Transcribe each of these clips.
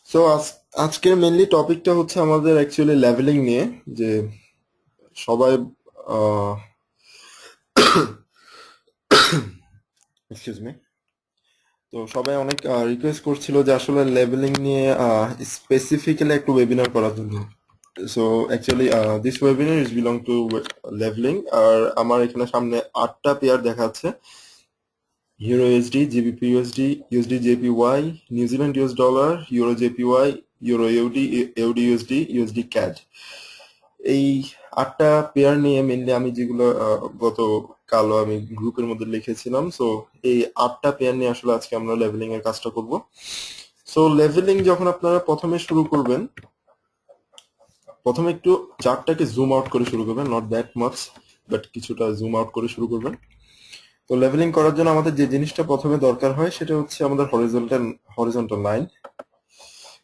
So আজকের mainly টপিকটা হচ্ছে আমাদের অ্যাকচুয়ালি লেভেলিং নিয়ে যে সবাই এক্সকিউজ মি। তো সবাই অনেক রিকোয়েস্ট করছিল যে আসলে লেভেলিং নিয়ে স্পেসিফিক্যালি একটু ওয়েবিনার করার জন্য। So actually this webinar is belong to levelling. আর আমার এখানে সামনে 8টা পেয়ার দেখাচ্ছে: euro USD, GBP USD, USD JPY, New Zealand US dollar, euro JPY, euro ইউডি, ইউডি ইউএসডি, ইউএসডি ক্যাড। এই 8টা পেয়ার নিয়ে মেনলি আমি যেগুলো গত কালো আমি গ্রুপের মধ্যে লিখেছিলাম। সো এই 8টা পেয়ার নিয়ে আসলে আজকে আমরা লেভেলিং এর কাজটা করব। সো লেভেলিং যখন আপনারা প্রথমে শুরু করবেন, প্রথমে একটু চার্টটাকে জুম আউট করে শুরু করবেন, নট দ্যাট মাচ, বাট কিছুটা জুম আউট করে শুরু করবেন। তো লেভেলিং করার জন্য আমাদের যে জিনিসটা প্রথমে দরকার হয় সেটা হচ্ছে আমাদের হরিজন্টাল লাইন।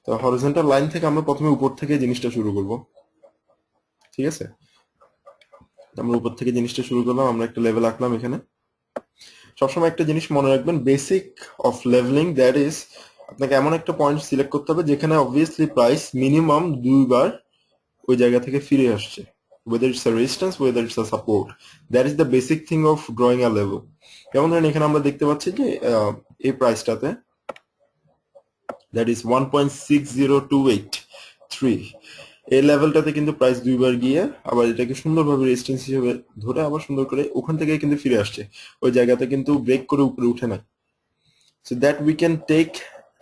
তো হরিজন্টাল লাইন থেকে আমরা প্রথমে উপর থেকে জিনিসটা শুরু করব, ঠিক আছে? আমরা উপর থেকে জিনিসটা শুরু করলাম, আমরা একটা লেভেল আঁকলাম এখানে। সবসময় একটা জিনিস মনে রাখবেন, basic of leveling that is আপনাকে এমন একটা পয়েন্ট সিলেক্ট করতে হবে যেখানে অবভিয়াসলি প্রাইস মিনিমাম দুইবার ওই জায়গা থেকে ফিরে আসছে, whether it's a resistance, whether it's a support. That is the basic thing of drawing a level. যেমন ধরেন এখানে আমরা দেখতে পাচ্ছি যে এই প্রাইসটাতে দ্যাট ইজ 1.60283, এই লেভেলটাতে কিন্তু প্রাইস দুইবার গিয়ে আবার এটাকে সুন্দরভাবে রেজিস্ট্যান্স হিসেবে ধরে আবার সুন্দর করে ওখান থেকে কিন্তু ফিরে আসছে, ওই জায়গাতে কিন্তু ব্রেক করে উপরে উঠে নাই। So that we can take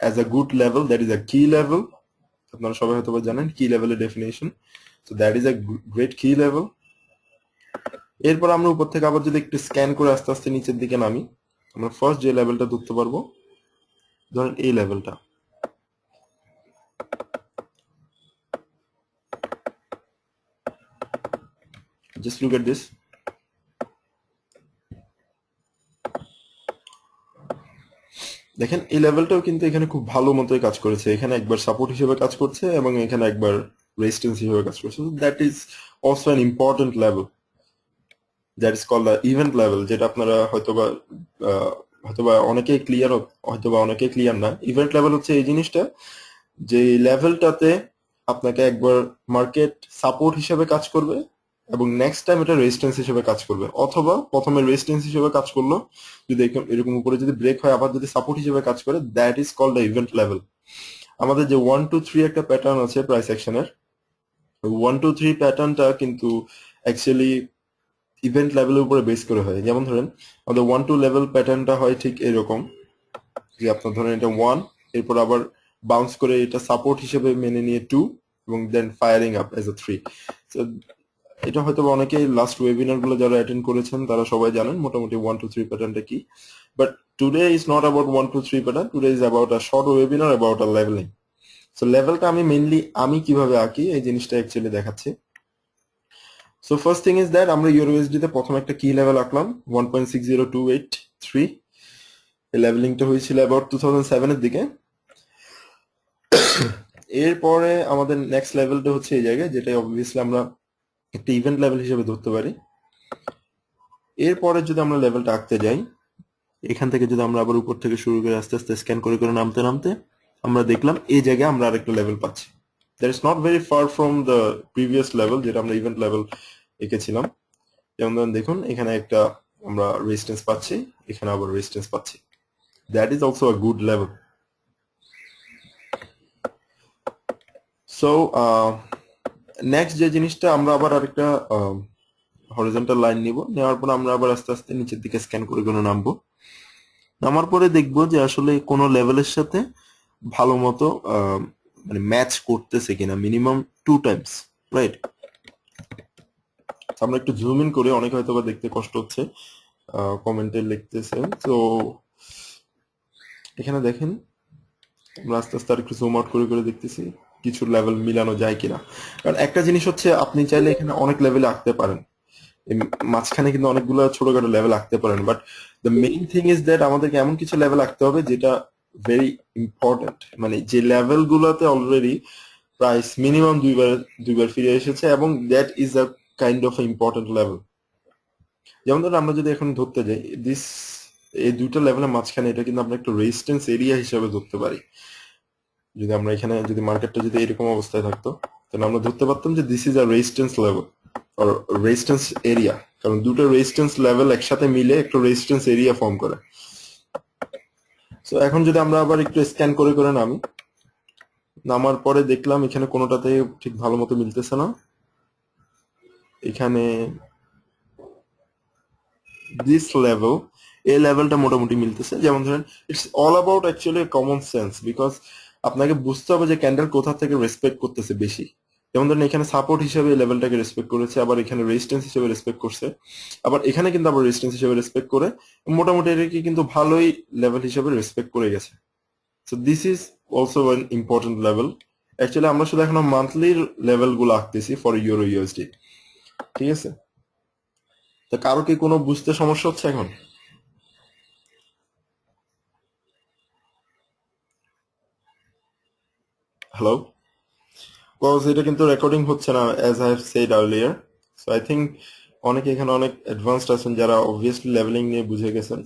as a good level, that is a key level. আপনারা সবাই হয়তো জানেন কি লেভেলের definition. So that is a great key level. এরপর আমরা উপর থেকে আবার যদি একটু স্ক্যান করে আস্তে আস্তে নিচের দিকে নামি, আমরা ফার্স্ট যে লেভেলটা ধরতে পারবো, ধরেন এই লেভেলটা। Just look at this. দেখেন এই লেভেলটাও কিন্তু এখানে খুব ভালো মতোই কাজ করেছে, এখানে একবার সাপোর্ট হিসেবে কাজ করছে এবং এখানে একবার রেজিস্ট্যান্স হিসেবে কাজ করছে। That is also an important level, that is called the event level, যেটা আপনারা হয়তোবা অনেকেই ক্লিয়ার, হয়তোবা অনেকেই ক্লিয়ার না। ইভেন্ট লেভেল হচ্ছে এই জিনিসটা যে লেভেলটাতে আপনাকে একবার মার্কেট সাপোর্ট হিসেবে কাজ করবে এবং নেক্সট টাইম এটা রেজিস্ট্যান্স হিসেবে কাজ করবে, অথবা প্রথমে রেজিস্ট্যান্স হিসেবে কাজ করলো, যদি এরকম উপরে যদি ব্রেক হয় আবার যদি সাপোর্ট হিসেবে কাজ করে, that is called the event level. আমাদের যে 1 2 3 একটা প্যাটার্ন আছে প্রাইস অ্যাকশনের, 1 2 3 প্যাটার্নটা কিন্তু অ্যাকচুয়ালি ইভেন্ট লেভেলের উপরে বেস করে হয়। যেমন ধরেন আমাদের 1 2 লেভেল প্যাটার্নটা হয় ঠিক এরকম, যে আপনার ধরেন এটা 1, এরপর আবার বাউন্স করে এটা সাপোর্ট হিসেবে মেনে নিয়ে 2, এবং দেন ফায়ারিং আপ এজ এ 3। তো এটা হয়তো অনেকেই লাস্ট ওয়েবিনার গুলো যারা অ্যাটেন্ড করেছেন তারা সবাই জানেন মোটামুটি 1 2 3 প্যাটার্নটা কি। But today is not about 1 2 3 pattern, today is about a short webinar about a leveling. So লেভেলটা আমি মেইনলি আমি কিভাবে আঁকি এই জিনিসটা অ্যাকচুয়ালি দেখাচ্ছি। So first thing is that আমরা ইউরোএসডি তে প্রথম একটা কি লেভেল আঁকলাম 1.60283। এই লেভেলিংটা হয়েছিল অ্যাবাউট 2007 এর দিকে। এরপরে আমাদের নেক্সট লেভেলটা হচ্ছে এই জায়গায়, যেটা অবভিয়াসলি আমরা একটা ইভেন্ট লেভেল হিসেবে ধরতে পারি। এরপরে যদি আমরা লেভেলটা আঁকতে যাই, এখান থেকে যদি আমরা আবার উপর থেকে শুরু করে আস্তে আস্তে স্ক্যান করে করে নামতে নামতে আমরা দেখলাম এই জায়গায় আমরা আরেকটা লেভেল পাচ্ছি। That is not very far from the previous level যেটা আমরা ইভেন্ট লেভেল এঁকেছিলাম। যেমন ধরেন দেখুন এখানে একটা আমরা রেজিস্ট্যান্স পাচ্ছি, এখানে আবার রেজিস্ট্যান্স পাচ্ছি। That is also a good level. So next যে জিনিসটা আমরা আবার আরেকটা হরিজন্টাল লাইন নিব, নেওয়ার পর আমরা আবার আস্তে আস্তে নিচের দিকে স্ক্যান করে করে নামবো। নামার পরে দেখবো যে আসলে কোন লেভেলের সাথে ভালো মতো মানে ম্যাচ করতেছে কিনা, মিনিমাম 2 টাইমস, রাইট? আমরা একটু জুম ইন করে, অনেকে হয়তো বা দেখতে কষ্ট হচ্ছে, কমেন্টে লিখতেছে। তো এখানে দেখেন আমরা আস্তে আস্তে আর একটু জুম আউট করে করে দেখতেছি কিছু লেভেল মিলানো যায় কিনা। কারণ একটা জিনিস হচ্ছে আপনি চাইলে এখানে অনেক লেভেলে আঁকতে পারেন, এই মাঝখানে কিন্তু অনেকগুলো ছোটখাটো লেভেল আঁকতে পারেন, but the main thing is that আমাদেরকে এমন কিছু লেভেল আঁকতে হবে যেটা ভেরি ইম্পর্টেন্ট, মানে যে লেভেল গুলোতে অলরেডি প্রাইস মিনিমাম দুইবার দুইবার ফিরে এসেছে এবং that is a kind of important level. যেমন ধরুন আমরা যদি এখন ধরতে যাই দিস, এই দুইটা লেভেলের মাঝখানে এটা কিন্তু আমরা একটা রেজিস্ট্যান্স এরিয়া হিসেবে ধরতে পারি। যদি আমরা এখানে যদি মার্কেটটা যদি এরকম অবস্থায় থাকতো তাহলে আমরা ধরতে পারতাম যে this is a resistance level আর রেজিস্ট্যান্স এরিয়া, কারণ দুটো রেজিস্ট্যান্স লেভেল একসাথে মিলে একটা রেজিস্ট্যান্স এরিয়া ফর্ম করে। সো এখন যদি আমরা আবার একটু স্ক্যান করে করে নামার পরে দেখলাম এখানে কোনোটাতে ঠিক ভালো মতো মিলতেছে না। এখানে দিস লেভেল, এই লেভেলটা মোটামুটি মিলতেছে। যেমন ধরেন it's all about actually common sense, because আপনাকে বুঝতে হবে যে ক্যান্ডেল কোথা থেকে রেসপেক্ট করতেছে বেশি। যেমন ধরেন এখানে সাপোর্ট হিসেবে এই লেভেলটাকে রেসপেক্ট করেছে, আবার এখানে রেজিস্ট্যান্স হিসেবে রেসপেক্ট করছে, আবার এখানে কিন্তু আবার রেজিস্ট্যান্স হিসেবে রেসপেক্ট করে মোটামুটি এটাকে কিন্তু ভালোই লেভেল হিসেবে রেসপেক্ট করে গেছে। So this is also one important level. Actually আমরা শুধু এখনো মান্থলির লেভেলগুলো আঁকতেছি ফর ইউরো ইউএসডি, ঠিক আছে? তো কারো কি কোনো বুঝতে সমস্যা হচ্ছে এখন? হ্যালো? কজ এটা কিন্তু রেকর্ডিং হচ্ছে না, as I have said earlier. So I think অনেকে এখানে অনেক অ্যাডভান্সড আছেন যারা অবভিয়াসলি লেভেলিং নিয়ে বুঝে গেছেন,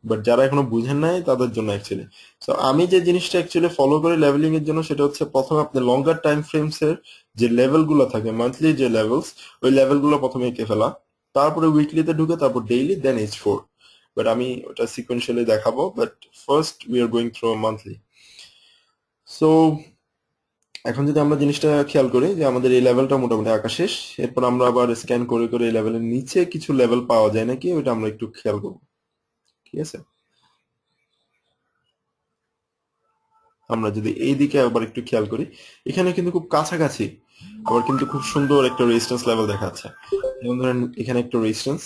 বাট যারা এখনো বুঝেন নাই তাদের জন্য অ্যাকচুয়ালি। সো আমি যে জিনিসটা অ্যাকচুয়ালি ফলো করি লেভেলিং এর জন্য সেটা হচ্ছে প্রথমে আপনি লঙ্গার টাইম ফ্রেমস এর যে লেভেলগুলো থাকে, মান্থলি যে লেভেলস, ওই লেভেলগুলো প্রথমে এঁকে ফেলা, তারপরে উইকলিতে ঢুকে, তারপর ডেইলি, দেন H4। বাট আমি ওটা সিকোয়েন্সিয়ালি দেখাবো, but first we are going through monthly. So এখন যদি আমরা জিনিসটা খেয়াল করি যে আমাদের এই লেভেলটা মোটামুটি আঁকা শেষ, এরপর আমরা আবার স্ক্যান করে করে এই লেভেলের নিচে কিছু লেভেল পাওয়া যায় নাকি ওইটা আমরা একটু খেয়াল করবো, ঠিক আছে? আমরা যদি এই দিকে আবার একটু খেয়াল করি, এখানে কিন্তু খুব কাছাকাছি আবার কিন্তু খুব সুন্দর একটা রেজিস্ট্যান্স লেভেল দেখা যাচ্ছে। যেমন ধরেন এখানে একটা রেজিস্ট্যান্স,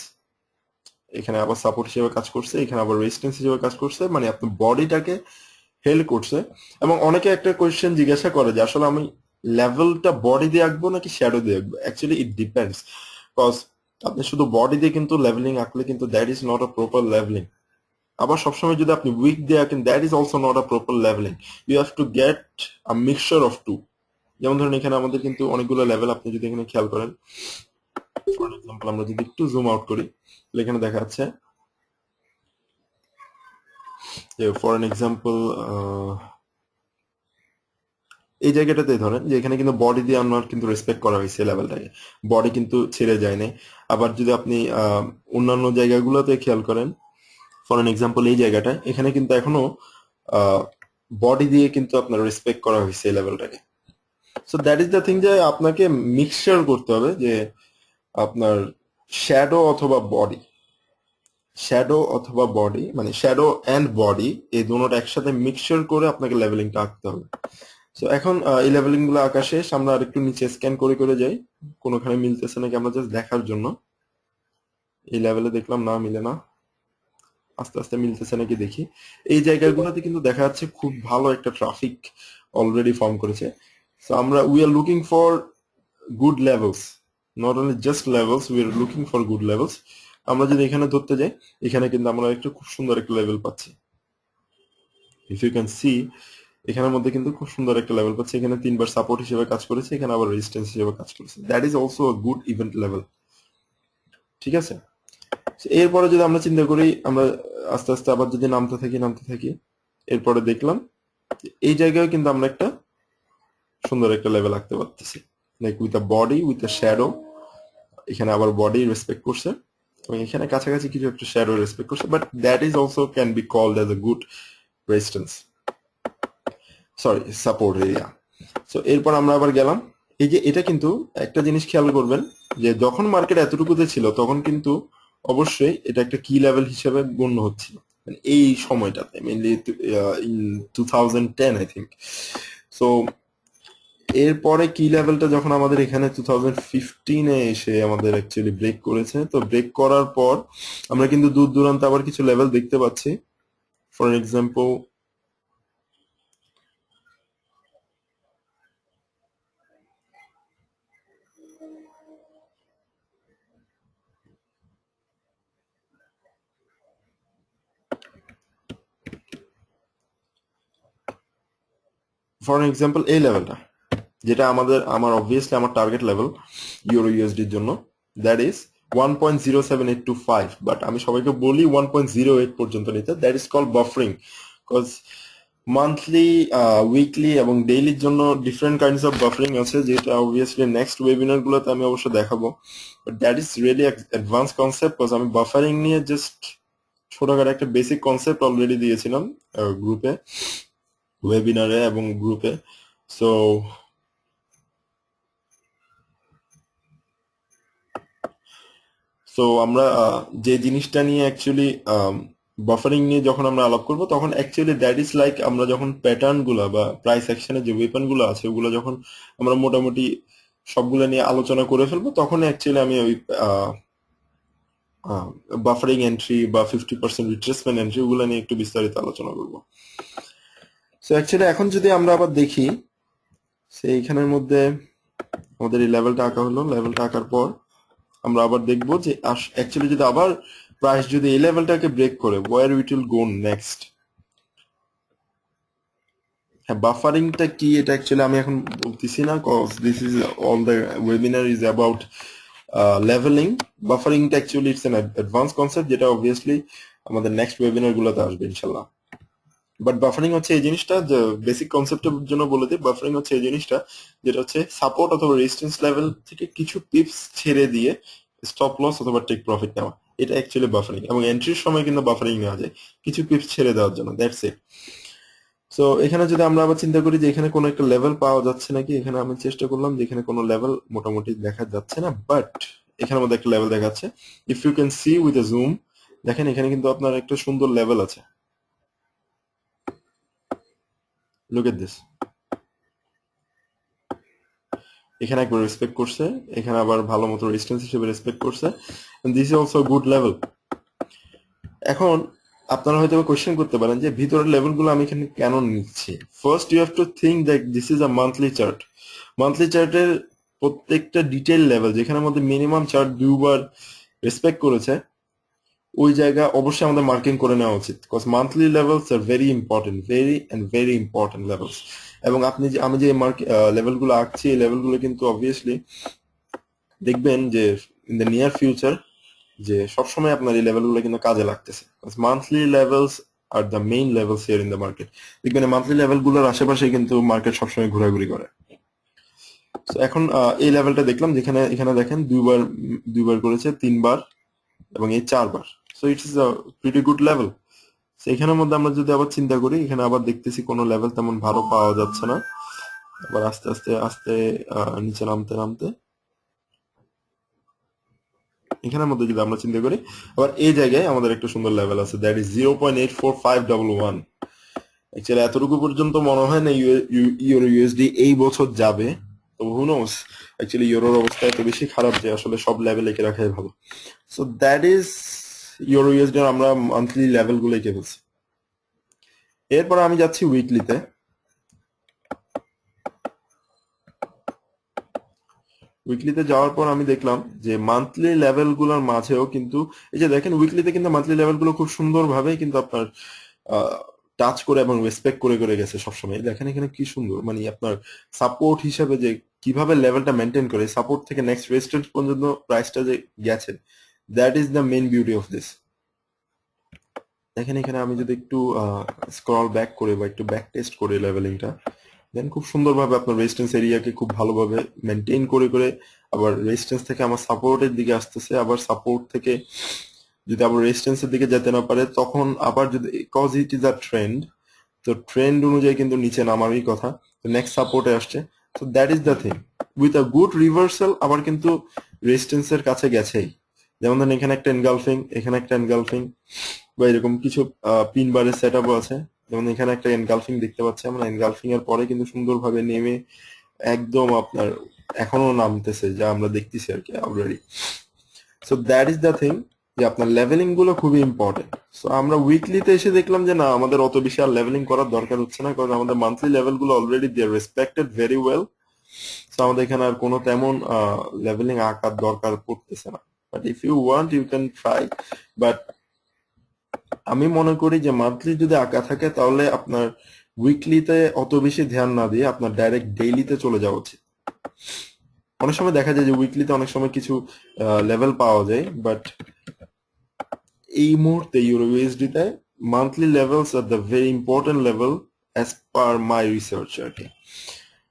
এখানে আবার সাপোর্ট হিসেবে কাজ করছে, এখানে আবার রেজিস্ট্যান্স হিসেবে কাজ করছে, মানে আপনার বডিটাকে হেল্ড করছে। এবং অনেকে একটা কোয়েশ্চেন জিজ্ঞাসা করে যে আসলে আমি লেভেলটা বডি দিয়ে আঁকবো নাকি শ্যাডো দিয়ে আঁকবো। অ্যাকচুয়ালি ইট ডিপেন্ডস, কজ আপনি শুধু বডি দিয়ে কিন্তু লেভেলিং আঁকলে কিন্তু that is not a proper levelling. আবার সবসময় যদি আপনি উইক দিয়ে আঁকেন, that is also not a proper levelling. You have to get a mixture of two. যেমন ধরেন এখানে আমাদের কিন্তু অনেকগুলো লেভেল, আপনি যদি এখানে খেয়াল করেন, ফর এক্সাম্পল আমরা যদি একটু জুম আউট করি তাহলে এখানে দেখা যাচ্ছে যে ফর এন এক্সাম্পল এই জায়গাটাতে ধরেন যে এখানে কিন্তু বডি দিয়ে আমার কিন্তু রেসপেক্ট করা হয়েছে লেভেলটাকে, বডি কিন্তু ছেড়ে যায় না। আবার যদি আপনি অন্যান্য জায়গাগুলোতে খেয়াল করেন, ফর এন এক্সাম্পল এই জায়গাটা, এখানে কিন্তু এখনো বডি দিয়ে কিন্তু আপনার রেসপেক্ট করা হয়েছে এই লেভেলটাকে। So that is the thing, যে আপনাকে মিক্সচার করতে হবে যে আপনার শ্যাডো অথবা বডি, শ্যাডো অথবা বডি, মানে শ্যাডো অ্যান্ড বডি, এই দুটোটা একসাথে মিক্সচার করে আপনাকে লেভেলিংটা আঁকতে হবে। সো এখন এই লেভেলিং গুলো আঁকা শেষ, আমরা আরেকটু নিচে স্ক্যান করে করে যাই কোনোখানে মিলতেছে নাকি, আমরা জাস্ট দেখার জন্য। এই লেভেলে দেখলাম না, মিলে না, আস্তে আস্তে মিলতেছে নাকি দেখি। এই জায়গাগুলোতে কিন্তু দেখা যাচ্ছে খুব ভালো একটা ট্রাফিক অলরেডি ফর্ম করেছে। সো আমরা we are looking for good levels, not only just levels, we are looking for good levels. আমরা যদি এখানে ধরতে যাই, এখানে কিন্তু আমরা একটা খুব সুন্দর একটা লেভেল পাচ্ছি। ইফ ইউ ক্যান সি, এখানের মধ্যে কিন্তু খুব সুন্দর একটা লেভেল পাচ্ছি। এখানে তিনবার সাপোর্ট হিসেবে কাজ করেছে, এখানে আবার রেজিস্ট্যান্স হিসেবে কাজ করেছে। That is also a good event level, ঠিক আছে? এরপরে যদি আমরা চিন্তা করি, আমরা আস্তে আস্তে আবার যদি নামতে থাকি, এরপরে দেখলাম এই জায়গায় কিন্তু আমরা একটা সুন্দর একটা লেভেল আঁকতে পারতেছি, like with a body, with a shadow. এখানে আবার বডি রেসপেক্ট করছে এবং এখানে কাছাকাছি কিছু একটা শ্যাডো রেসপেক্ট করছে, but that is also can be called as a good resistance, sorry support area. So এরপর আমরা আবার গেলাম, এই যে এটা কিন্তু একটা জিনিস খেয়াল করবেন যে যখন মার্কেট এতটুকুতে ছিল তখন কিন্তু অবশ্যই এটা একটা কি লেভেল হিসেবে গণ্য হচ্ছিল, মানে এই সময়টাতে mainly in 2010 I think. So এরপরে কি লেভেলটা যখন আমাদের এখানে 2015-এ এসে আমাদের অ্যাকচুয়ালি ব্রেক করেছে, তো ব্রেক করার পর আমরা কিন্তু দূর দূরান্তে আবার কিছু লেভেল দেখতে পাচ্ছি। ফর এক্সাম্পল এই লেভেলটা, যেটা আমার অবভিয়াসলি আমার টার্গেট লেভেল ইউরো ইউএসডির জন্য, দ্যাট ইজ 1.07825, বাট আমি সবাইকে বলি 1.08 পর্যন্ত নিতে। That is call buffering, because monthly, weekly এবং ডেইলির জন্য ডিফারেন্ট কাইন্ডস অফ বাফারিং আছে, যেটা অবভিয়াসলি নেক্সট ওয়েবিনার গুলোতে আমি অবশ্য দেখাবো। But that is really advance concept, because আমি বাফারিং নিয়ে জাস্ট ছোটখাটো একটা বেসিক কনসেপ্ট অলরেডি দিয়েছিলাম গ্রুপে, ওয়েবিনারে এবং গ্রুপে। সো সো আমরা যে জিনিসটা নিয়ে অ্যাকচুয়ালি বাফারিং নিয়ে যখন আমরা আলাপ করব, তখন অ্যাকচুয়ালি দ্যাট ইজ লাইক আমরা যখন প্যাটার্ন গুলা বা প্রাইস অ্যাকশনের যে ওয়েপন গুলো আছে ওগুলো যখন আমরা মোটামুটি সবগুলো নিয়ে আলোচনা করে ফেলবো, তখন অ্যাকচুয়ালি আমি ওই বাফারিং এন্ট্রি বা 50% রিট্রেসমেন্ট এন্ট্রি ওগুলো নিয়ে একটু বিস্তারিত আলোচনা করবো। সো অ্যাকচুয়ালি এখন যদি আমরা আবার দেখি, সেইখানের মধ্যে আমাদের এই লেভেলটা আঁকা হলো, লেভেলটা আঁকার পর আমরা আবার দেখবো যে অ্যাকচুয়ালি যদি আবার প্রাইস যদি এই লেভেলটাকে ব্রেক করে, where it will go next. হ্যাঁ, বাফারিংটা কি এটা অ্যাকচুয়ালি আমি এখন বলতেছি না, cause this is all the webinar is about levelling. বাফারিংটা actually it's an advance concept, যেটা অবভিয়াসলি আমাদের নেক্সট ওয়েবিনার গুলোতে আসবে ইনশাল্লাহ। বাট বাফারিং হচ্ছে এই জিনিসটা, যে বেসিক কনসেপ্টের জন্য বলে দিই, বাফারিং হচ্ছে এই জিনিসটা যেটা হচ্ছে সাপোর্ট অথবা রেজিস্ট্যান্স লেভেল থেকে কিছু পিপস ছেড়ে দিয়ে স্টপ লস অথবা টেক প্রফিট নেওয়া, এটা অ্যাকচুয়ালি বাফারিং। এবং এন্ট্রির সময় কিন্তু বাফারিং নেওয়া যায় কিছু পিপস ছেড়ে দেওয়ার জন্য, দ্যাটস ইট। সো এখানে যদি আমরা আবার চিন্তা করি যে এখানে কোনো একটা লেভেল পাওয়া যাচ্ছে নাকি, এখানে আমি চেষ্টা করলাম যে এখানে কোনো লেভেল মোটামুটি দেখা যাচ্ছে না, বাট এখানের মধ্যে একটা লেভেল দেখাচ্ছে। If you can see with a zoom, দেখেন এখানে কিন্তু আপনার একটা সুন্দর লেভেল আছে। লুক এট দিস, এখানে একবার রেসপেক্ট করছে, এখানে আবার ভালো মতো রেজিস্ট্যান্স হিসেবে রেসপেক্ট করছে, this is also good level. এখন আপনারা হয়তো কোয়েশ্চেন করতে পারেন যে ভিতরের লেভেলগুলো আমি এখানে কেন নিচ্ছি। First you have to think that this is a monthly chart. Monthly চার্টের প্রত্যেকটা ডিটেইল লেভেল যেখানে মধ্যে মিনিমাম চার্ট দুবার রেসপেক্ট করেছে, ওই জায়গা অবশ্যই আমাদের মার্কিং করে নেওয়া উচিত, because monthly levels are very important, very important levels. এবং আপনি যে আমি যে লেভেলগুলো আঁকছি, এই লেভেলগুলো কিন্তু অবভিয়াসলি দেখবেন যে ইন দ্য নিয়ার ফিউচার যে সবসময় আপনার এই লেভেলগুলো কিন্তু কাজে লাগতেছে। মান্থলি লেভেলস আর the main levels here in the market. দেখবেন মান্থলি লেভেলগুলোর আশেপাশে কিন্তু মার্কেট সবসময় ঘোরাঘুরি করে। তো এখন এই লেভেলটা দেখলাম, যেখানে এখানে দেখেন দুইবার করেছে, তিনবার এবং এই চারবার। So it's is a pretty good level. তো এখানের মধ্যে আমরা যদি আবার চিন্তা করি, এখানে আবার দেখতেছি কোনো লেভেল তেমন ভালো পাওয়া যাচ্ছে না, আবার আস্তে আস্তে আস্তে নিচে নামতে নামতে এখানের মধ্যে যদি আমরা চিন্তা করি, আবার এই জায়গায় আমাদের একটা সুন্দর লেভেল আছে, দ্যাট ইজ 0.84511। অ্যাকচুয়ালি এতটুকু পর্যন্ত মনে হয় না ইউরো ইউএসডি এই বছর যাবে, তো হু নোস। অ্যাকচুয়ালি ইউরোর অবস্থা এত বেশি খারাপ যে আসলে সব লেভেল এঁকে রাখাই ভালো। So that is euro USD, আমরা মান্থলি লেভেল গুলো এঁকে ফেলছি। এরপর আমি যাচ্ছি উইকলিতে। উইকলিতে যাওয়ার পর আমি দেখলাম যে মান্থলি লেভেল গুলোর মাঝেও কিন্তু এই যে দেখেন উইকলিতে কিন্তু মান্থলি লেভেল গুলো খুব সুন্দরভাবে কিন্তু আপনার টাচ করে এবং রেসপেক্ট করে করে গেছে সবসময়। দেখেন এখানে কি সুন্দর, মানে আপনার সাপোর্ট হিসেবে যে কিভাবে লেভেলটা মেনটেন করে, সাপোর্ট থেকে নেক্সট রেজিস্ট্যান্স পর্যন্ত প্রাইসটা যে গেছে, that is the main beauty of this. দেখেন এখানে আমি যদি একটু স্ক্রল ব্যাক করে বা একটু ব্যাক টেস্ট করে লেভেলিংটা, দেন খুব সুন্দরভাবে আপনার রেজিস্ট্যান্স এরিয়াকে খুব ভালোভাবে মেনটেন করে করে আবার রেজিস্ট্যান্স থেকে আমার সাপোর্টের দিকে আসতেছে, আবার সাপোর্ট থেকে যদি আবার রেজিস্ট্যান্সের দিকে যেতে না পারে, তখন আবার যদি, cause it is a trend, তো ট্রেন্ড অনুযায়ী কিন্তু নিচে নামারই কথা, তো নেক্সট সাপোর্টে আসছে। তো that is the thing, with a good reversal আবার কিন্তু রেজিস্ট্যান্সের কাছে গেছেই। যেমন ধরেন এখানে একটা এনগালফিং, এখানে একটা এনগালফিং, বা এরকম কিছু পিন বারের সেট আপও আছে। যেমন এখানে একটা এনগালফিং দেখতে পাচ্ছি আমরা, এনগালফিং এর পরে কিন্তু সুন্দরভাবে নেমে একদম আপনার এখনো নামতেছে, যা আমরা দেখতেছি আর কি already. So that is the thing, যে আপনার লেভেলিং গুলো খুবই ইম্পর্টেন্ট। সো আমরা উইকলিতে এসে দেখলাম যে না, আমাদের অত বেশি আর লেভেলিং করার দরকার হচ্ছে না, কারণ আমাদের মান্থলি লেভেল গুলো already they respected very well. So আমাদের এখানে আর কোনো তেমন লেভেলিং আঁকার দরকার পড়তেছে না। But if you want you can try, but আমি মনে করি যে মান্থলি যদি আঁকা থাকে তাহলে আপনার উইকলিতে অত বেশি ধ্যান না দিয়ে আপনার ডাইরেক্ট ডেইলিতে চলে যাওয়া উচিত। অনেক সময় দেখা যায় যে উইকলিতে অনেক সময় কিছু লেভেল পাওয়া যায়, বাট এই মুহূর্তে ইউরো ইউএসডি তে মান্থলি লেভেলস আর the very important level as per my research আর কি।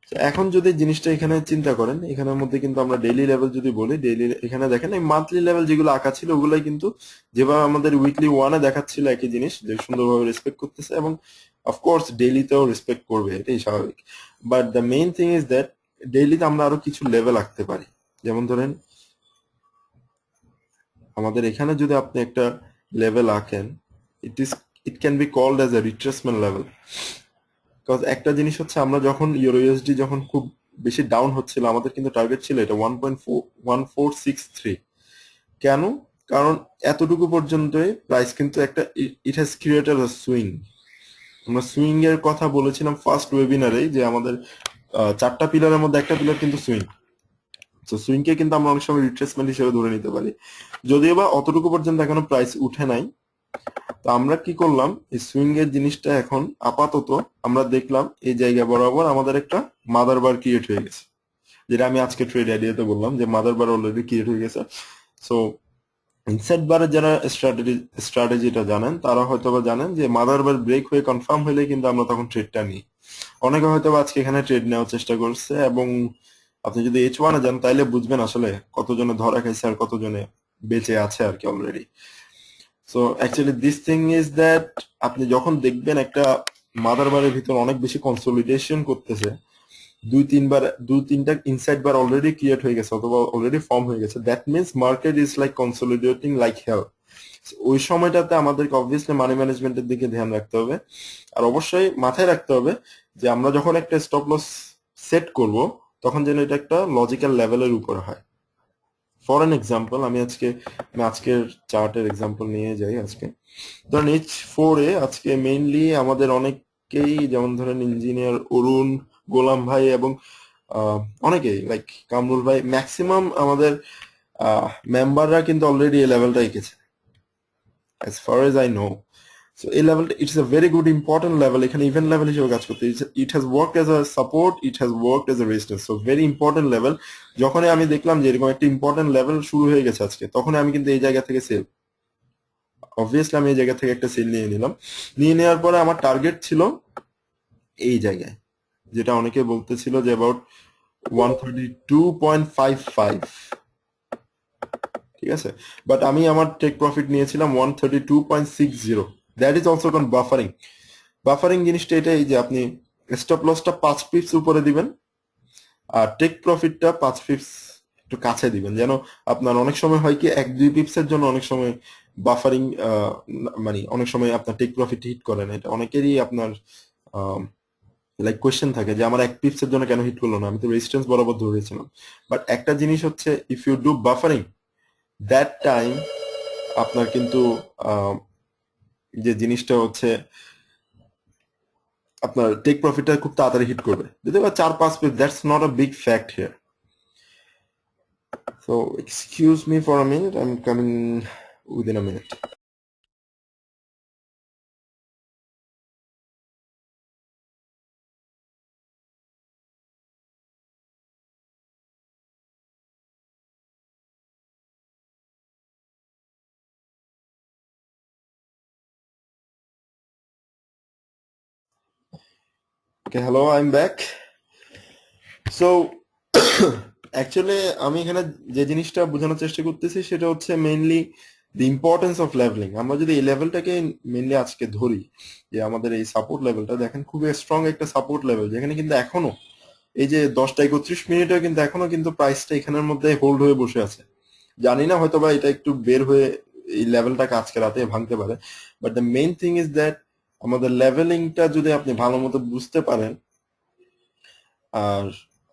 তো এখন যদি জিনিসটা এখানে চিন্তা করেন, এখানের মধ্যে কিন্তু আমরা ডেইলি লেভেল যদি বলি, ডেইলি এখানে দেখেন এই মান্থলি লেভেল যেগুলো আঁকা ছিল ওগুলাই কিন্তু যেভাবে আমাদের উইকলি ওয়ানে দেখাচ্ছিল একই জিনিস, যে সুন্দরভাবে রেসপেক্ট করতেছে, এবং অফকোর্স ডেইলিতেও রেসপেক্ট করবে, এটাই স্বাভাবিক। But the main thing is that ডেইলিতে আমরা আরো কিছু লেভেল আঁকতে পারি। যেমন ধরেন আমাদের এখানে যদি আপনি একটা লেভেল আঁকেন, it can be called as a retracement level. Because একটা জিনিস হচ্ছে, আমরা যখন ইউরো ইউএসডি যখন খুব বেশি ডাউন হচ্ছিল, আমাদের কিন্তু টার্গেট ছিল এটা 1.1463। কেন? কারণ এতটুকু পর্যন্তই প্রাইস কিন্তু একটা, it has created a swing. আমরা সুইং এর কথা বলেছিলাম ফার্স্ট ওয়েবিনারে, যে আমাদের চারটা পিলারের মধ্যে একটা পিলার কিন্তু সুইং। তো সুইং কে কিন্তু আমরা অনেক সময় রিট্রেসমেন্ট হিসেবে ধরে নিতে পারি, যদিও বা অতটুকু পর্যন্ত এখনো প্রাইস উঠে নাই। তো আমরা কি করলাম, এই সুইং এর জিনিসটা এখন আপাতত আমরা দেখলাম এই জায়গা বরাবর আমাদের একটা মাদার বার ক্রিয়েট হয়ে গেছে, যেটা আমি আজকে ট্রেড আইডিয়াতে বললাম যে মাদার বার অলরেডি ক্রিয়েট হয়ে গেছে। সো ইনসাইড বারের যারা স্ট্র্যাটেজিটা জানেন তারা হয়তো বা জানেন যে মাদার বার ব্রেক হয়ে কনফার্ম হলে কিন্তু আমরা তখন ট্রেডটা নিই। অনেকে হয়তো আজকে এখানে ট্রেড নেওয়ার চেষ্টা করছে, এবং আপনি যদি H1 যান তাইলে বুঝবেন আসলে কতজনে ধরা খাইছে আর কতজনে বেঁচে আছে আর কি already. So actually this thing is that আপনি যখন দেখবেন একটা মাদার বারের ভিতর অনেক বেশি কনসোলিডেশন করতেছে, দুই তিনটা ইনসাইড বার অলরেডি ক্রিয়েট হয়ে গেছে অথবা অলরেডি ফর্ম হয়ে গেছে, that means market is like consolidating like hell. ওই সময়টাতে আমাদেরকে অবভিয়াসলি মানি ম্যানেজমেন্টের দিকে ধ্যান রাখতে হবে। আর অবশ্যই মাথায় রাখতে হবে যে আমরা যখন একটা স্টপ লস সেট করব, তখন যেন এটা একটা লজিক্যাল লেভেলের উপর হয়। ফর এন এক্সাম্পল, আমি আজকের চার্টের এক্সাম্পল নিয়ে যাই। আজকে ধরেন H4 এ আজকে মেইনলি আমাদের অনেকেই, যেমন ধরেন ইঞ্জিনিয়ার অরুণ, গোলাম ভাই এবং অনেকেই লাইক কামরুল ভাই, ম্যাক্সিমাম আমাদের মেম্বাররা কিন্তু অলরেডি এই লেভেলটা এঁকেছে as far as I know. So এই লেভেলটা it's a very good important level, এখানে ইভেন্ট লেভেল হিসেবে কাজ করতে, it has worked as a support, it has worked as a resistance, so very important level। যখনই আমি দেখলাম যে এরকম একটা ইম্পর্টেন্ট লেভেল শুরু হয়ে গেছে আজকে, তখনই আমি কিন্তু এই জায়গা থেকে সেল, অবভিয়াসলি আমি এই জায়গা থেকে একটা সেল নিয়ে নিলাম। নিয়ে নেওয়ার পরে আমার টার্গেট ছিল এই জায়গায়, যেটা অনেকে বলতেছিল যে অ্যাবাউট 132.55, ঠিক আছে। বাট আমি আমার টেক প্রফিট নিয়েছিলাম 132.60। দ্যাট ইজ অলসো কন বাফারিং। বাফারিং জিনিসটা এটাই যে আপনি স্টপ লসটা 5 পিপস উপরে দিবেন, আর টেক প্রফিটটা 5 পিপস একটু কাছে দিবেন, যেন আপনার অনেক সময় হয় কি 1-2 পিপসের জন্য অনেক সময় বাফারিং, মানে অনেক সময় আপনার টেক প্রফিট হিট করে না। এটা অনেকেরই আপনার লাইক কোয়েশ্চেন থাকে যে আমার 1 পিপসের জন্য কেন হিট করলো না, আমি তো রেজিস্ট্যান্স বরাবর ধরেছিলাম। বাট একটা জিনিস হচ্ছে, if you do buffering that time, আপনার কিন্তু যে জিনিসটা হচ্ছে আপনার টেক প্রফিটটা খুব তাড়াতাড়ি হিট করবে, যদি বা 4-5 pips, that's not a big fact here. So excuse me for a minute, I am coming within a minute. Okay, hello, I am back. So actually আমি এখানে যে জিনিসটা বোঝানোর চেষ্টা করতেছি সেটা হচ্ছে mainly the importance of leveling. আমরা যদি এই লেভেলটাকে মেইনলি আজকে ধরি, যে আমাদের এই সাপোর্ট লেভেলটা দেখেন খুবই স্ট্রং একটা সাপোর্ট লেভেল, যেখানে কিন্তু এখনো এই যে 10টা 31 মিনিটে কিন্তু এখনো কিন্তু প্রাইসটা এখানের মধ্যে হোল্ড হয়ে বসে আছে। জানি না, হয়তো বা এটা একটু বের হয়ে এই লেভেলটাকে আজকে রাতে ভাঙতে পারে। But the main thing is that আমাদের লেভেলিংটা যদি আপনি ভালো মতো বুঝতে পারেন, আর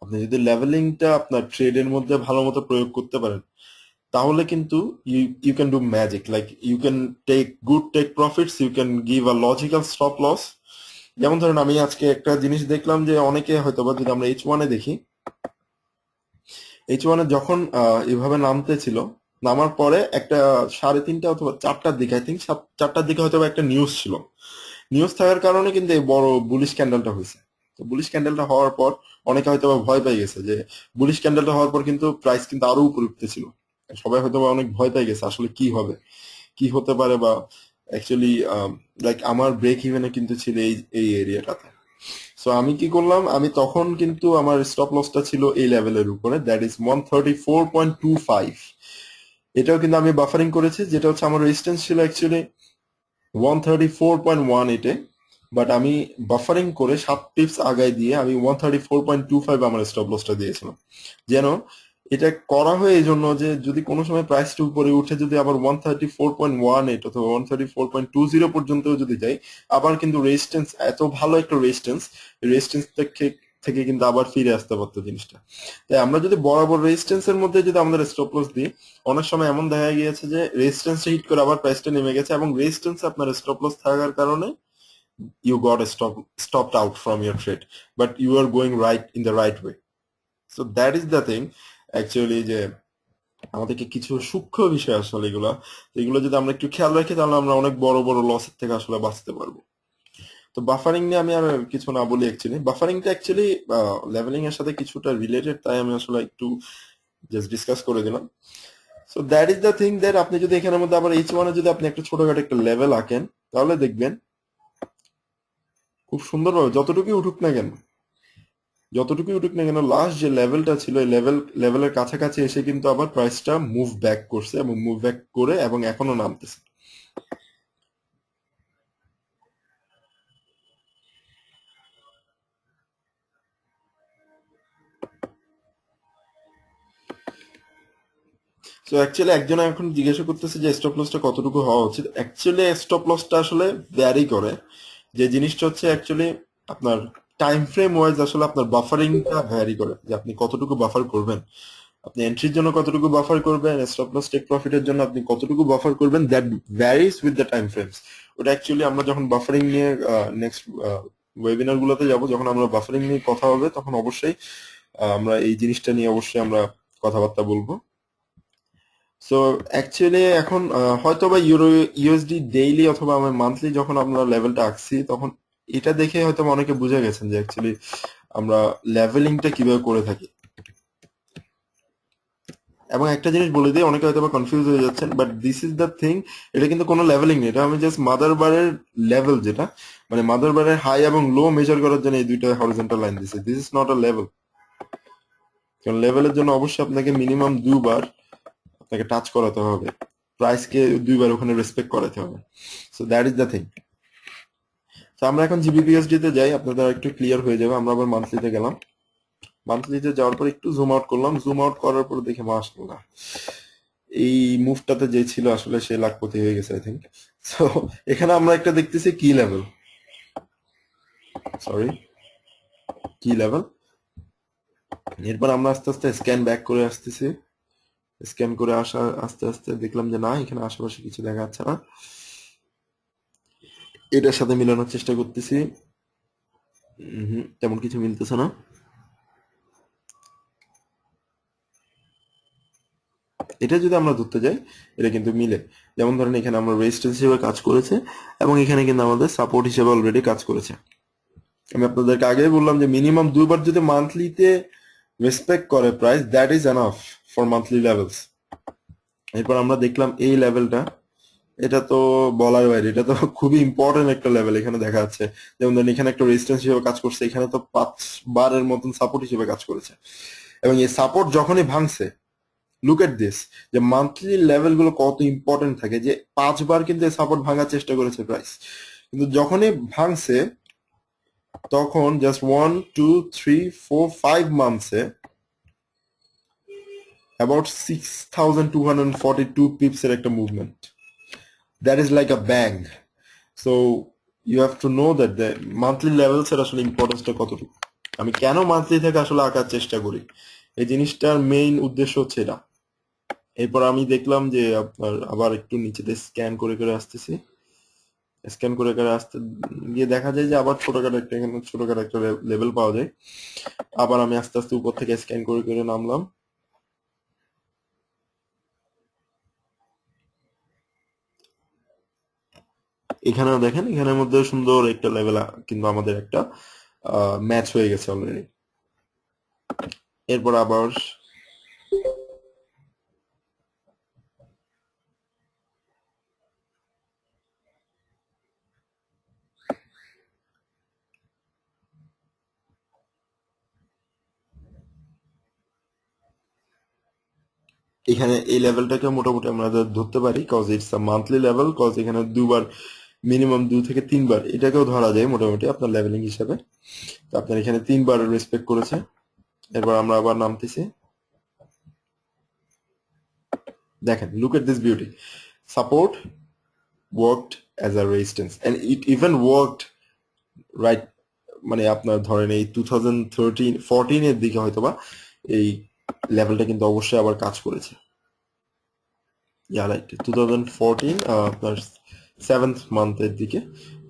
আপনি যদি লেভেলিংটা আপনার ট্রেডের মধ্যে ভালো মতো প্রয়োগ করতে পারেন, তাহলে কিন্তু you can do magic, like you can take good take profits, you can give a logical stop loss. যেমন ধরেন আমি আজকে একটা জিনিস দেখলাম যে অনেকে হয়তো বা, যদি আমরা H1 দেখি, H1 যখন এভাবে নামতে ছিল, নামার পরে একটা 3:30 অথবা 4টার দিকে, আই থিঙ্ক 4টার দিকে হয়তো বা একটা নিউজ ছিল। নিউজ থাকার কারণে কিন্তু এই বড় বুলিশ ক্যান্ডেলটা হয়েছে। তো বুলিশ ক্যান্ডেলটা হওয়ার পর অনেকে হয়তো বা ভয় পেয়ে গেছে, যে বুলিশ ক্যান্ডেলটা হওয়ার পর কিন্তু প্রাইস কিন্তু আরো উপরে উঠতেছিল। সবাই হয়তো বা অনেক ভয় পেয়ে গেছে আসলে কি হবে, কি হতে পারে, বা অ্যাকচুয়ালি লাইক আমার ব্রেক ইভেনে কিন্তু ছিল এই এই এরিয়াটাতে। সো আমি কি করলাম, আমি তখন কিন্তু আমার স্টপ লসটা ছিল এই লেভেলের উপরে, দ্যাট ইজ 134.25। এটাও কিন্তু আমি বাফারিং করেছি, যেটা হচ্ছে আমার রেজিস্ট্যান্স ছিল অ্যাকচুয়ালি 134.18 এ, বাট আমি বাফারিং করে 7 পিপস আগায় দিয়ে আমি 134.25 আমার স্টপ লসটা দিয়েছিলাম, যেন এটা করা হয় এই জন্য যে যদি কোনো সময় প্রাইসটা উপরে উঠে যদি আবার 134.18 অথবা 134.20 পর্যন্ত যদি যাই, আবার কিন্তু রেজিস্ট্যান্স, এত ভালো একটা রেজিস্ট্যান্স, রেজিস্ট্যান্স থেকে থেকে কিন্তু আবার ফিরে আসতে পারতো জিনিসটা। তাই আমরা যদি বরাবর রেজিস্ট্যান্সের মধ্যে যদি আমাদের স্টপ লস দিই, অনেক সময় এমন দেখা গিয়েছে যে রেজিস্ট্যান্সটা হিট করে আবার প্রাইসটা নেমে গেছে, এবং রেজিস্ট্যান্সে আপনার স্টপ লস থাকার কারণে you got a stopped out from your trade, but you are going right in the right way. So that is the thing actually, যে আমাদেরকে কিছু সূক্ষ্ম বিষয় আসলে এগুলা, তো এগুলো যদি আমরা একটু খেয়াল রাখি তাহলে আমরা অনেক বড় বড় লসের থেকে আসলে বাঁচতে পারবো। তো বাফারিং নিয়ে আমি আর কিছু না বলি, অ্যাকচুয়ালি বাফারিংটা অ্যাকচুয়ালি লেভেলিং এর সাথে কিছুটা রিলেটেড, তাই আমি আসলে একটু জাস্ট ডিসকাস করে দিলাম। So that is the thing, that আপনি যদি এখানের মধ্যে আবার H1 এ যদি আপনি একটা ছোটখাটো একটা লেভেল আঁকেন, তাহলে দেখবেন খুব সুন্দরভাবে যতটুকুই উঠুক না কেন লাস্ট যে লেভেলটা ছিল এই লেভেলের কাছাকাছি এসে কিন্তু আবার প্রাইসটা মুভ ব্যাক করছে, এবং মুভ ব্যাক করে এবং এখনো নামতেছে। তো অ্যাকচুয়ালি একজন এখন জিজ্ঞাসা করতেছে যে স্টপ লসটা কতটুকু হওয়া উচিত। অ্যাকচুয়ালি স্টপ লসটা আসলে ভ্যারি করে, যে জিনিসটা হচ্ছে অ্যাকচুয়ালি আপনার টাইম ফ্রেম ওয়াইজ আসলে আপনার বাফারিংটা ভ্যারি করে, যে আপনি কতটুকু বাফার করবেন, আপনি এন্ট্রির জন্য কতটুকু বাফার করবেন, স্টপ লস টেক প্রফিটের জন্য আপনি কতটুকু বাফার করবেন, that varies with the time frames. ওটা অ্যাকচুয়ালি আমরা যখন বাফারিং নিয়ে নেক্সট ওয়েবিনার গুলোতে যাব, যখন আমরা বাফারিং নিয়ে কথা হবে, তখন অবশ্যই আমরা এই জিনিসটা নিয়ে অবশ্যই আমরা কথাবার্তা বলবো। সো অ্যাকচুয়ালি এখন হয়তো বা ইউএসডি ডেইলি অথবা আমার মান্থলি যখন আমরা লেভেলটা আঁকছি, তখন এটা দেখে হয়তো অনেকে বুঝে গেছেন যে অ্যাকচুয়ালি আমরা লেভেলিংটা কিভাবে করে থাকি। এবং একটা জিনিস বলে দিই, অনেকে হয়তো কনফিউজ হয়ে যাচ্ছেন, but this is the thing, এটা কিন্তু কোনো লেভেলিং নেই, এটা আমি জাস্ট মাদার বারের লেভেল, যেটা মানে মাদার বারের হাই এবং লো মেজার করার জন্য এই দুইটা হরিজন্টাল লাইন দিছে। This is not a level, কারণ লেভেলের জন্য অবশ্যই আপনাকে মিনিমাম 2 বার আপনাকে টাচ করাতে হবে, প্রাইসকে 2 বার ওখানে রেসপেক্ট করাতে হবে। So that is the thing. তো আমরা এখন জিবিপিএসডি তে যাই, আপনাদের একটু ক্লিয়ার হয়ে যাবে। আমরা আবার মান্থলিতে গেলাম, মান্থলিতে যাওয়ার পর একটু জুম আউট করলাম, জুম আউট করার পর দেখে মাশাআল্লাহ এই মুভটাতে যে ছিল আসলে সে লাখপতি হয়ে গেছে আই থিঙ্ক। সো এখানে আমরা একটা দেখতেছি কি লেভেল, সরি, কি লেভেল। এরপর আমরা আস্তে আস্তে স্ক্যান ব্যাক করে আসতেছি, স্ক্যান করে আসা আস্তে আস্তে দেখলাম যে না, এখানে আশেপাশে কিছু দেখা যাচ্ছে না, এটার সাথে মিলানোর চেষ্টা করতেছি, তেমন কিছু মিলতেছে না। এটা যদি আমরা ধরতে যাই, এটা কিন্তু মিলে। যেমন ধরেন এখানে আমরা রেজিস্ট্যান্স হিসেবে কাজ করেছে, এবং এখানে কিন্তু আমাদের সাপোর্ট হিসেবে অলরেডি কাজ করেছে। আমি আপনাদেরকে আগেই বললাম যে মিনিমাম 2 বার যদি মান্থলিতে রেসপেক্ট করে price, that is enough for monthly levels. এরপর আমরা দেখলাম এই লেভেলটা, এটা তো বলার বাইরে, এটা তো খুবই ইম্পর্টেন্ট একটা লেভেল এখানে দেখা যাচ্ছে। যেমন ধরেন এখানে একটা রেজিস্ট্যান্স হিসেবে কাজ করছে, এখানে তো 5 বারের মতন সাপোর্ট হিসেবে কাজ করেছে, এবং এই সাপোর্ট যখনই ভাঙছে, লুক এট দিস, যে মান্থলি লেভেল গুলো কত ইম্পর্টেন্ট থাকে, যে 5 বার কিন্তু এই সাপোর্ট ভাঙার চেষ্টা করেছে প্রাইস, কিন্তু যখনই ভাঙছে তখন জাস্ট 1 2 3 4 5 মান্থসে অ্যাবাউট 6242 পিপস এর একটা movement, that is like a bang. So you have to know that the monthly levels এর আসলে ইম্পর্টেন্সটা কতটুকু। আমি কেন মান্থলি থেকে আসলে আঁকার চেষ্টা করি, এই জিনিসটার মেইন উদ্দেশ্য হচ্ছে এটা। এরপর আমি দেখলাম যে আপনার আবার একটু নিচেতে স্ক্যান করে করে আসতেছি, স্ক্যান করে করে আসতে গিয়ে দেখা যায় যে আবার ছোটখাটো একটা, এখানে ছোটখাটো একটা লেভেল পাওয়া যায়। আবার আমি আস্তে আস্তে উপর থেকে স্ক্যান করে করে নামলাম, এখানেও দেখেন, এখানের মধ্যে সুন্দর একটা লেভেল কিন্তু আমাদের একটা ম্যাচ হয়ে গেছে অলরেডি। এরপর আবার এখানে এই লেভেলটাকে মোটামুটি আমরা ধরতে পারি, cause it's a monthly level, cause এখানে দুবার মিনিমাম 2 থেকে 3 বার এটাকেও ধরা যায় মোটামুটি আপনার লেভেলিং হিসাবে। তো আপনার এখানে 3 বার রেসপেক্ট করেছে। এরপর আমরা আবার নামতেছি, দেখেন look at this beauty, support worked as a resistance and it even worked right, মানে আপনার ধরেন এই 2013-14 এর দিকে হয়তোবা এই লেভেলটা কিন্তু অবশ্যই আবার কাজ করেছে। ইয়া রাইট, 2014 আপনার 7th মান্থের দিকে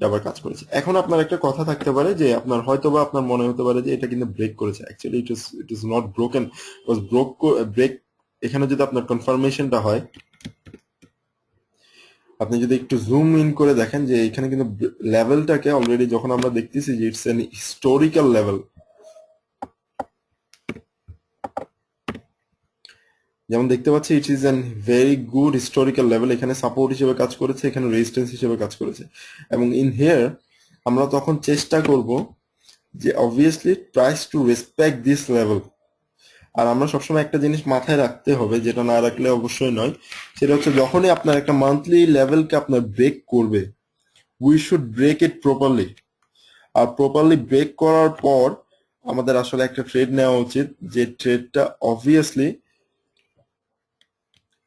আবার কাজ করেছে। এখন আপনার একটা কথা থাকতে পারে যে আপনার হয়তোবা আপনার মনে হতে পারে যে এটা কিন্তু ব্রেক করেছে। Actually it is not broken, was break. এখানে যদি আপনার কনফার্মেশনটা হয়, আপনি যদি একটু জুম ইন করে দেখেন যে এখানে কিন্তু লেভেলটাকে অলরেডি যখন আমরা দেখতেছি যে ইটস এন হিস্টোরিক্যাল লেভেল, যেমন দেখতে পাচ্ছি it is an very good historical level. এখানে সাপোর্ট হিসেবে কাজ করেছে, এখানে রেজিস্ট্যান্স হিসেবে কাজ করেছে। এবং ইন হিয়ার আমরা তখন চেষ্টা করব যে obviously tries to respect this level. আর আমরা সবসময় একটা জিনিস মাথায় রাখতে হবে, যেটা না রাখলে অবশ্যই নয়, সেটা হচ্ছে যখনই আপনার একটা মান্থলি লেভেলকে আপনার ব্রেক করবে, we should break it properly. আর প্রপারলি ব্রেক করার পর আমাদের আসলে একটা ট্রেড নেওয়া উচিত, যে ট্রেডটা অবভিয়াসলি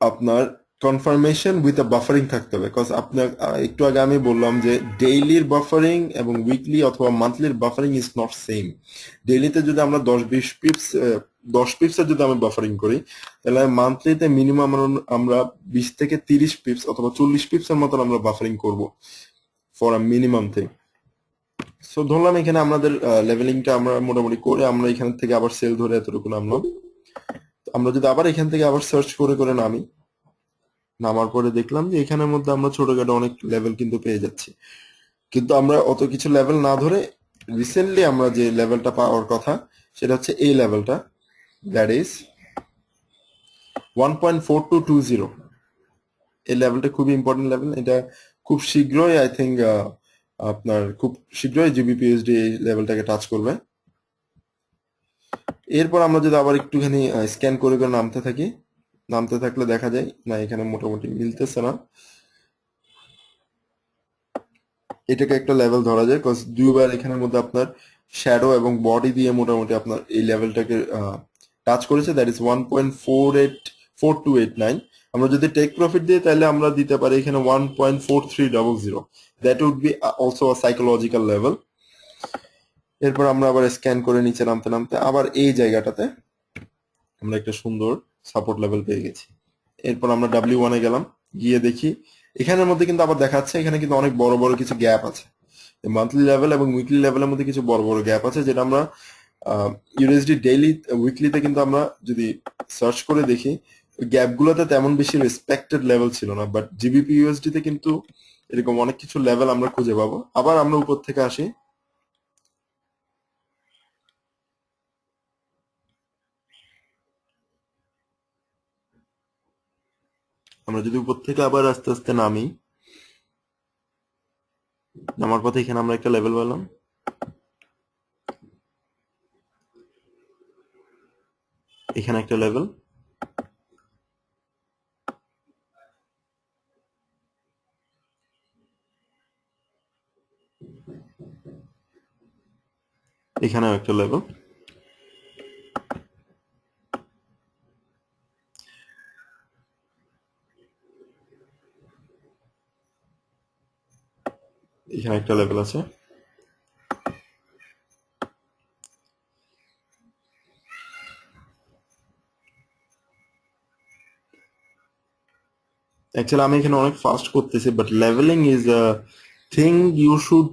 আপনার কনফার্মেশন উইথ আ বাফারিং থাকতে হবে। বিকজ আপনার একটু আগে আমি বললাম যে ডেইলির বাফারিং এবং উইকলি অথবা মান্থলির বাফারিং ইজ নট সেম। ডেইলিতে যদি আমরা 10-20 পিপসের যদি আমি বাফারিং করি, তাহলে মান্থলিতে মিনিমাম আমরা 20 থেকে 30 পিপস অথবা 40 পিপসের মতন আমরা বাফারিং করব for a minimum thing. So ধরলাম এখানে আমাদের লেভেলিংটা আমরা মোটামুটি করে আমরা এখান থেকে আবার সেল ধরে এতটুকু নামলাম। আমরা যদি আবার এখান থেকে আবার সার্চ করে করে নামি, নামার পরে দেখলাম যে এখানের মধ্যে আমরা ছোটখাটো অনেক লেভেল কিন্তু পেয়ে যাচ্ছি। কিন্তু আমরা অত কিছু লেভেল না ধরে রিসেন্টলি আমরা যে লেভেলটা পাওয়ার কথা সেটা হচ্ছে এই লেভেলটা, দ্যাট ইজ 1.4220। এই লেভেলটা খুবই ইম্পর্টেন্ট লেভেল। এটা খুব শীঘ্রই আই থিঙ্ক আপনার খুব শীঘ্রই জিবিপিএসডি এই লেভেলটাকে টাচ করবে। এরপর আমরা যদি আবার একটুখানি স্ক্যান করে করে নামতে থাকি, নামতে থাকলে দেখা যায় না এখানে মোটামুটি মিলতেছে না। এটাকে একটা লেভেল ধরা যায়, কজ দুইবার এখানের মধ্যে আপনার শ্যাডো এবং বডি দিয়ে মোটামুটি আপনার এই লেভেলটাকে টাচ করেছে, দ্যাট ইজ 1.4289। আমরা যদি টেক প্রফিট দিই তাহলে আমরা দিতে পারি এখানে 1.4300। That would be also a psychological level. এরপর আমরা আবার স্ক্যান করে নিচে নামতে নামতে আবার এই জায়গাটাতে আমরা একটা সুন্দর সাপোর্ট লেভেল পেয়ে গেছি। এরপর আমরা W1 গেলাম, গিয়ে দেখি এখানের মধ্যে কিন্তু আবার দেখা যাচ্ছে এখানে কিন্তু অনেক বড় বড় কিছু গ্যাপ আছে। মান্থলি লেভেল এবং উইকলি লেভেলের মধ্যে কিছু বড় বড় গ্যাপ আছে, যেটা আমরা ইউএসডি ডেইলি উইকলিতে কিন্তু আমরা যদি সার্চ করে দেখি ওই গ্যাপগুলোতে তেমন বেশি রেসপেক্টেড লেভেল ছিল না, বাট জিবিপি ইউএসডি তে কিন্তু এরকম অনেক কিছু লেভেল আমরা খুঁজে পাবো। আবার আমরা উপর থেকে আসি, আমরা যদি উপর থেকে আবার আস্তে আস্তে নামি, নামার পথে এখানে আমরা একটা লেভেল পেলাম, এখানে একটা লেভেল, এখানেও একটা লেভেল। এখানে একটা লেভেল আছে। অ্যাকচুয়ালি আমি এখানে অনেক ফাস্ট করতেছি, but levelling is a thing you should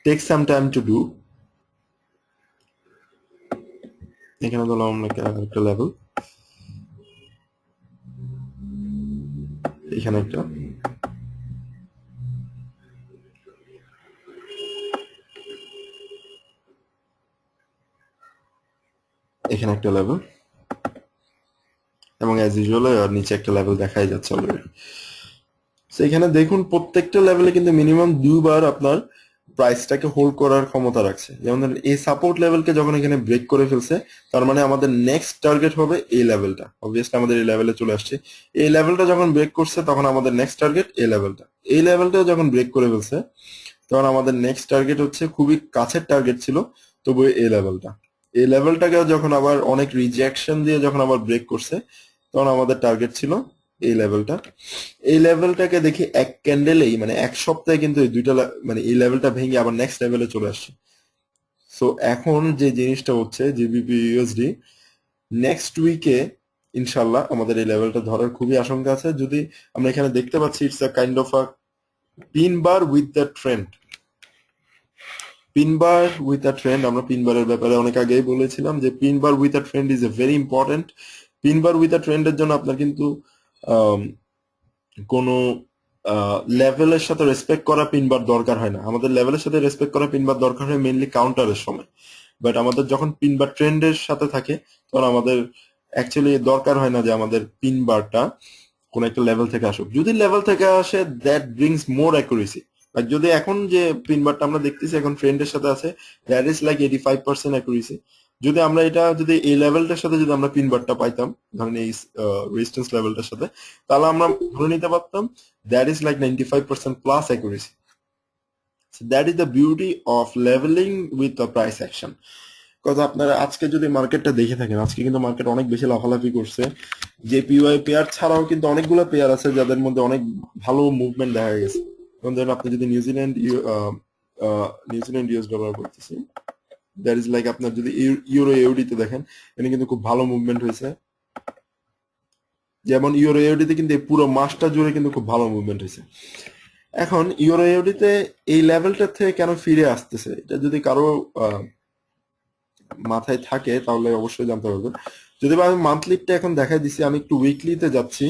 take some time to do. এখানে ধরলাম আমরা একটা লেভেল, এখানে একটা, এখানে একটা লেভেল, এবং অ্যাজ ইউজুয়াল নিচে একটা লেভেল দেখাই যাচ্ছে অলরেডি। এখানে দেখুন প্রত্যেকটা লেভেলে কিন্তু মিনিমাম দুবার আপনার প্রাইসটাকে হোল্ড করার ক্ষমতা রাখছে। যেমন ধরেন এই সাপোর্ট লেভেলকে যখন এখানে ব্রেক করে ফেলছে, তার মানে আমাদের নেক্সট টার্গেট হবে এই লেভেলটা। অবভিয়াসলি আমাদের এই লেভেলে চলে আসছে। এই লেভেলটা যখন ব্রেক করছে তখন আমাদের নেক্সট টার্গেট এই লেভেলটা। এই লেভেলটা যখন ব্রেক করে ফেলছে তখন আমাদের নেক্সট টার্গেট হচ্ছে, খুবই কাছের টার্গেট ছিল তবু এই লেভেলটা। এই লেভেলটাকে যখন আবার অনেক রিজেকশন দিয়ে যখন আবার ব্রেক করছে তখন আমাদের টার্গেট ছিল এই লেভেলটা। এই লেভেলটাকে দেখি এক ক্যান্ডেলেই, মানে এক সপ্তাহে কিন্তু এই দুইটা মানে এই লেভেলটা ভেঙে আবার নেক্সট লেভেলে চলে আসছে। সো এখন যে জিনিসটা হচ্ছে জিবিপি ইউএসডি নেক্সট উইকে ইনশাল্লাহ আমাদের এই লেভেলটা ধরার খুবই আশঙ্কা আছে। যদি আমরা এখানে দেখতে পাচ্ছি it's a kind of a pin bar with the trend. Pin bar with a trend, আমরা পিন বারের ব্যাপারে অনেক আগেই বলেছিলাম যে pin bar with a trend is a very important. Pin bar with a ট্রেন্ডের জন্য আপনার কিন্তু আম, কোনো লেভেলের সাথে রেসপেক্ট করা পিনবার দরকার হয় না। আমাদের লেভেলের সাথে রেসপেক্ট করা পিনবার দরকার হয় মেইনলি কাউন্টারের সময়। বাট আমাদের যখন পিনবার ট্রেন্ডের সাথে থাকে তখন আমাদের অ্যাকচুয়ালি দরকার হয় না যে আমাদের পিনবারটা কোন একটা লেভেল থেকে আসুক। যদি লেভেল থেকে আসে that brings more accuracy. Like যদি এখন যে পিনবারটা আমরা দেখতেছি এখন ট্রেন্ডের সাথে আছে, দ্যাট ইজ লাইক 85% অ্যাকুরেসি। যদি আমরা এটা যদি এই লেভেলটার সাথে যদি আমরা পিনবারটা পাইতাম, ধরেন এই রেজিস্ট্যান্স লেভেলটার সাথে, তাহলে আমরা ধরে নিতে পারতাম that is like 95% plus accuracy. So that is the beauty of leveling with the price action. Because আপনারা আজকে যদি মার্কেটটা দেখে থাকেন, আজকে কিন্তু মার্কেট অনেক বেশি লাফালাফি করছে। যে পিওয়াই পেয়ার ছাড়াও কিন্তু অনেকগুলো পেয়ার আছে যাদের মধ্যে অনেক ভালো মুভমেন্ট দেখা গেছে। যেমন ধরেন আপনি যদি নিউজিল্যান্ড ইউএস ডলার করতেছি, দ্যাট ইজ লাইক আপনার যদি ইউরো এউডিতে দেখেন, এখানে কিন্তু খুব ভালো মুভমেন্ট হয়েছে। যেমন ইউরো এউডিতে কিন্তু এই পুরো মাসটা জুড়ে কিন্তু খুব ভালো মুভমেন্ট হয়েছে। এখন ইউরো এউডিতে এই লেভেলটা থেকে কেন ফিরে আসতেছে, এটা যদি কারো মাথায় থাকে তাহলে অবশ্যই জানতে পারবেন। যদি আমি মান্থলিটা এখন দেখাই দিছি, আমি একটু উইকলিতে যাচ্ছি,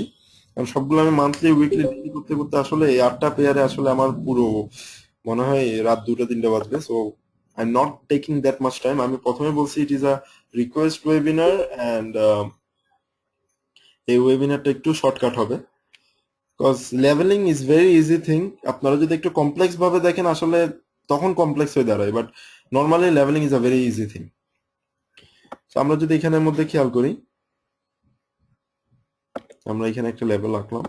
কারণ সবগুলো আমি মান্থলি উইকলি ডিল করতে করতে আসলে এই 8টা পেয়ারে আসলে আমার পুরো মনে হয় রাত 2টা 3টা বাজবে। So I am not taking that much time. আমি প্রথমে বলছি it is a request webinar and এই ওয়েবিনারটা একটু শর্টকাট হবে। Cause levelling is very easy thing. আপনারা যদি একটু কমপ্লেক্স ভাবে দেখেন আসলে তখন কমপ্লেক্স হয়ে দাঁড়ায়, but normally leveling is a very easy thing. আমরা যদি এখানের মধ্যে খেয়াল করি, আমরা এখানে একটা লেভেল রাখলাম।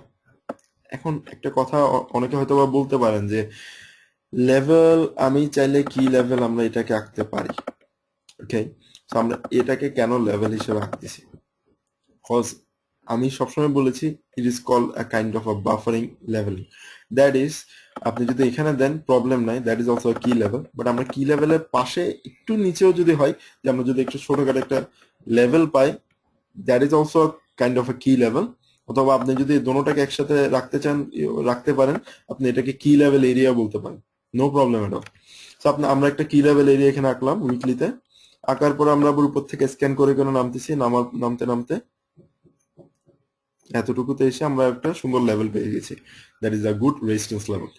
এখন একটা কথা অনেকে হয়তো বা বলতে পারেন যে লেভেল আমি চাইলে কি লেভেল আমরা এটাকে আঁকতে পারি। ওকে, আমরা এটাকে কেন লেভেল হিসেবে আঁকতেছি, কজ আমি সবসময় বলেছি it is call a kind of a buffering leveling. That is আপনি যদি এখানে দেন প্রবলেম নাই, দ্যাট ইজ অলসো কি লেভেল। বাট আমরা কি লেভেলের পাশে একটু নিচেও যদি হয়, যে আমরা যদি একটু ছোটখাটো একটা level pi, that is also kind of a key level. অথবা আপনি যদি দোনোটাকে একসাথে রাখতে চান রাখতে পারেন, আপনি এটাকে কি লেভেল এরিয়া বলতে পারেন, নো প্রবলেম এট অল। আমরা একটা কি লেভেল এরিয়া এখানে আঁকলাম উইকলিতে। আঁকার পর আমরা আবার উপর থেকে স্ক্যান করে করে নামতেছি, নামতে নামতে এতটুকুতে এসে আমরা একটা সুন্দর লেভেল পেয়ে গেছি, that is a good resistance level.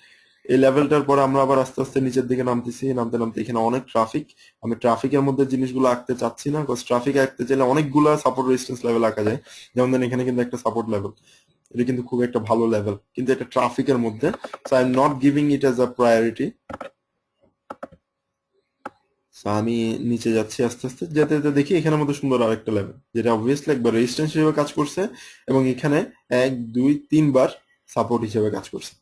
এই লেভেলটার পর আমরা আবার আস্তে আস্তে নিচের দিকে নামতেছি, নামতে নামতে এখানে অনেক ট্রাফিক। আমি ট্রাফিকের মধ্যে জিনিসগুলো আঁকতে চাচ্ছি না, বিকজ ট্রাফিক আঁকতে চাইলে অনেকগুলো সাপোর্ট রেজিস্ট্যান্স লেভেল আঁকা যায়। যেমন ধরেন এখানে কিন্তু একটা সাপোর্ট লেভেল, এটা কিন্তু খুব একটা ভালো লেভেল, কিন্তু এটা ট্রাফিকের মধ্যে। So I am not giving it as a priority. আমি নিচে যাচ্ছি আস্তে আস্তে, যেতে যেতে দেখি এখানের মধ্যে সুন্দর আরেকটা লেভেল, যেটা অবভিয়াসলি একবার রেজিস্ট্যান্স হিসেবে কাজ করছে এবং এখানে 1 2 3 বার সাপোর্ট হিসেবে কাজ করছে।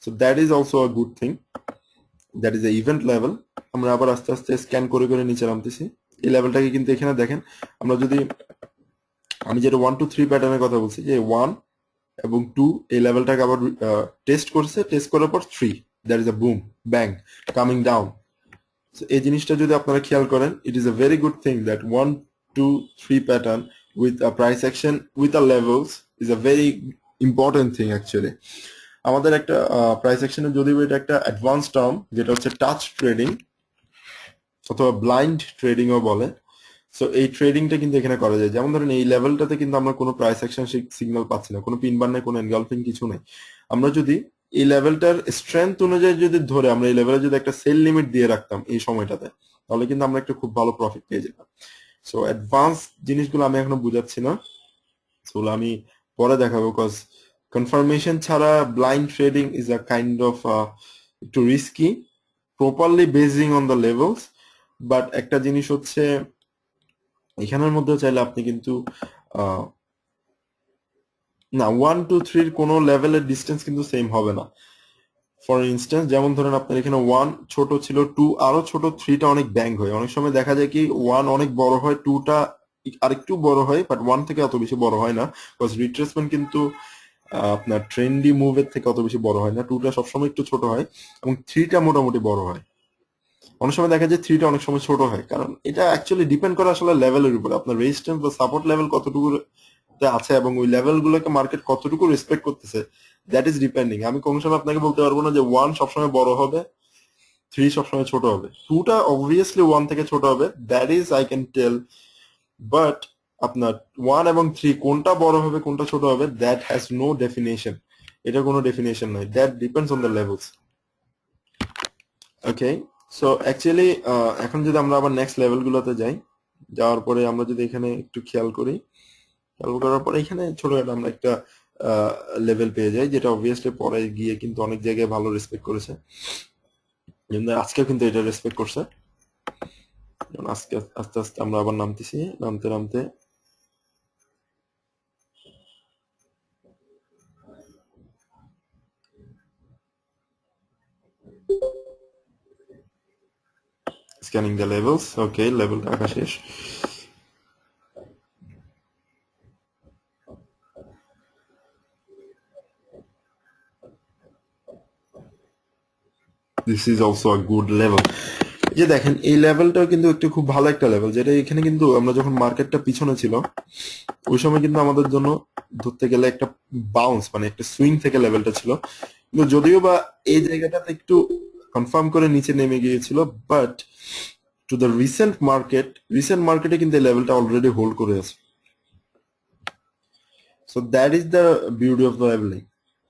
So that is also a good thing, that is a event level. আমরা আবার আস্তে আস্তে স্ক্যান করে করে নিচে নামতেছি। এই লেভেলটাকে কিন্তু এখানে দেখেন, আমরা যদি আমি যেটা 1 2 3 প্যাটার্নের কথা বলছি, যে 1 এবং 2 এই লেভেলটাকে আবার টেস্ট করছে, টেস্ট করার পর 3, that is a broom bang coming down. এই জিনিসটা যদি আপনারা খেয়াল করেন, ইট is a very good thing that 1 2 3 pattern with a price action with a levels is a very important thing actually. আমাদের একটা প্রাইস অ্যাকশনের যদিও এটা একটা অ্যাডভান্স টার্ম, যেটা হচ্ছে টাচ ট্রেডিং অথবা ব্লাইন্ড ট্রেডিংও বলে। সো এই ট্রেডিংটা কিন্তু এখানে করা যায়। যেমন ধরেন এই লেভেলটাতে কিন্তু আমরা কোনো প্রাইস অ্যাকশন সিগন্যাল পাচ্ছি না, কোনো পিন বার নাই, কোনো এনগালফিং কিছু নাই। আমরা যদি এই লেভেলটার স্ট্রেংথ অনুযায়ী যদি ধরে আমরা এই লেভেলে যদি একটা সেল লিমিট দিয়ে রাখতাম এই সময়টাতে, তাহলে কিন্তু আমরা একটা খুব ভালো প্রফিট পেয়ে যেতাম। সো অ্যাডভান্স জিনিসগুলো আমি এখনো বুঝাচ্ছি না, সেগুলো আমি পরে দেখাবো। কজ কনফার্মেশন ছাড়া blind trading is a kind of একটু risky properly basing on the levels. But একটা জিনিস হচ্ছে এখানের মধ্যে চাইলে আপনি কিন্তু না 1 2 3 কোনো লেভেলের ডিস্টেন্স কিন্তু সেম হবে না। ফর ইনস্ট্যান্স যেমন ধরেন আপনার এখানে 1 ছোট ছিল, 2 আরো ছোট, 3টা অনেক ব্যাং হয়। অনেক সময় দেখা যায় কি 1 অনেক বড় হয়, 2টা আরেকটু বড় হয়, বাট 1 থেকে অত বেশি বড় হয় না। বিকজ রিট্রেসমেন্ট কিন্তু আপনার ট্রেন্ডি মুভের থেকে অত বেশি বড় হয় না। 2টা সবসময় একটু ছোট হয় এবং 3টা মোটামুটি বড় হয়। অনেক সময় দেখা যায় 3টা অনেক সময় ছোট হয়, কারণ এটা অ্যাকচুয়ালি ডিপেন্ড করে আসলে লেভেলের উপর, আপনার রেজিস্ট্যান্স বা সাপোর্ট লেভেল কতটুকু আছে এবং ওই লেভেল গুলোকে মার্কেট কতটুকু রেসপেক্ট করতেছে, দ্যাট ইজ ডিপেন্ডিং। আমি কোনো সময় আপনাকে বলতে পারবো না যে 1 সবসময় বড় হবে, 3 সবসময় ছোট হবে। 2টা অবভিয়াসলি 1 থেকে ছোট হবে, that is I can tell. But আপনার 1 এবং 3 কোনটা বড় হবে কোনটা ছোট হবে, দ্যাট হ্যাজ নো ডেফিনেশন। এটা কোনো ডেফিনেশন নাই, that depends on the levels. Okay, so actually এখন যদি আমরা আবার নেক্সট লেভেল গুলোতে যাই, যাওয়ার পরে আমরা যদি এখানে একটু খেয়াল করি, খেয়াল করার পরে এখানে ছোটখাটো আমরা একটা লেভেল পেয়ে যাই, যেটা অবভিয়াসলি পরে গিয়ে কিন্তু অনেক জায়গায় ভালো রেসপেক্ট করেছে। যেমন আজকেও কিন্তু এটা রেসপেক্ট করছে। যেমন আজকে আস্তে আস্তে আমরা আবার নামতেছি, নামতে নামতে স্ক্যানিং দ্য লেভেলস। ওকে, লেভেলটা আঁকা শেষ। This is also a good level. যে দেখেন এই লেভেলটাও কিন্তু একটু খুব ভালো একটা লেভেল, যেটা এখানে কিন্তু আমরা যখন মার্কেটটা পিছনে ছিল ওই সময় কিন্তু আমাদের জন্য ধরতে গেলে একটা বাউন্স মানে একটা সুইং থেকে লেভেলটা ছিল, কিন্তু যদিও বা এই জায়গাটাতে একটু কনফার্ম করে নিচে নেমে গিয়েছিল, বাট টু দ্য রিসেন্ট মার্কেটে কিন্তু এই লেভেলটা অলরেডি হোল্ড করে আছে। So that is the beauty of the levelling.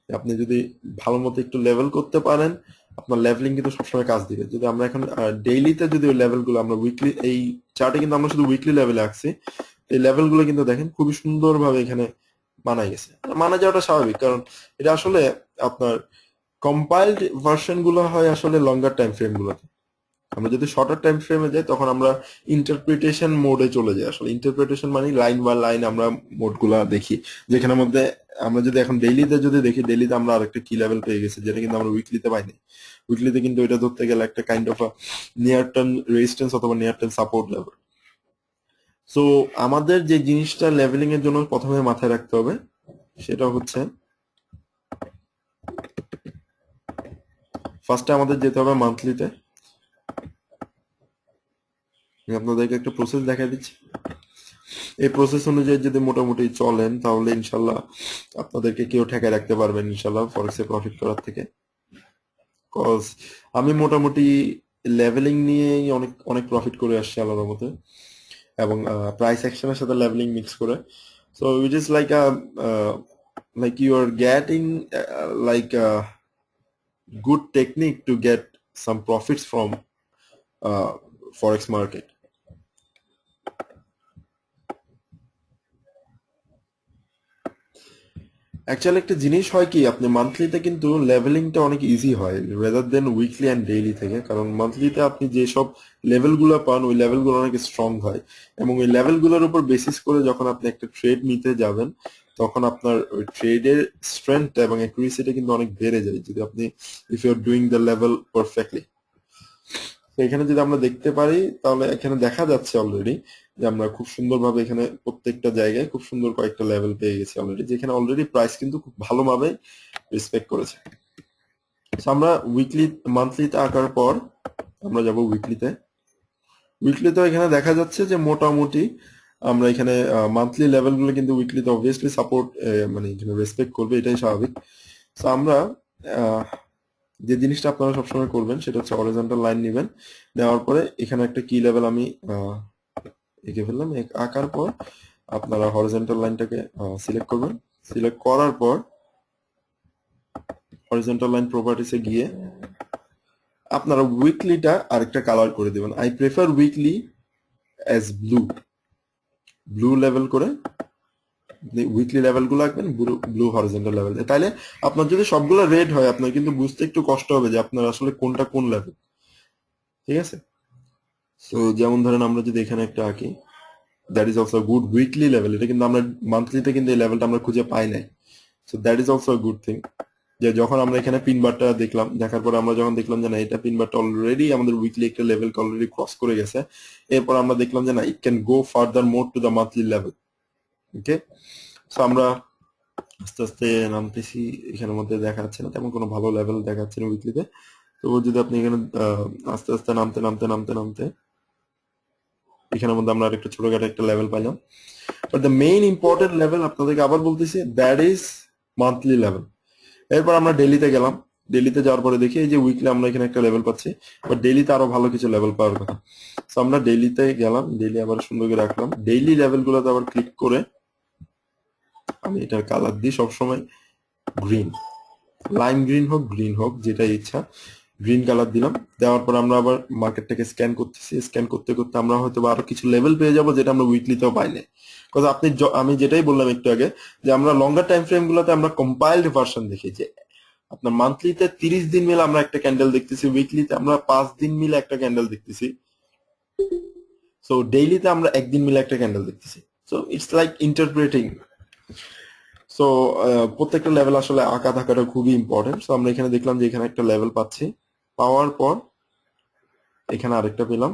আপনি যদি ভালো মতো একটু লেভেল করতে পারেন, আপনার লেভেলিং কিন্তু সবসময় কাজ দিবে। যদি আমরা এখন ডেইলিতে যদি ওই লেভেলগুলো আমরা উইকলি, এই চার্টে কিন্তু আমরা শুধু উইকলি লেভেলে আঁকছি, এই লেভেলগুলো কিন্তু দেখেন খুবই সুন্দরভাবে এখানে মানা গেছে। মানা যাওয়াটা স্বাভাবিক, কারণ এটা আসলে আপনার কম্পাইলড ভার্সন গুলো হয় আসলে লঙ্গার টাইম ফ্রেম গুলোতে। আমরা যদি শর্টার টাইম ফ্রেমে যাই তখন আমরা ইন্টারপ্রিটেশন মোডে চলে যাই। আসলে ইন্টারপ্রিটেশন মানে লাইন বাই লাইন আমরা মোড গুলা দেখি, যেখানের মধ্যে আমরা যদি এখন ডেইলিতে যদি দেখি, ডেইলিতে আমরা আরেকটা কি লেভেল পেয়ে গেছি, যেটা কিন্তু আমরা উইকলিতে পাইনি। উইকলিতে কিন্তু এটা ধরতে গেলে একটা kind of near term resistance অথবা near term support level. So আমাদের যে জিনিসটা লেভেলিং এর জন্য প্রথমে মাথায় রাখতে হবে সেটা হচ্ছে, ফার্স্টে আমাদের যেতে হবে মান্থলিতে। আমি আপনাদেরকে একটা প্রসেস দেখাই দিচ্ছি। এই প্রসেস অনুযায়ী যদি মোটামুটি চলেন তাহলে ইনশাল্লাহ আপনাদেরকে কেউ ঠেকায় রাখতে পারবেন ইনশাল্লাহ ফরেক্সে প্রফিট করার থেকে। কজ আমি মোটামুটি লেভেলিং নিয়েই অনেক অনেক প্রফিট করে আসছি আল্লাহর মতে, এবং প্রাইস অ্যাকশনের সাথে লেভেলিং মিক্স করে। So it is like like you are getting like good technique to get some profits from forex market. Actually একটা জিনিস হয় কি, আপনি মান্থলিতে কিন্তু লেভেলিংটা অনেক ইজি হয় rather than weekly and daily থেকে, কারণ মান্থলিতে আপনি যেসব লেভেলগুলো পান ওই লেভেলগুলো অনেক স্ট্রং হয়, এবং ওই লেভেলগুলোর উপর বেসিস করে যখন আপনি একটা ট্রেড নিতে যাবেন তখন আপনার ওই ট্রেডের স্ট্রেংথ এবং অ্যাকুরেসিটা কিন্তু অনেক বেড়ে যায় যদি আপনি if you are doing the level perfectly. তো এখানে যদি আমরা দেখতে পারি তাহলে এখানে দেখা যাচ্ছে অলরেডি যে আমরা খুব সুন্দরভাবে এখানে প্রত্যেকটা জায়গায় খুব সুন্দর কয়েকটা লেভেল পেয়ে গেছি অলরেডি, যেখানে অলরেডি প্রাইস কিন্তু খুব ভালোভাবে রেসপেক্ট করেছে। So আমরা উইকলি মান্থলিতে আঁকার পর আমরা যাব উইকলিতে। উইকলিতে এখানে দেখা যাচ্ছে যে মোটামুটি আমরা এখানে মান্থলি লেভেলগুলো কিন্তু উইকলিতে অবভিয়াসলি সাপোর্ট মানে এখানে রেসপেক্ট করবে, এটাই স্বাভাবিক। তো আমরা আহ, যে জিনিসটা আপনারা সবসময় করবেন সেটা হচ্ছে হরিজন্টাল লাইন নেবেন, নেওয়ার পরে এখানে একটা কি লেভেল আমি এঁকে ফেললাম। আঁকার পর আপনারা হরিজন্টাল লাইনটাকে সিলেক্ট করবেন। সিলেক্ট করার পর হরিজন্টাল লাইন প্রপার্টিসে গিয়ে আপনারা উইকলিটা আরেকটা কালার করে দিবেন। I prefer weekly as blue, blue level করে উইকলি লেভেল গুলো আঁকবেন ব্লু হরিজন্টাল লেভেল। তাইলে আপনার যদি সবগুলো রেড হয় আপনার কিন্তু বুঝতে একটু কষ্ট হবে যে আপনার আসলে কোনটা কোন লেভেল। ঠিক আছে? সো যেমন ধরেন আমরা যদি এখানে একটা আঁকি, that is also good weekly level. এটা কিন্তু আমরা মান্থলিতে কিন্তু এই লেভেলটা আমরা খুঁজে পাই নাই। So that is also good thing. যে যখন আমরা এখানে পিন বারটা দেখলাম, দেখার পর আমরা যখন দেখলাম যে না এটা পিন বারটা অলরেডি আমাদের উইকলি একটা লেভেলকে অলরেডি ক্রস করে গেছে, এরপর আমরা দেখলাম যে না it can go further more to the monthly level. Okay, so আমরা আস্তে আস্তে নামতেছি। এখানের মধ্যে দেখা যাচ্ছে না তেমন কোনো ভালো লেভেল দেখা যাচ্ছে না উইকলিতে। তো যদি আপনি এখানে আস্তে আস্তে নামতে নামতে নামতে নামতে এখানের মধ্যে আমরা আরেকটা ছোটখাটো একটা লেভেল পাইলাম। But the main important level আপনাদেরকে আবার বলতেছি, দ্যাট ইজ মান্থলি লেভেল। এরপর আমরা ডেলিতে গেলাম। ডেলিতে যাওয়ার পরে দেখি এই যে উইকলি আমরা এখানে একটা লেভেল পাচ্ছি, বাট ডেলিতে আরো ভালো কিছু লেভেল পাওয়ার কথা। তো আমরা ডেলিতে গেলাম, ডেলি আবার সুন্দর করে রাখলাম। ডেইলি লেভেল গুলোতে আবার ক্লিক করে আমি এটার কালার দিই সবসময় গ্রিন, লাইম গ্রিন হোক গ্রিন হোক যেটা ইচ্ছা, গ্রিন কালার দিলাম। দেওয়ার পর আমরা আবার মার্কেটটাকে স্ক্যান করতেছি। স্ক্যান করতে করতে আমরা হয়তো আরো কিছু লেভেল পেয়ে যাবো যেটা আমরা উইকলিতেও পাইনি। বিকজ আমি যেটাই বললাম একটু আগে, যে আমরা লঙ্গার টাইম ফ্রেম গুলোতে আমরা কম্পাইল্ড ভার্সন দেখি, যে আপনার মান্থলিতে 30 দিন মিলে আমরা একটা ক্যান্ডেল দেখতেছি, উইকলিতে আমরা 5 দিন মিলে একটা ক্যান্ডেল দেখতেছি, সো ডেইলিতে আমরা একদিন মিলে একটা ক্যান্ডেল দেখতেছি। So it's like interpreting. So প্রত্যেকটা লেভেল আসলে আঁকা থাকাটা খুবই ইম্পর্টেন্ট। সো আমরা এখানে দেখলাম যে এখানে একটা লেভেল পাচ্ছি, পাওয়ার পর এখানে আরেকটা পেলাম।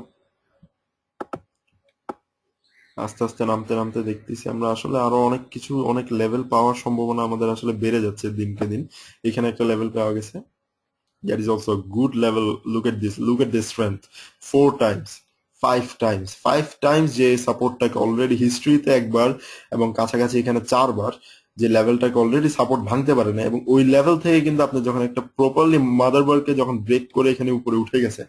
আস্তে আস্তে নামতে নামতে দেখতেছি আমরা আসলে আরো অনেক কিছু, অনেক লেভেল পাওয়ার সম্ভাবনা আমাদের আসলে বেড়ে যাচ্ছে দিনকে দিন। এখানে একটা লেভেল পাওয়া গেছে, that is also a good level. Look at this strength, 4 times, 5 times, 5 times যে সাপোর্টটাকে অলরেডি হিস্ট্রিতে একবার এবং কাছাকাছি এখানে 4 বার যে লেভেলটাকে অলরেডি সাপোর্ট ভাঙতে পারে না, এবং ওই লেভেল থেকে কিন্তু আপনি যখন একটা প্রপারলি মাদারবার্ডকে যখন ব্রেক করে এখানে উপরে উঠে গেছে,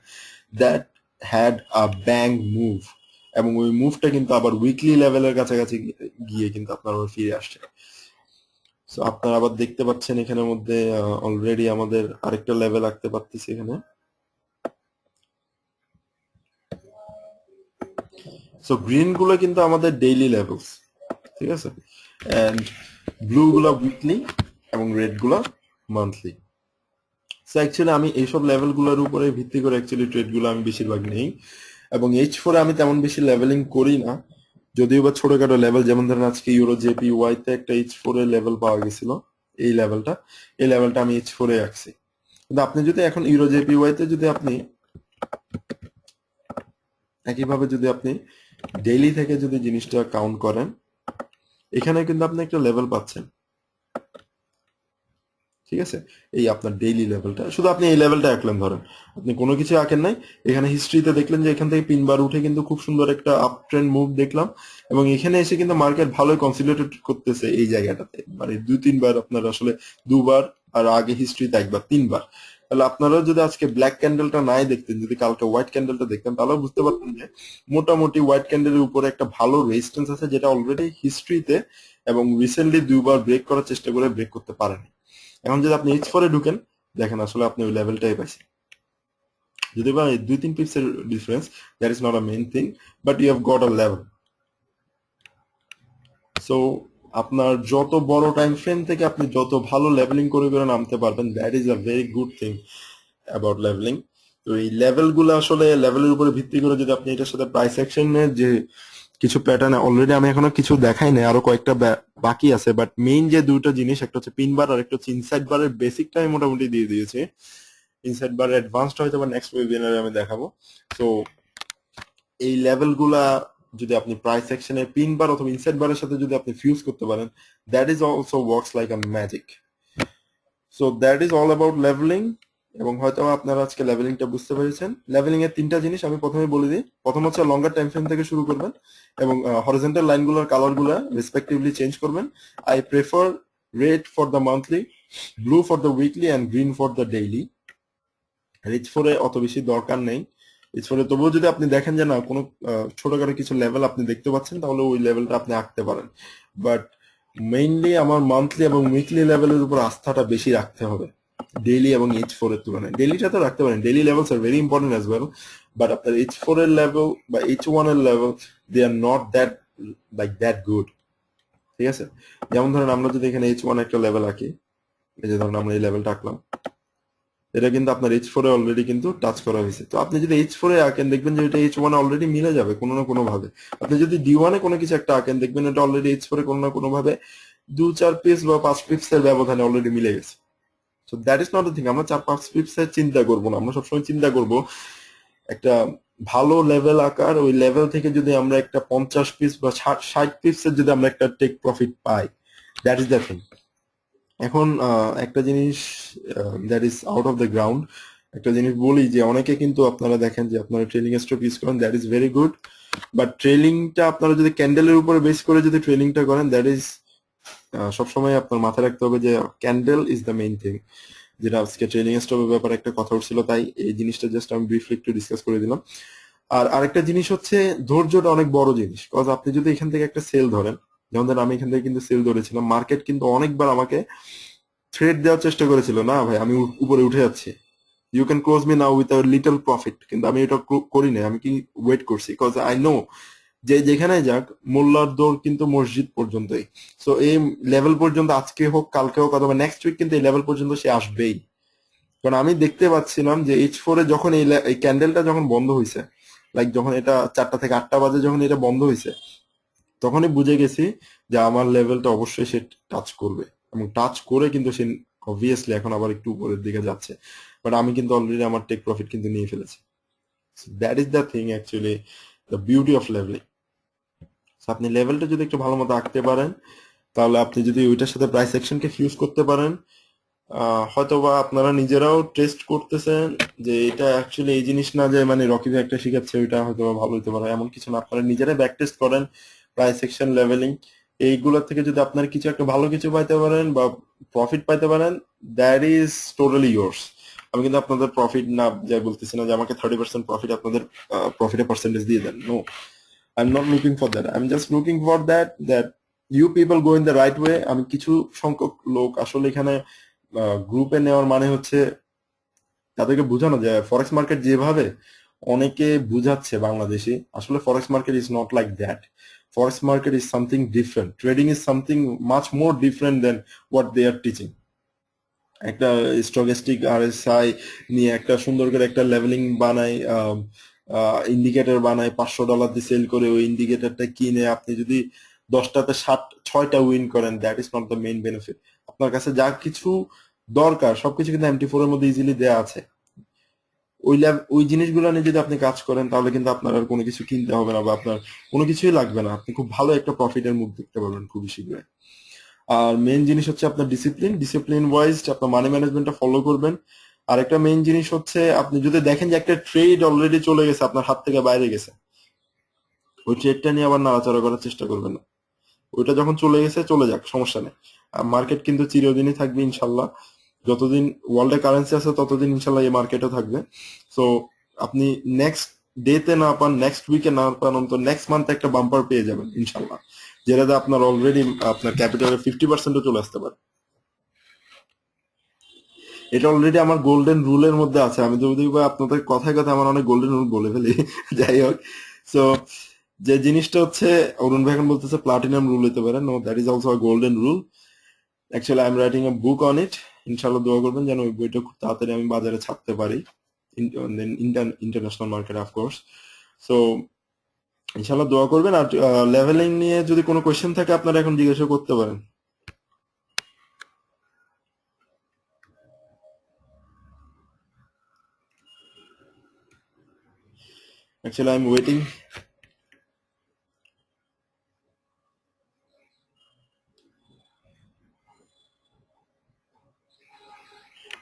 that had a bang move, এবং ওই মুভটা কিন্তু আবার উইকলি লেভেলের কাছাকাছি গিয়ে কিন্তু আপনার আবার ফিরে আসছে। সো আপনারা আবার দেখতে পাচ্ছেন এখানের মধ্যে অলরেডি আমাদের আরেকটা লেভেল রাখতে পারতেছি এখানে। সো গ্রিন গুলো কিন্তু আমাদের ডেইলি লেভেলস, ঠিক আছে, এন্ড ব্লু গুলো উইকলি এবং রেড গুলো মান্থলি। সো অ্যাকচুয়ালি আমি এইসব লেভেল গুলোর উপরে ভিত্তি করে অ্যাকচুয়ালি ট্রেড গুলো আমি বেশিরভাগ নেই, এবং H4 এ আমি তেমন বেশি লেভেলিং করি না, যদিও বা ছোটখাটো লেভেল, যেমন ধরেন আজকে ইউরো জেপি ওয়াই তে একটা H4 এর লেভেল পাওয়া গেছিল। এই লেভেলটা আমি H4 এ রাখছি। কিন্তু আপনি যদি এখন ইউরো জেপি ওয়াই তে যদি আপনি একইভাবে যদি আপনি ডেইলি থেকে যদি জিনিসটা কাউন্ট করেন, এখানে কিন্তু আপনি একটা লেভেল পাচ্ছেন, ঠিক আছে। এই আপনার ডেইলি লেভেলটা, শুধু আপনি এই লেভেলটা আঁকলেন, ধরেন আপনি কোনো কিছু আঁকেন নাই, এখানে হিস্ট্রিতে দেখলেন যে এখান থেকে 3 বার উঠে কিন্তু খুব সুন্দর একটা আপ ট্রেন্ড মুভ দেখলাম, এবং এখানে এসে কিন্তু মার্কেট ভালোই কনসিডারেট করতেছে এই জায়গাটাতে, মানে 2-3 বার আপনার আসলে 2 বার, আর আগে হিস্ট্রিতে 1 বার, 3 বার। তাহলে আপনারা যদি আজকে ব্ল্যাক ক্যান্ডেলটা নাই দেখতেন, যদি কালকে হোয়াইট ক্যান্ডেলটা দেখতেন, তাহলে বুঝতে পারতেন যে মোটামুটি হোয়াইট ক্যান্ডেলের উপরে একটা ভালো রেজিস্ট্যান্স আছে, যেটা অলরেডি হিস্ট্রিতে এবং রিসেন্টলি 2 বার ব্রেক করার চেষ্টা করে ব্রেক করতে পারেনি। এখন যদি আপনি H4 এ ঢুকেন, দেখেন আসলে আপনি ওই লেভেলটাই পাইছেন, যদি বা 2-3 পিপসের difference, that is not a main thing, but you have got a level. So আপনার যত বড় টাইম ফ্রেম থেকে আপনি যত ভালো লেভেলিং করে করে নামতে পারবেন, that is a very good thing about levelling. তো এই লেভেল গুলো আসলে লেভেলের উপরে ভিত্তি করে যদি আপনি এটার সাথে প্রাইস অ্যাকশনের যে কিছু প্যাটার্ন, অলরেডি আমি এখনো কিছু দেখাই নাই, আরো কয়েকটা বাকি আছে, বাট মেইন যে দুটো জিনিস, একটা হচ্ছে পিন বার আর একটা হচ্ছে ইনসাইড বারের বেসিকটা আমি মোটামুটি দিয়ে দিয়েছি। ইনসাইড বার অ্যাডভান্সড হয়তো বা নেক্সট ওয়েবিনারে আমি দেখাবো। তো এই লেভেল গুলা যদি আপনি প্রাইস সেকশনে পিন বার অথবা ইনসাইড বারের সাথে যদি আপনি ফিউজ করতে পারেন, that is also works like a magic. So that is all about levelling, এবং হয়তো আপনারা আজকে লেভেলিংটা বুঝতে পেরেছেন। লেভেলিং এর 3টা জিনিস আমি প্রথমে বলে দিই। প্রথম হচ্ছে লঙ্গার টাইম ফ্রেম থেকে শুরু করবেন, এবং হরিজন্টাল লাইনগুলোর কালারগুলো রেসপেক্টিভলি চেঞ্জ করবেন। I prefer red for the monthly, blue for the weekly, and green for the daily. H4 এ অত বেশি দরকার নেই। H4 এ তবুও যদি আপনি দেখেন যে না কোনো ছোটখাটো কিছু লেভেল আপনি দেখতে পাচ্ছেন, তাহলে ওই লেভেলটা আপনি আঁকতে পারেন, বাট মেইনলি আমার মান্থলি এবং উইকলি লেভেলের উপর আস্থাটা বেশি রাখতে হবে ডেইলি এবং H4 এর তুলনায়। ডেইলিটা তো রাখতে পারেন, daily levels are very important as well, but আপনার H4 এর লেভেল বা H1 এর level, they are not that like that good, ঠিক আছে। যেমন ধরেন আমরা যদি এখানে H1 একটা লেভেল আঁকি, এই যে ধরেন আমরা এই লেভেলটা আঁকলাম, এটা কিন্তু আপনার H4 এ অলরেডি কিন্তু টাচ করা হয়েছে। তো আপনি যদি H4 এ আঁকেন দেখবেন যে এটা H1 এ অলরেডি মিলে যাবে কোনো না কোনো ভাবে। আপনি যদি D1 এ কোনো কিছু একটা আঁকেন দেখবেন এটা অলরেডি H4 এ কোনো না কোনো ভাবে 2-4 পিপস বা 5 পিপস এর ব্যবধানে অলরেডি মিলে গেছে। So that is not the thing. আমরা 4-5 পিপস এর চিন্তা করবো না, আমরা সবসময় চিন্তা করব একটা ভালো লেভেল আকার, ওই লেভেল থেকে যদি আমরা একটা 50 পিস বা 60 পিপস এর যদি আমরা একটা টেক প্রফিট পাই, দ্যাট ইজ দ্য থিং। এখন একটা জিনিস that is out of the ground, একটা জিনিস বলি যে অনেকে কিন্তু আপনারা দেখেন যে আপনারা ট্রেলিং স্টপ ইউজ করেন, that is very good, but ট্রেলিংটা আপনারা যদি ক্যান্ডেলের উপরে বেস করে যদি ট্রেলিংটা করেন, দ্যাট ইজ সবসময় আপনার মাথায় রাখতে হবে যে candle is the main thing. যেটা আজকে ট্রেনিং স্টপের ব্যাপারে একটা কথা উঠছিল, তাই এই জিনিসটা জাস্ট আমি ব্রিফলি একটু ডিসকাস করে দিলাম। আর আরেকটা জিনিস হচ্ছে ধৈর্যটা অনেক বড় জিনিস, কজ আপনি যদি এখান থেকে একটা সেল ধরেন, যেমন ধরেন আমি এখান থেকে কিন্তু সেল ধরেছিলাম, মার্কেট কিন্তু অনেকবার আমাকে থ্রেড দেওয়ার চেষ্টা করেছিল, না ভাই আমি উপরে উঠে যাচ্ছি, you can close me now with a little profit, কিন্তু আমি এটা করি নাই, আমি কি ওয়েট করছি, কজ আই নো যে যেখানে যাক মোল্লার দৌড় কিন্তু মসজিদ পর্যন্তই। সো এই লেভেল পর্যন্ত আজকে হোক কালকে হোক অথবা নেক্সট উইক কিন্তু এই লেভেল পর্যন্ত সে আসবেই। কারণ আমি দেখতে পাচ্ছিলাম যে H4 এ যখন এই ক্যান্ডেলটা যখন বন্ধ হয়েছে, লাইক যখন এটা 4টা থেকে 8টা বাজে যখন এটা বন্ধ হয়েছে, তখনই বুঝে গেছি যে আমার লেভেলটা অবশ্যই সে টাচ করবে, এবং টাচ করে কিন্তু সে অবভিয়াসলি এখন আবার একটু উপরের দিকে যাচ্ছে, বাট আমি কিন্তু অলরেডি আমার টেক প্রফিট কিন্তু নিয়ে ফেলেছি। That is the thing actually, the beauty of levelling. আপনি লেভেলটা যদি একটু ভালো মতো আঁকতে পারেন, তাহলে আপনি যদি ওইটার সাথে প্রাইস অ্যাকশনকে ফিউজ করতে পারেন, হয়তোবা আপনারা নিজেরাও টেস্ট করতেছেন যে এটা অ্যাকচুয়ালি এই জিনিস না যে মানে রকি ভাই একটা শিখাচ্ছে ওইটা হয়তো ভালো হতে পারে, এমন কিছু না। আপনারা নিজেরাই ব্যাক টেস্ট করেন, প্রাইস সেকশন লেভেলিং এইগুলোর থেকে যদি আপনারা কিছু একটা ভালো কিছু পাইতে পারেন বা প্রফিট পাইতে পারেন, দ্যাট ইজ টোটালি ইয়োর্স। আমি কিন্তু আপনাদের প্রফিট না যাই বলতেছি না যে আমাকে 30% প্রফিট আপনাদের প্রফিটের পার্সেন্টেজ দিয়ে দেন, no, I am not looking for that, I am just looking for that you people go in the right way. আমি কিছু সংখ্যক লোক আসলে এখানে গ্রুপে নেওয়ার মানে হচ্ছে তাদেরকে বোঝানো যায় ফরেক্স মার্কেট যেভাবে অনেকে বুঝাচ্ছে বাংলাদেশে, আসলে forex market is not like that. Forex market is something different, trading is something much more different than what they are teaching. একটা স্টকেস্টিক আরএসআই নিয়ে একটা সুন্দর করে একটা লেভেলিং বানাই, ইন্ডিকেটর বানায়, $500 দিয়ে সেল করে ওই ইন্ডিকেটরটা কিনে আপনি যদি 10টাতে 6টা উইন করেন, that is not the main benefit. আপনার কাছে যা কিছু দরকার সবকিছু কিন্তু MT4 এর মধ্যে ইজিলি দেয়া আছে। ওই জিনিসগুলো নিয়ে যদি আপনি কাজ করেন তাহলে কিন্তু আপনার আর কোনো কিছু কিনতে হবে না বা আপনার কোনো কিছুই লাগবে না, আপনি খুব ভালো একটা প্রফিটের মুখ দেখতে পারবেন খুবই শীঘ্রই। আর মেইন জিনিস হচ্ছে আপনার ডিসিপ্লিন, ডিসিপ্লিন ওয়াইজ আপনার মানি ম্যানেজমেন্টটা ফলো করবেন। আর একটা মেইন জিনিস হচ্ছে আপনি যদি দেখেন যে একটা ট্রেড অলরেডি চলে গেছে আপনার হাত থেকে বাইরে গেছে, ওই ট্রেডটা নিয়ে আবার নাড়াচাড়া করার চেষ্টা করবেন না। ওইটা যখন চলে গেছে চলে যাক, সমস্যা নেই। মার্কেট কিন্তু চিরদিনই থাকবে ইনশাল্লাহ, যতদিন ওয়ার্ল্ডে কারেন্সি আছে ততদিন ইনশাল্লাহ এই মার্কেটও থাকবে। সো আপনি নেক্সট ডেতে না পান, নেক্সট উইকে না পান, অন্তত নেক্সট মান্থে একটা বাম্পার পেয়ে যাবেন ইনশাল্লাহ, যেটাতে আপনার অলরেডি আপনার ক্যাপিটালের 50%ও চলে আসতে পারে। এটা অলরেডি আমার গোল্ডেন রুলের মধ্যে আছে, আমি যদি বা আপনাদের কথায় কথা আমার অনেক গোল্ডেন রুল বলে ফেলি যাই হোক। সো যে জিনিসটা হচ্ছে অরুণ ভাই এখন বলতেছে প্লাটিনাম রুল হতে পারে, no, that is also a golden rule. Actually I am writing a book on it, ইনশাল্লাহ দোয়া করবেন যেন ওই বইটা খুব তাড়াতাড়ি আমি বাজারে ছাপতে পারি, ইন্টারন্যাশনাল মার্কেট অফকোর্স। সো ইনশাল্লাহ দোয়া করবেন। আর লেভেলিং নিয়ে যদি কোনো কোয়েশ্চেন থাকে আপনারা এখন জিজ্ঞাসা করতে পারেন। Actually I am waiting.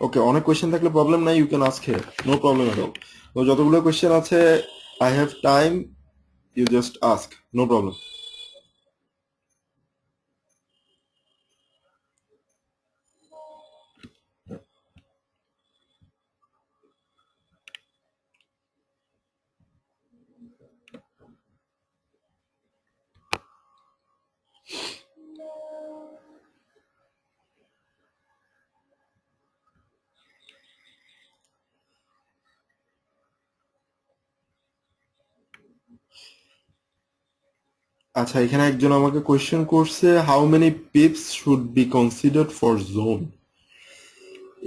Okay, অনেক কোয়েশ্চেন থাকলে প্রবলেম নাই, you can ask here, no problem at all. তো যতগুলো কোয়েশ্চেন আছে, I have time, you just ask, no problem. আচ্ছা, এখানে একজন আমাকে কোয়েশ্চেন করছে, how many pips should be considered for zone.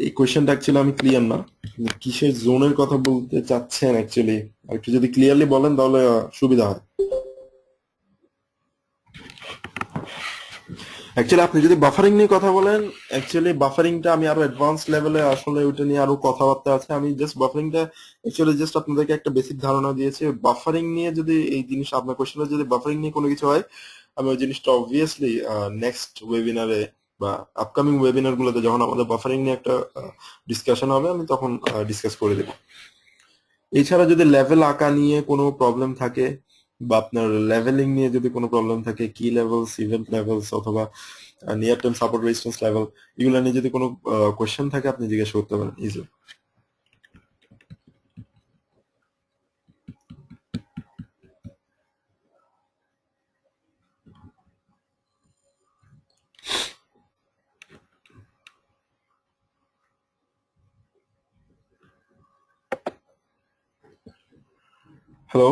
এই কোয়েশ্চেনটা অ্যাকচুয়ালি আমি ক্লিয়ার না, কিসের জোনের কথা বলতে চাচ্ছেন অ্যাকচুয়ালি আর একটু যদি ক্লিয়ারলি বলেন তাহলে সুবিধা হয়। অ্যাকচুয়ালি আপনি যদি বাফারিং নিয়ে কথা বলেন, অ্যাকচুয়ালি বাফারিংটা আমি আরো অ্যাডভান্স লেভেলে আসলে ওইটা নিয়ে আরো কথাবার্তা আছে। আমি জাস্ট বাফারিংটা অ্যাকচুয়ালি জাস্ট আপনাদেরকে একটা বেসিক ধারণা দিয়েছি। বাফারিং নিয়ে যদি এই জিনিস আপনার কোশ্চেনে যদি বাফারিং নিয়ে কোনো কিছু হয়, আমি ওই জিনিসটা অবভিয়াসলি নেক্সট ওয়েবিনারে বা আপকামিং ওয়েবিনার গুলোতে যখন আমাদের বাফারিং নিয়ে একটা ডিসকাশন হবে আমি তখন ডিসকাস করে দেবো। এছাড়া যদি লেভেল আঁকা নিয়ে কোনো প্রবলেম থাকে বা আপনার লেভেলিং নিয়ে যদি কোনো প্রবলেম থাকে, কি লেভেলস, ইভেন্ট লেভেলস অথবা near term support resistance level, এগুলো নিয়ে যদি কোনো কোয়েশ্চেন থাকে আপনি জিজ্ঞেস করতে পারেন ইজিলি। হ্যালো,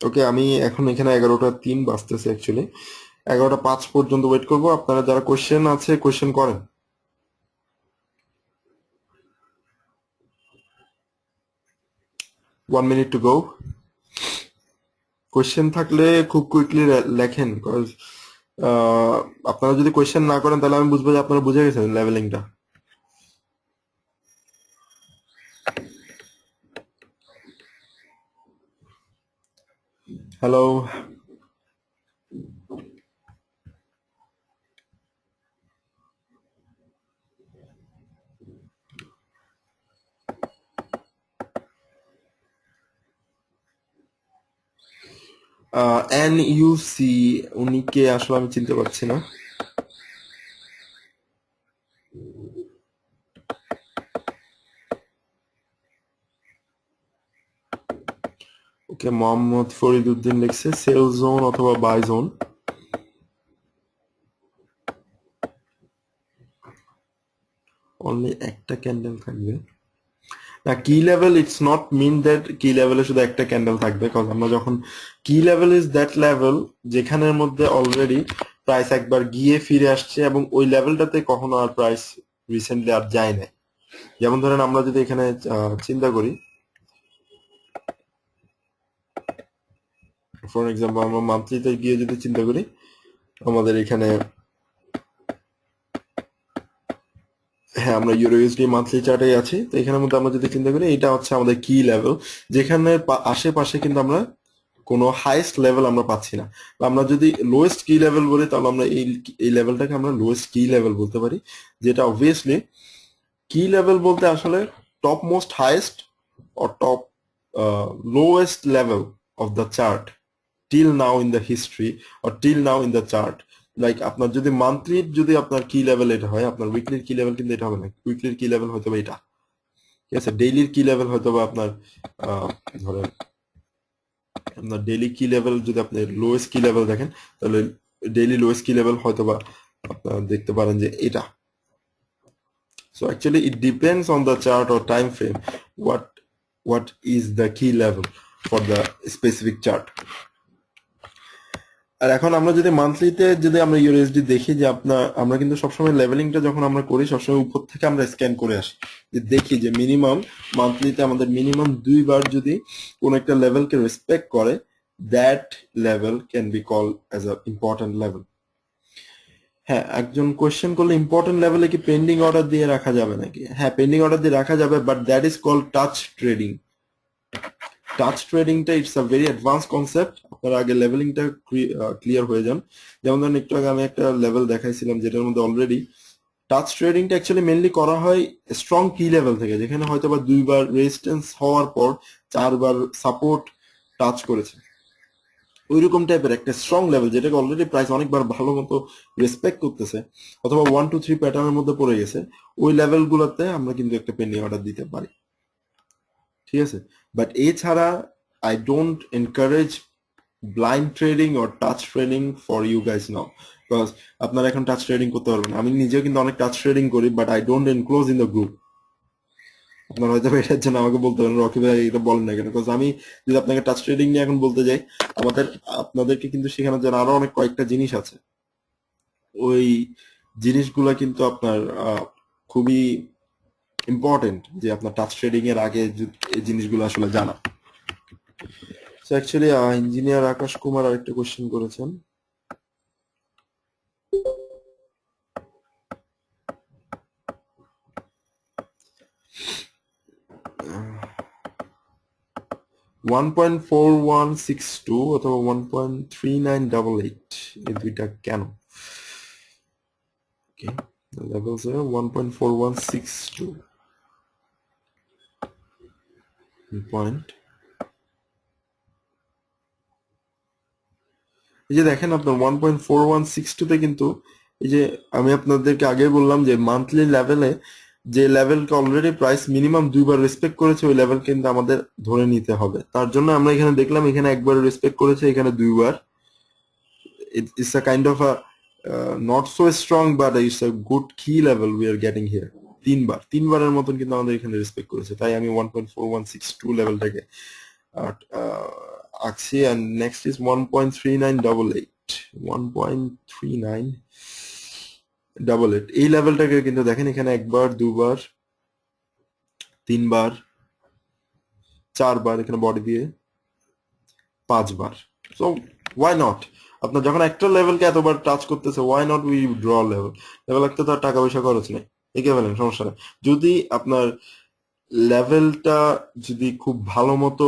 ওকে, আমি এখন এখানে 11টা 3 বাজতেছে অ্যাকচুয়ালি, 11টা 5 পর্যন্ত ওয়েট করবো। আপনারা যারা কোয়েশ্চেন আছে কোয়েশ্চেন করেন। 1 minute টু গো। কোয়েশ্চেন থাকলে খুব কুইকলি লেখেন, কজ আপনারা যদি কোয়েশ্চেন না করেন তাহলে আমি বুঝবো যে আপনারা বুঝে গেছেন লেভেলিংটা। হ্যালো, NUC, উনি কে আসলে আমি চিনতে পারছি না। ওকে, মোহাম্মদ ফরিদ উদ্দিন লিখছে সেল জোন অথবা বাই জোন। অনলি একটা ক্যান্ডেল থাকবে না key level, it's not mean that key লেভেলে শুধু একটা ক্যান্ডেল থাকবে। কারণ আমরা যখন কি লেভেল ইজ দ্যাট লেভেল যেখানের মধ্যে অলরেডি প্রাইস একবার গিয়ে ফিরে আসছে এবং ওই লেভেলটাতে কখনো আর প্রাইস রিসেন্টলি আর যায় না। যেমন ধরেন আমরা যদি এখানে চিন্তা করি, ফর এক্সাম্পল আমরা মান্থলিতে গিয়ে যদি চিন্তা করি, আমাদের এখানে হ্যাঁ আমরা ইউরো ইউএসডি মান্থলি চার্টে আছি, তো এখানের মধ্যে আমরা যদি চিন্তা করি এটা হচ্ছে আমাদের কি লেভেল, যেখানে আশেপাশে কিন্তু আমরা কোনো হাইস্ট লেভেল আমরা পাচ্ছি না। বা আমরা যদি লোয়েস্ট কি লেভেল বলি তাহলে আমরা এই লেভেলটাকে আমরা লোয়েস্ট কি লেভেল বলতে পারি, যেটা অবভিয়াসলি কি লেভেল বলতে আসলে top most highest or top lowest level of the chart till now in the history or till now in the chart. Like আপনার যদি মান্থলি যদি আপনার কি লেভেল এটা হয়, আপনার উইকলির কি লেভেল কিন্তু এটা হবে না। উইকলির কি লেভেল হয়তো বা এটা, ঠিক আছে। ডেইলির কি লেভেল হয়তো বা আপনার ধরেন আপনার ডেইলি কি লেভেল যদি আপনি লোয়েস্ট কি লেভেল দেখেন তাহলে ডেইলি লোয়েস্ট কি লেভেল হয়তো বা আপনারা দেখতে পারেন যে এটা। So actually it depends on the chart or time frame what is the key level for the specific chart. আর এখন আমরা যদি মান্থলিতে যদি আমরা ইউএসডি দেখি যে আমরা কিন্তু সবসময় লেভেলিংটা যখন আমরা করি সবসময় উপর থেকে আমরা স্ক্যান করে আসি, যে দেখি যে মিনিমাম মান্থলিতে আমাদের মিনিমাম 2বার যদি কোন একটা লেভেলকে রেসপেক্ট করে, that level can be call as a important level. হ্যাঁ, একজন কোয়েশ্চেন করলে ইম্পর্টেন্ট লেভেলে কি পেন্ডিং অর্ডার দিয়ে রাখা যাবে নাকি? হ্যাঁ, পেন্ডিং অর্ডার দিয়ে রাখা যাবে, but that is called touch trading. Touch ট্রেডিংটা it's a very advance concept. আপনারা আগে লেভেলিংটা ক্লিয়ার হয়ে যান। যেমন ধরেন একটু আগে আমি একটা লেভেল দেখাইছিলাম যেটার মধ্যে অলরেডি টাচ ট্রেডিংটা অ্যাকচুয়ালি মেনলি করা হয় স্ট্রং কি লেভেল থেকে, যেখানে হয়তো বা 2বার রেজিস্ট্যান্স হওয়ার পর 4বার সাপোর্ট টাচ করেছে। ওইরকম টাইপের একটা স্ট্রং লেভেল যেটাকে অলরেডি প্রাইস অনেকবার ভালো মতো রেসপেক্ট করতেছে অথবা 1 2 3 প্যাটার্নের মধ্যে পড়ে গেছে, ওই লেভেল গুলোতে আমরা কিন্তু একটা পেন্ডিং অর্ডার দিতে পারি, ঠিক আছে। বাট এছাড়া I don't encourage blind trading or touch trading for you guys now, because আপনারা এখন টাচ ট্রেডিং করতে পারবেন। আমি নিজেও কিন্তু অনেক টাচ ট্রেডিং করি, but I don't enclose in the group. আপনারা হয়তো এটার জন্য আমাকে বলতে পারেন রকি ভাই এটা বলেন না কেন, বিকজ আমি যদি আপনাকে টাচ ট্রেডিং নিয়ে এখন বলতে যাই, আপনাদেরকে কিন্তু শেখানোর জন্য আরো অনেক কয়েকটা জিনিস আছে। ওই জিনিসগুলা কিন্তু আপনার খুবই ইম্পর্টেন্ট, যে আপনার টাচ ট্রেডিং এর আগে এই জিনিসগুলো আসলে জানা। সো অ্যাকচুয়ালি ইঞ্জিনিয়ার আকাশ কুমার আরেকটা কোশ্চেন করেছেন। আহ, 1.4162 অথবা 1.3988 এই দুইটা কেন? ওকে, লেভেলস 1.4162 পয়েন্ট। এই যে দেখেন আপনার 1.4162 তে কিন্তু এই যে আমি আপনাদেরকে আগে বললাম যে মান্থলি লেভেলে যে লেভেলকে অলরেডি প্রাইস মিনিমাম দুইবার রেসপেক্ট করেছে, ওই লেভেল কিন্তু আমাদের ধরে নিতে হবে। তার জন্য আমরা এখানে দেখলাম এখানে একবার রেসপেক্ট করেছে, এখানে দুইবার। It's a kind of a not so strong but it's a good key level we are getting here. তিনবারের মতন কিন্তু আমাদের এখানে রেসপেক্ট করেছে, তাই আমি 1.4162 লেভেলটাকে আঁকছি। and next is 1.3988 1.3988 এই লেভেলটাকে কিন্তু দেখেন এখানে একবার, দুবার, তিনবার, চারবার, এখানে বডি দিয়ে পাঁচবার। সো ওয়াই নট, আপনার যখন একটা লেভেলকে এতবার টাচ করতেছে, why not we draw level একটা তো আর টাকা পয়সা খরচ নেই, এঁকে ফেলেন, সমস্যা নেই। যদি আপনার লেভেলটা যদি খুব ভালো মতো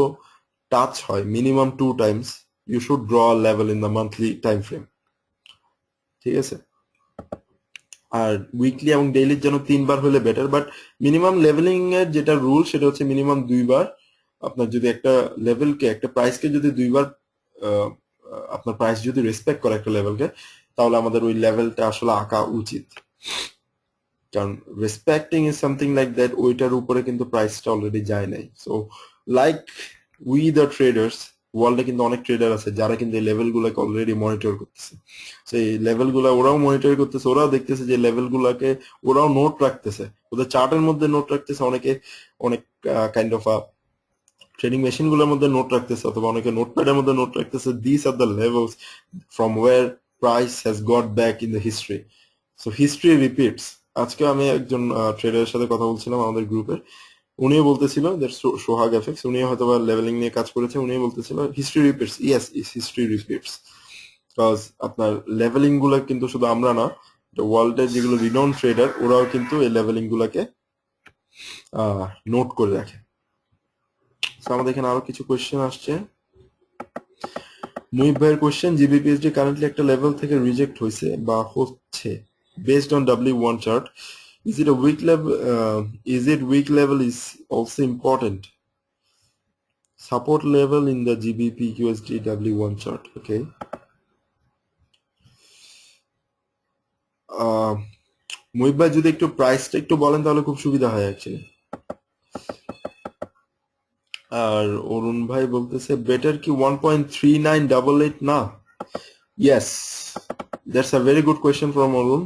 টাচ হয় minimum 2 times, you should draw level in the monthly time frame, ঠিক আছে? আর উইকলি এবং ডেইলির জন্য 3বার হলে বেটার, বাট মিনিমাম লেভেলিং এর যেটা রুল সেটা হচ্ছে মিনিমাম 2বার। আপনার যদি একটা লেভেলকে, একটা প্রাইসকে যদি দুইবার আপনার প্রাইস যদি রেসপেক্ট করে একটা লেভেলকে, তাহলে আমাদের ওই লেভেলটা আসলে আঁকা উচিত। কারণ respecting is something like that, ওইটার উপরে কিন্তু প্রাইসটা অলরেডি যায় নাই। So like we the traders, ওয়ার্ল্ডে কিন্তু অনেক ট্রেডার আছে যারা কিন্তু এই লেভেল গুলাকে অলরেডি মনিটর করতেছে। সেই লেভেল গুলা ওরাও মনিটর করতেছে, ওরাও দেখতেছে যে লেভেল গুলাকে, ওরাও নোট রাখতেছে, ওদের চার্টের মধ্যে নোট রাখতেছে, অনেকে অনেক কাইন্ড অফ ট্রেডিং মেশিন গুলোর মধ্যে নোট রাখতেছে, অথবা অনেকে নোটপ্যাডের মধ্যে নোট রাখতেছে। This are the levels from war price has got back in the history. So history repeats. আজকে আমি একজন ট্রেডারের সাথে কথা বলছিলাম আমাদের গ্রুপের, উনিও বলতেছিল, সোহাগ এফেক্স, উনিও হয়তো বা লেভেলিং নিয়ে কাজ করেছে, উনিও বলতেছিল history repeats. Yes, history repeats, because আপনার লেভেলিং গুলা কিন্তু শুধু আমরা না, ওয়ার্ল্ডের যেগুলো রিনাউন্ড ট্রেডার ওরাও কিন্তু এই লেভেলিং গুলাকে নোট করে রাখে। আমাদের এখানে আরো কিছু কোয়েশ্চেন আসছে। মুহিব ভাইয়ের কোয়েশ্চেন, জিবিপিএসডি কারেন্টলি একটা লেভেল থেকে রিজেক্ট হয়েছে বা হচ্ছে based on W1 chart, is it a weak level, is it weak level is also important, support level in the GBP USD W1 chart? Okay, Muhib ভাই যদি একটু প্রাইসটা একটু বলেন তাহলে খুব সুবিধা হয় অ্যাকচুয়ালি। আর অরুণ ভাই বলতেছে বেটার কি 1.3988 না? Yes, that's a very good question from Arun.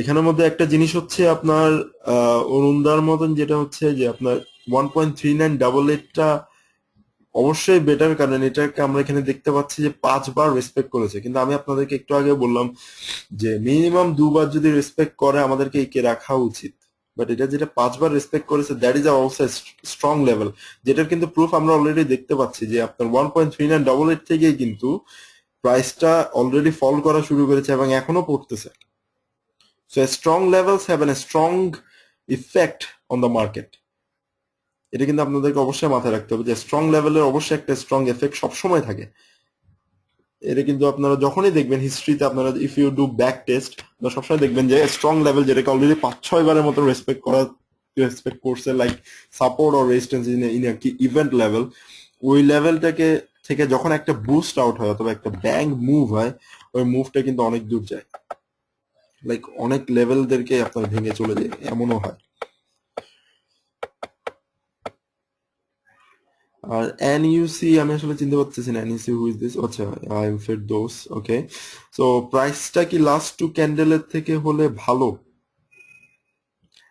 এখানের মধ্যে একটা জিনিস হচ্ছে আপনার অরুণদার মতন, যেটা হচ্ছে যে আপনার 1.3988টা অবশ্যই বেটার, কারণ এটাকে আমরা এখানে দেখতে পাচ্ছি যে 5বার রেসপেক্ট করেছে। কিন্তু আমি আপনাদেরকে একটু আগে বললাম যে মিনিমাম 2বার যদি রেসপেক্ট করে আমাদেরকে একে রাখা উচিত, বাট এটা যেটা 5বার রেসপেক্ট করেছে, that is also strong level, যেটার কিন্তু প্রুফ আমরা অলরেডি দেখতে পাচ্ছি যে আপনার 1.3988 থেকেই কিন্তু প্রাইসটা অলরেডি ফল করা শুরু করেছে এবং এখনো পড়তেছে। So strong levels have a strong effect on the market. এটা কিন্তু আপনাদেরকে অবশ্যই মাথায় রাখতে হবে যে স্ট্রং লেভেলের অবশ্যই একটা স্ট্রং এফেক্ট সবসময় থাকে। এটা কিন্তু আপনারা যখনই দেখবেন হিস্ট্রিতে, আপনারা if you do back test, আপনারা সবসময় দেখবেন যে স্ট্রং লেভেল যেটাকে অলরেডি 5-6 বারের মতো রেসপেক্ট করছে, like support or resistance in কি ইভেন্ট লেভেল, ওই লেভেলটাকে থেকে যখন একটা বুস্ট আউট হয় অথবা একটা ব্যাঙ্ক মুভ হয়, ওই মুভটা কিন্তু অনেক দূর যায়, লাইক অনেক লেভেলদেরকে আপনার ভেঙে চলে যায়, এমনও হয়। আর এনইউসি আমি আসলে চিনতে পারতেছি না, এনইউসি হু ইজ দিস? আচ্ছা, I am Ferdous. Okay, so প্রাইসটা কি লাস্ট 2 ক্যান্ডেলের থেকে হলে ভালো?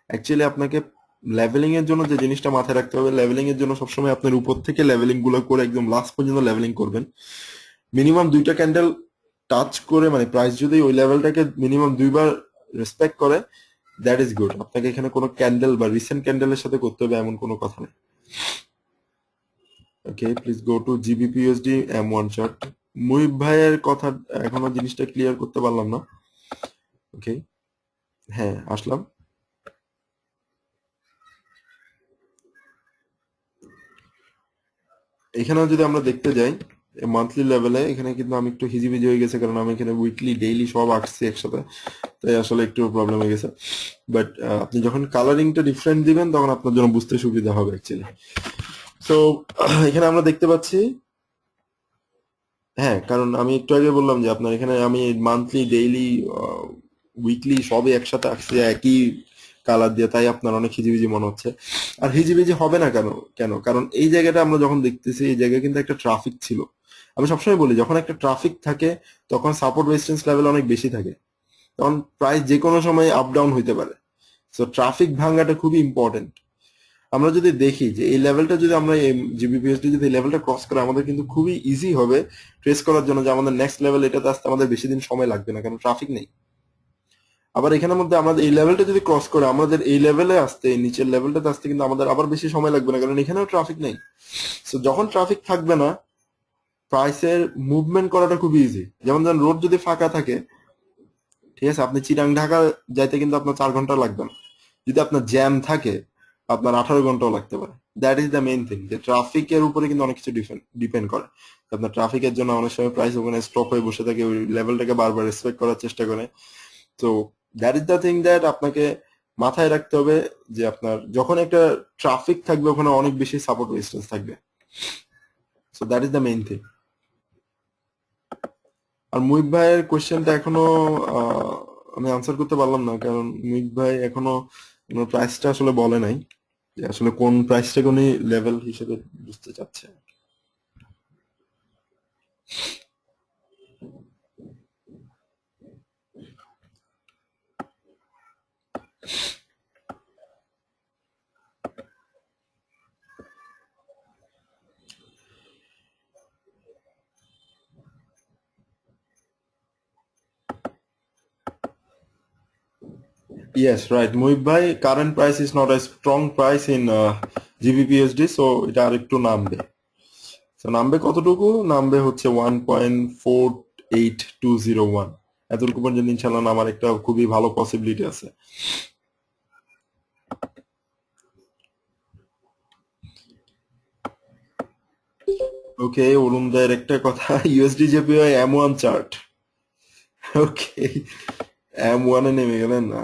অ্যাকচুয়ালি আপনাকে লেভেলিং এর জন্য যে জিনিসটা মাথায় রাখতে হবে, লেভেলিং এর জন্য সবসময় আপনার উপর থেকে লেভেলিং গুলো করে একদম লাস্ট পর্যন্ত লেভেলিং করবেন। মিনিমাম 2টা ক্যান্ডেল টাচ করে মানে প্রাইস যদি ওই লেভেলটাকে মিনিমাম 2 বার রেসপেক্ট করে, দ্যাট ইজ গুড। আপনাকে এখানে কোনো ক্যান্ডেল বা রিসেন্ট ক্যান্ডেলের সাথে করতে হবে এমন কোনো কথা নেই। Okay, please go to GBPUSD M1 chart. Muhib ভাইয়ের কথা এখনো জিনিসটা ক্লিয়ার করতে পারলাম না। ওকে, হ্যাঁ আসলাম। এখানেও যদি আমরা দেখতে যাই মান্থলি লেভেলে, এখানে কিন্তু আমি একটু হিজিবিজি হয়ে গেছে, কারণ আমি এখানে উইকলি ডেইলি সব আঁকছি একসাথে, তাই আসলে একটু প্রবলেম হয়ে গেছে। বাট আপনি যখন কালারিংটা ডিফারেন্ট দিবেন তখন আপনার জন্য বুঝতে সুবিধা হবে অ্যাকচুয়ালি। সো এখানে আমরা দেখতে পাচ্ছি, হ্যাঁ কারণ আমি একটু আগে বললাম যে আপনার এখানে আমি মান্থলি ডেইলি উইকলি সবই একসাথে আঁকছি একই কালার দিয়ে, তাই আপনার অনেক হিজিবিজি মনে হচ্ছে। আর হিজিবিজি হবে না কেন? কারণ এই জায়গাটা আমরা যখন দেখতেছি, এই জায়গায় কিন্তু একটা ট্রাফিক ছিল। আমি সবসময় বলি যখন একটা ট্রাফিক থাকে তখন সাপোর্ট রেজিস্ট্যান্স লেভেল অনেক বেশি থাকে, তখন প্রাইস যে কোনো সময় আপ ডাউন হইতে পারে। সো ট্রাফিক ভাঙাটা খুবই ইম্পর্টেন্ট। আমরা যদি দেখি যে এই লেভেলটা যদি আমরা জিবিপিএসডি যদি এই লেভেলটা ক্রস করে, আমাদের কিন্তু খুবই ইজি হবে ট্রেস করার জন্য যে আমাদের নেক্সট লেভেল এটাতে আসতে আমাদের বেশি দিন সময় লাগবে না, কারণ ট্রাফিক নেই। আবার এখানের মধ্যে আমাদের এই লেভেলটা যদি ক্রস করে আমাদের এই লেভেলে আসতে, এই নিচের লেভেলটাতে আসতে কিন্তু আমাদের আবার বেশি সময় লাগবে না, কারণ এখানেও ট্রাফিক নেই। সো যখন ট্রাফিক থাকবে না, প্রাইসের মুভমেন্ট করাটা খুবই ইজি। যেমন ধরেন রোড যদি ফাঁকা থাকে, ঠিক আছে, আপনি চিরাং ঢাকা যাইতে কিন্তু আপনার 4 ঘন্টা লাগবে না। যদি আপনার জ্যাম থাকে আপনার 18 ঘন্টাও লাগতে পারে। That is the main thing, যে ট্রাফিকের উপরে কিন্তু অনেক কিছু ডিপেন্ড করে। আপনার ট্রাফিকের জন্য অনেক সময় প্রাইস ওখানে স্টপ হয়ে বসে থাকে, ওই লেভেলটাকে বারবার রেসপেক্ট করার চেষ্টা করে। তো that is the thing that আপনাকে মাথায় রাখতে হবে, যে আপনার যখন একটা ট্রাফিক থাকবে ওখানে অনেক বেশি সাপোর্ট রেজিস্ট্যান্স থাকবে। So that is the main thing. আর মুহিব ভাইয়ের কোয়েশ্চেনটা এখনো আমি আনসার করতে পারলাম না, কারণ মুহিব ভাই এখনো প্রাইসটা আসলে বলে নাই, যে আসলে কোন প্রাইসটাকে উনি লেভেল হিসেবে বুঝতে চাচ্ছে। Yes, right. মুহিব ভাই, current price is not a strong price in GBPUSD, so এটা আরেকটু নামবে। তো নামবে কতটুকু? নামবে হচ্ছে 1.48201, এতটুকু পর্যন্ত ইনশাল্লাহ নামার একটা খুবই ভালো পসিবিলিটি আছে। ওকে, অরুণ দায়ের একটা কথা, ইউএসডি জেপিওয়াই M1 চার্ট। ওকে, M1 এ নেমে গেলেন না?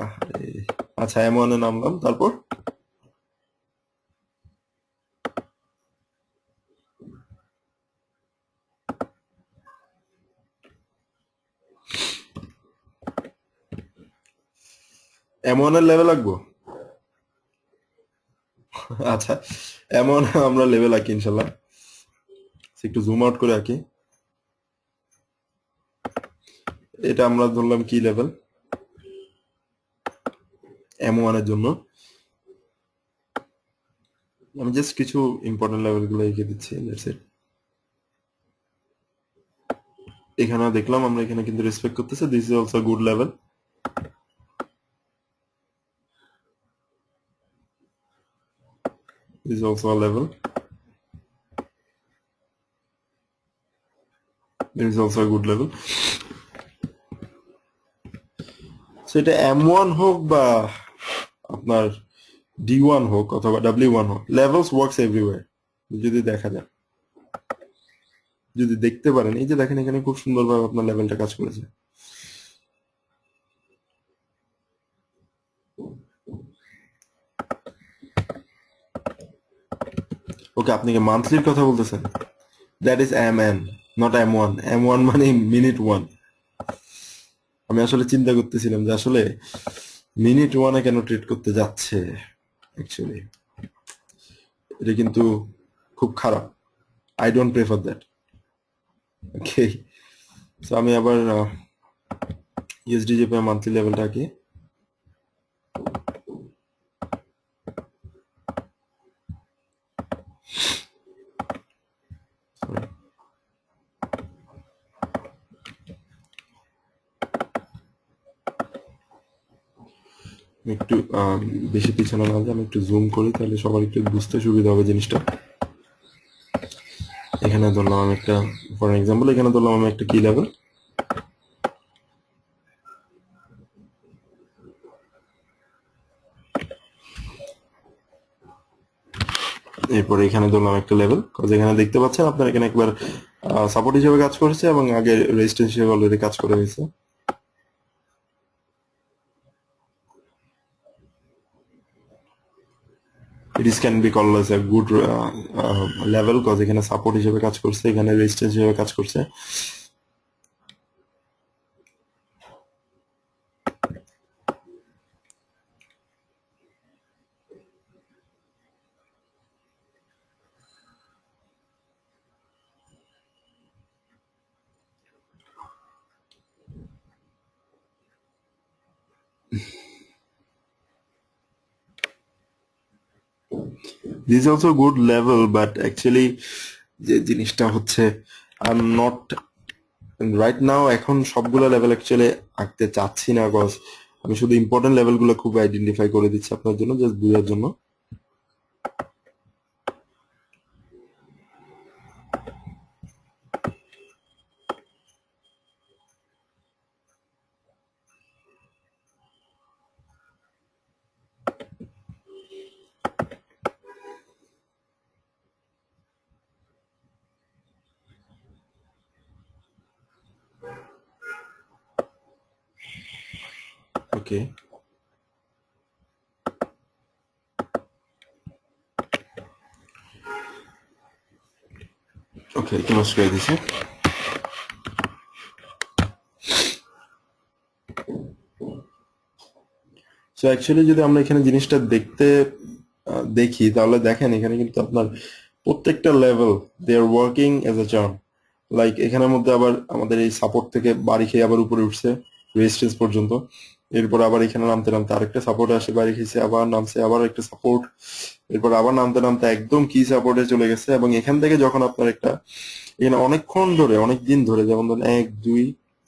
আচ্ছা, M1 এ নামলাম, তারপর M1 এর লেভেল আঁকবো। আচ্ছা, M1 আমরা লেভেল আঁকি ইনশাল্লাহ। একটু জুম আউট করে আঁকি। এটা আমরা ধরলাম কি লেভেল M1 এর জন্য। আমি জাস্ট কিছু ইম্পর্টেন্ট লেভেল গুলো এঁকে দিচ্ছি, দ্যাটস ইট। এখানে দেখলাম আমরা এখানে কিন্তু রেসপেক্ট করতেছে, this is also good level, this is also a level, this is also a good level. So এটা M1 হোক বা আপনার D1 হোক অথবা W1 হোক, লেভেলস ওয়ার্কস এভরিওয়্যার। যদি দেখা যায়, যদি দেখতে পারেন, এই যে দেখেন এখানে খুব সুন্দরভাবে আপনার লেভেলটা কাজ করেছে। ওকে, আপনি কি মান্থলির কথা বলতেছেন? That is MN, not M1। M1 মানে মিনিট ওয়ান। আমি আসলে চিন্তা করতেছিলাম যে আসলে মিনিট ওয়ানে কেন ট্রিট করতে যাচ্ছে। অ্যাকচুয়ালি এটা কিন্তু খুব খারাপ। I don't prefer that. Okay, so আমি আবার ইউএসডিজেপি মান্থলি লেভেলটা কি, একটু বেশি পিছনে না যে আমি একটু জুম করি, তাহলে সবার একটু বুঝতে সুবিধা হবে জিনিসটা। এখানে ধরলাম আমি একটা, ফর এক্সাম্পল এখানে ধরলাম আমি একটা কি লেভেল, এরপরে এখানে ধরলাম একটা লেভেল, কজ এখানে দেখতে পাচ্ছেন আপনার এখানে একবার সাপোর্ট হিসেবে কাজ করেছে এবং আগে রেজিস্ট্যান্স হিসেবে অলরেডি কাজ করে হয়েছে। It is can be called as a good level, cause এখানে সাপোর্ট হিসেবে কাজ করছে, এখানে রেজিস্ট্যান্স হিসেবে কাজ করছে। This also good level, but actually যে জিনিসটা হচ্ছে I am not right now এখন সবগুলো লেভেল অ্যাকচুয়ালি আঁকতে চাচ্ছি না, কজ আমি শুধু ইম্পর্টেন্ট লেভেলগুলো খুব আইডেন্টিফাই করে দিচ্ছি আপনার জন্য, জাস্ট বোঝার জন্য। ওকে, ওকে, ক্লোজ করে দিছি। সো অ্যাকচুয়ালি যদি আমরা এখানে জিনিসটা দেখি, তাহলে দেখেন এখানে কিন্তু আপনার প্রত্যেকটা level they are working as a charm. Like এখানের মধ্যে আবার আমাদের এই সাপোর্ট থেকে বাড়ি খেয়ে আবার উপরে উঠছে রেজিস্ট্যান্স পর্যন্ত, এরপর আবার এখানে নামতে নামতে আরেকটা সাপোর্ট আসে, বাড়ি খেয়েছে, আবার নামছে, আবার একটা সাপোর্ট, এরপর আবার নামতে নামতে একদম কি সাপোর্টে চলে গেছে। এবং এখান থেকে যখন আপনার একটা এখানে অনেকক্ষণ ধরে, অনেক দিন ধরে, যেমন ধরেন 1 2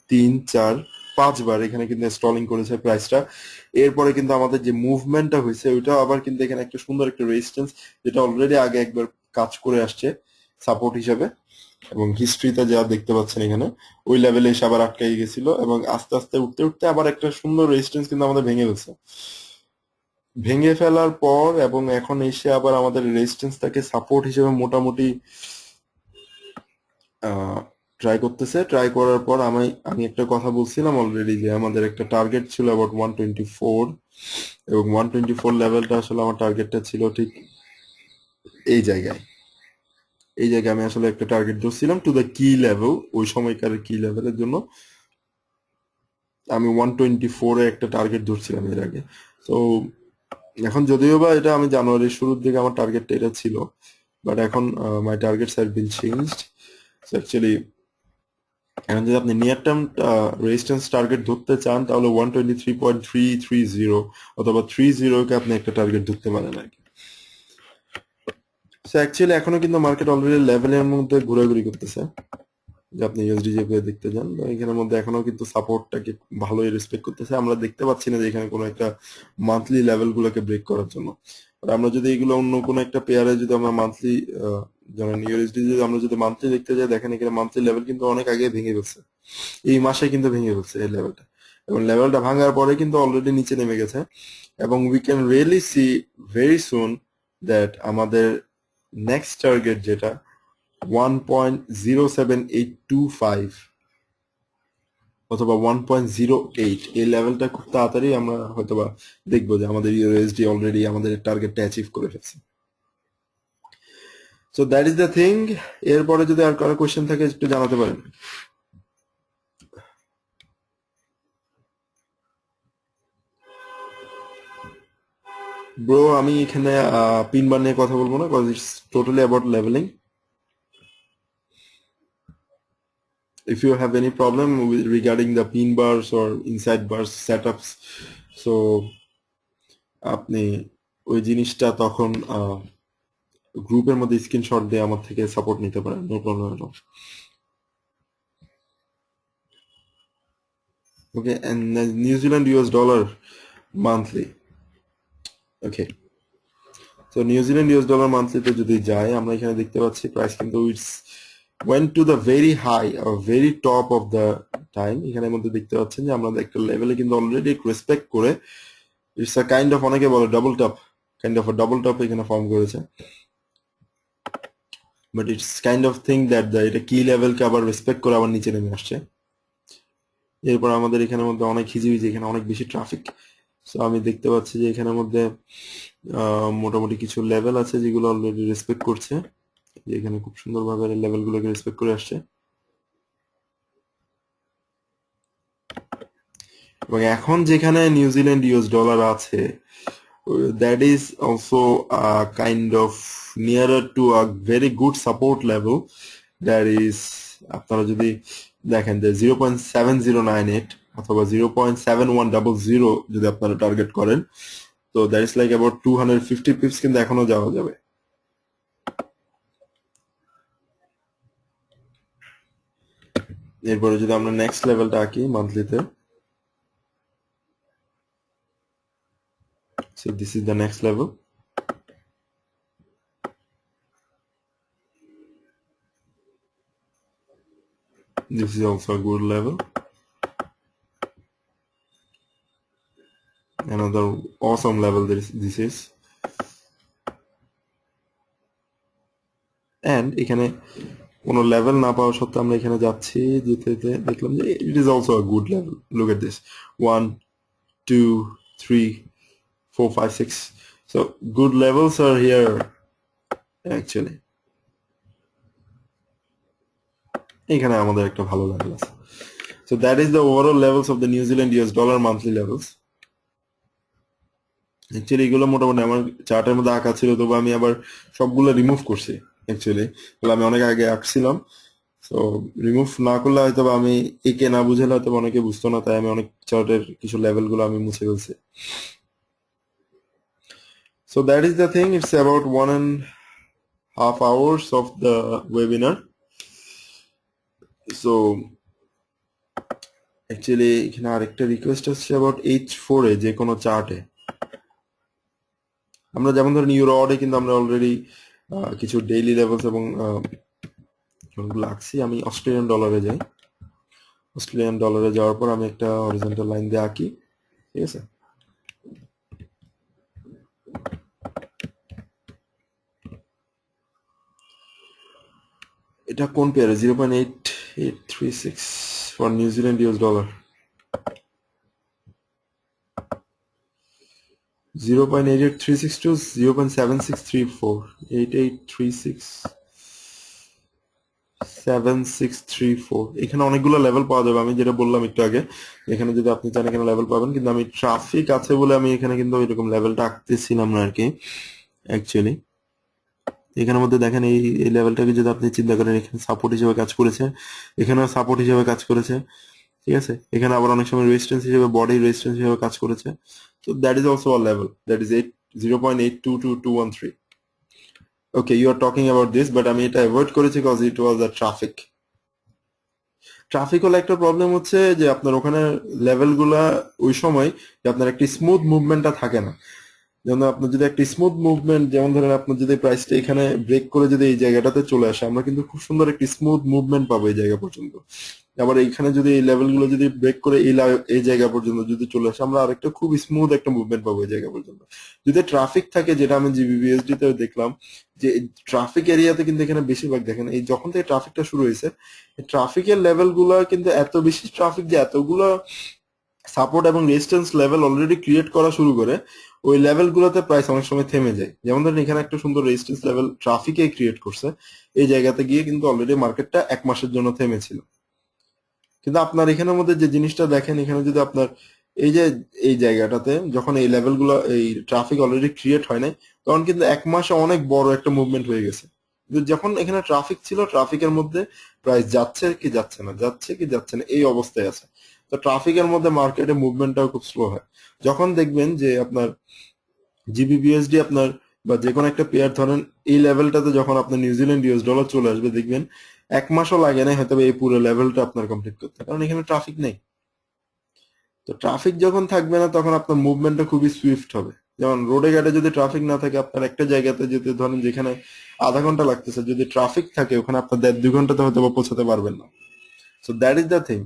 3 4 5 বার এখানে কিন্তু স্টলিং করেছে প্রাইসটা, এরপরে কিন্তু আমাদের যে মুভমেন্টটা হয়েছে ওইটা আবার কিন্তু এখানে একটা সুন্দর একটা রেজিস্ট্যান্স, যেটা অলরেডি আগে একবার কাজ করে আসছে সাপোর্ট হিসাবে, এবং হিস্ট্রিতে যা দেখতে পাচ্ছেন এখানে ওই লেভেলে এসে আবার আটকাই গেছিল, এবং আস্তে আস্তে উঠতে উঠতে আবার একটা সুন্দর রেজিস্ট্যান্স কিন্তু আমাদের ভেঙে ফেলছে। ভেঙে ফেলার পর এবং এখন এসে আবার আমাদের রেজিস্ট্যান্সটাকে সাপোর্ট হিসেবে মোটামুটি ট্রাই করতেছে। ট্রাই করার পর আমি আমি একটা কথা বলছিলাম অলরেডি, যে আমাদের একটা টার্গেট ছিল অ্যাবাউট 124, এবং 124 লেভেলটা আসলে আমার টার্গেটটা ছিল ঠিক এই জায়গায়। এই জায়গায় আমি আসলে একটা টার্গেট ধরছিলাম টু দ্য কি লেভেল, ওই সময়কার কি লেভেলের জন্য আমি 124 এ একটা টার্গেট ধরছিলাম এর আগে। তো এখন যদিও বা এটা আমি জানুয়ারির শুরুর দিকে আমার টার্গেটটা এটা ছিল, বাট এখন my targets have been changed. So actually এখন যদি আপনি নিয়ার টার্ম রেজিস্ট্যান্স টার্গেট ধরতে চান, তাহলে 123.330 অথবা 30 কে আপনি একটা টার্গেট ধরতে পারেন আর কি। সো অ্যাকচুয়ালি এখনো কিন্তু মার্কেট অলরেডি লেভেলের মধ্যে ঘোরাঘুরি করতেছে, যে আপনি ইউএসডি যে দেখতে যান, তো এখানের মধ্যে এখনো কিন্তু সাপোর্টটাকে ভালোই রেসপেক্ট করতেছে। আমরা দেখতে পাচ্ছি না যে এখানে কোনো একটা মান্থলি লেভেল গুলোকে ব্রেক করার জন্য। আর আমরা যদি এগুলো অন্য কোনো একটা পেয়ারে যদি আমরা মান্থলি, যেমন ইউএসডি যদি আমরা যদি মান্থলি দেখতে যাই, দেখেন এখানে মান্থলি লেভেল কিন্তু অনেক আগে ভেঙে ফেলছে, এই মাসে কিন্তু ভেঙে ফেলছে এই লেভেলটা, এবং লেভেলটা ভাঙার পরে কিন্তু অলরেডি নিচে নেমে গেছে। এবং we can really see very soon that আমাদের নেক্সট টার্গেট যেটা 1.07825 অথবা 1.08, এই লেভেলটা খুব তাড়াতাড়ি আমরা হয়তোবা দেখবো যে আমাদের ইউএসডি অলরেডি আমাদের টার্গেটটা অ্যাচিভ করে ফেলছে। So that is the thing. এরপরে যদি আর কারো কোয়েশ্চেন থাকে একটু জানাতে পারেন। ব্রো আমি এখানে পিন বার নিয়ে কথা বলবো না, cause it's totally about levelling. If you have any problem with regarding the pin bars or inside bars setups, so আপনি ওই জিনিসটা তখন গ্রুপের মধ্যে স্ক্রিনশট দিয়ে আমার থেকে সাপোর্ট নিতে পারেন, no problem at all. Okay, and New Zealand US dollar monthly okay, তো নিউজিল্যান্ড ইউএস ডলার মান্থলিতে যদি যাই, আমরা এখানে দেখতে পাচ্ছি প্রাইস কিন্তু it's went to the very high or very top of the time. এখানের মধ্যে দেখতে পাচ্ছেন যে আমরা একটা লেভেলে কিন্তু অলরেডি রেসপেক্ট করে ইটস আ কাইন্ড অফ, অনেকে বলে double top, kind of double top এখানে ফর্ম করেছে। But it's kind of thing that এটা কি লেভেলকে আবার রেসপেক্ট করে আবার নিচে নেমে আসছে। এরপর আমাদের এখানের মধ্যে অনেক হিজিবিজি, এখানে অনেক বেশি ট্রাফিক। সো আমি দেখতে পাচ্ছি যে এখানের মধ্যে মোটামুটি কিছু লেভেল আছে যেগুলো অলরেডি রেসপেক্ট করছে, যে এখানে খুব সুন্দরভাবে লেভেলগুলোকে রেসপেক্ট করে আসছে। এবং এখন যেখানে নিউজিল্যান্ড ইউএস ডলার আছে, that is also kind of nearer to a very good support level. That is, আপনারা যদি দেখেন যে 0.7098 অথবা 0.7100 যদি আপনারা টার্গেট করেন, তো that is like about 250 pips কিন্তু এখনো যাওয়া যাবে। এরপরে যদি আমরা নেক্সট লেভেলটা আঁকি মান্থলিতে, so this is the next level. This is also a good level. Another awesome level this is. And এখানে কোনো লেভেল না পাওয়া সত্ত্বেও আমরা এখানে যাচ্ছি, যেতে যেতে দেখলাম যে it is also a good level. Look at this, 1 2 3 4 5 6, so good levels are here actually. এখানে আমাদের একটা ভালো লেভেল আছে। So that is the overall levels of the New Zealand US dollar monthly levels. Actually এগুলো মোটামুটি আমার চার্টের মধ্যে আঁকা ছিল, তবে আমি আবার সবগুলো রিমুভ করছি। অ্যাকচুয়ালি আমি অনেক আগে আঁকছিলাম, তো রিমুভ না করলে হয়তো আমি একে না বুঝালে হয়তো অনেকে বুঝতো না, তাই আমি অনেক চার্টের কিছু লেভেলগুলো আমি মুছে ফেলছি। So that is the thing. It's about 1.5 hours of the webinar. So actually এখানে আরেকটা রিকোয়েস্ট আসছে about H4 এ যে কোনো চার্টে আমরা যেমন ধরেন ইউরো অডে কিন্তু আমরা অলরেডি কিছু ডেইলি লেভেলস এবং ওগুলো আঁকছি। আমি অস্ট্রেলিয়ান ডলারে যাই, অস্ট্রেলিয়ান ডলারে যাওয়ার পর আমি একটা হরিজন্টাল লাইন দিয়ে আঁকি, ঠিক আছে? এটা কোন পেয়ারে? 0.8836 for New Zealand US dollar, 0.8836 to 0.7634, 7634। এখানে অনেকগুলো লেভেল পাওয়া যাবে, আমি যেটা বললাম একটু আগে। এখানে যদি আপনি চান এখানে লেভেল পাবেন, কিন্তু আমি ট্রাফিক আছে বলে আমি এখানে কিন্তু এরকম লেভেলটা আঁকতেছিলাম না আর কি। অ্যাকচুয়ালি এখানের মধ্যে দেখেন এই লেভেলটাকে যদি আপনি চিন্তা করেন, এখানে সাপোর্ট হিসেবে কাজ করেছে, এখানেও সাপোর্ট হিসেবে কাজ করেছে, ঠিক আছে? এখানে আবার অনেক সময় রেজিস্ট্যান্স হিসেবে, বডি রেজিস্ট্যান্স হিসেবে কাজ করেছে। So that is also a level, that is 0.822213. Okay, you are talking about this, but আমি এটা অ্যাভয়েড করেছি because it was a traffic. Traffic হলে একটা প্রবলেম হচ্ছে যে আপনার ওখানে লেভেলগুলা ওই সময় যে আপনার একটি স্মুথ মুভমেন্টটা থাকে না। যেমন আপনার যদি একটা স্মুথ মুভমেন্ট, যেমন ধরেন আপনার যদি প্রাইসটা এখানে ব্রেক করে যদি এই জায়গাটাতে চলে আসে, আমরা কিন্তু খুব সুন্দর একটি স্মুথ মুভমেন্ট পাবো এই জায়গা পর্যন্ত। আবার এইখানে যদি এই লেভেলগুলো যদি ব্রেক করে এই জায়গা পর্যন্ত যদি চলে আসে, আমরা আরেকটা খুব স্মুথ একটা মুভমেন্ট পাবো এই জায়গা পর্যন্ত। যদি ট্রাফিক থাকে, যেটা আমি জিবিবিএসডি তে দেখলাম যে ট্রাফিক এরিয়াতে কিন্তু এখানে বেশিরভাগ দেখেন এই যখন থেকে ট্রাফিকটা শুরু হয়েছে, ট্রাফিকের লেভেলগুলো কিন্তু এত বেশি ট্রাফিক যে এতগুলো সাপোর্ট এবং রেজিস্ট্যান্স লেভেল অলরেডি ক্রিয়েট করা শুরু করে, ওই লেভেলগুলোতে প্রাইস অনেক সময় থেমে যায়। যেমন ধরেন এখানে একটা সুন্দর রেজিস্ট্যান্স লেভেল ট্রাফিকে ক্রিয়েট করছে, এই জায়গাতে গিয়ে কিন্তু অলরেডি মার্কেটটা 1 মাসের জন্য থেমেছিল। কিন্তু আপনার এখানের মধ্যে যে জিনিসটা দেখেন, এখানে যদি আপনার এই যে এই জায়গাটাতে যখন এই লেভেলগুলো, এই ট্রাফিক অলরেডি ক্রিয়েট হয় নাই, তখন কিন্তু 1 মাসে অনেক বড় একটা মুভমেন্ট হয়ে গেছে। কিন্তু যখন এখানে ট্রাফিক ছিল, ট্রাফিকের মধ্যে প্রাইস যাচ্ছে কি যাচ্ছে না, যাচ্ছে কি যাচ্ছে না, এই অবস্থায় আছে। তো ট্রাফিকের মধ্যে মার্কেটে মুভমেন্টটাও খুব স্লো হয়। যখন দেখবেন যে আপনার জিবিবিএসডি আপনার বা যে কোনো একটা পেয়ার ধরেন এই লেভেলটাতে যখন আপনার নিউজিল্যান্ড ইউএস ডলার চলে আসবে, দেখবেন 1 মাসও লাগে না হয়তো এই পুরো লেভেলটা আপনার কমপ্লিট করতে, কারণ এখানে ট্রাফিক নেই। তো ট্রাফিক যখন থাকবে না, তখন আপনার মুভমেন্টটা খুবই সুইফট হবে। যেমন রোডে ঘাটে যদি ট্রাফিক না থাকে, আপনার একটা জায়গাতে যেতে ধরেন যেখানে আধা ঘন্টা লাগতেছে, যদি ট্রাফিক থাকে ওখানে আপনার 1.5-2 ঘন্টাতে হয়তো বা পৌঁছাতে পারবেন না। So that is the thing.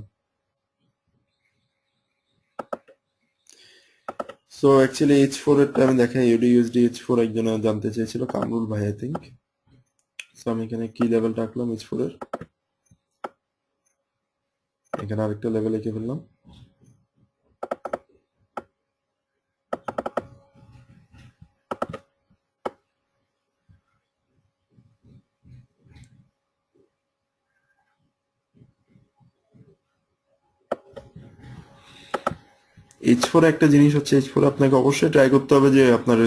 So actually H4 এরটা আমি দেখাই, ইউডি H4 একজনে জানতে চেয়েছিল, কামরুল ভাই আই থিঙ্ক। সো আমি এখানে কি লেভেলটা আঁকলাম H4 এর, এখানে আরেকটা লেভেল এঁকে ফেললাম। H4 একটা জিনিস হচ্ছে, H4 আপনাকে অবশ্যই ট্রাই করতে হবে যে আপনার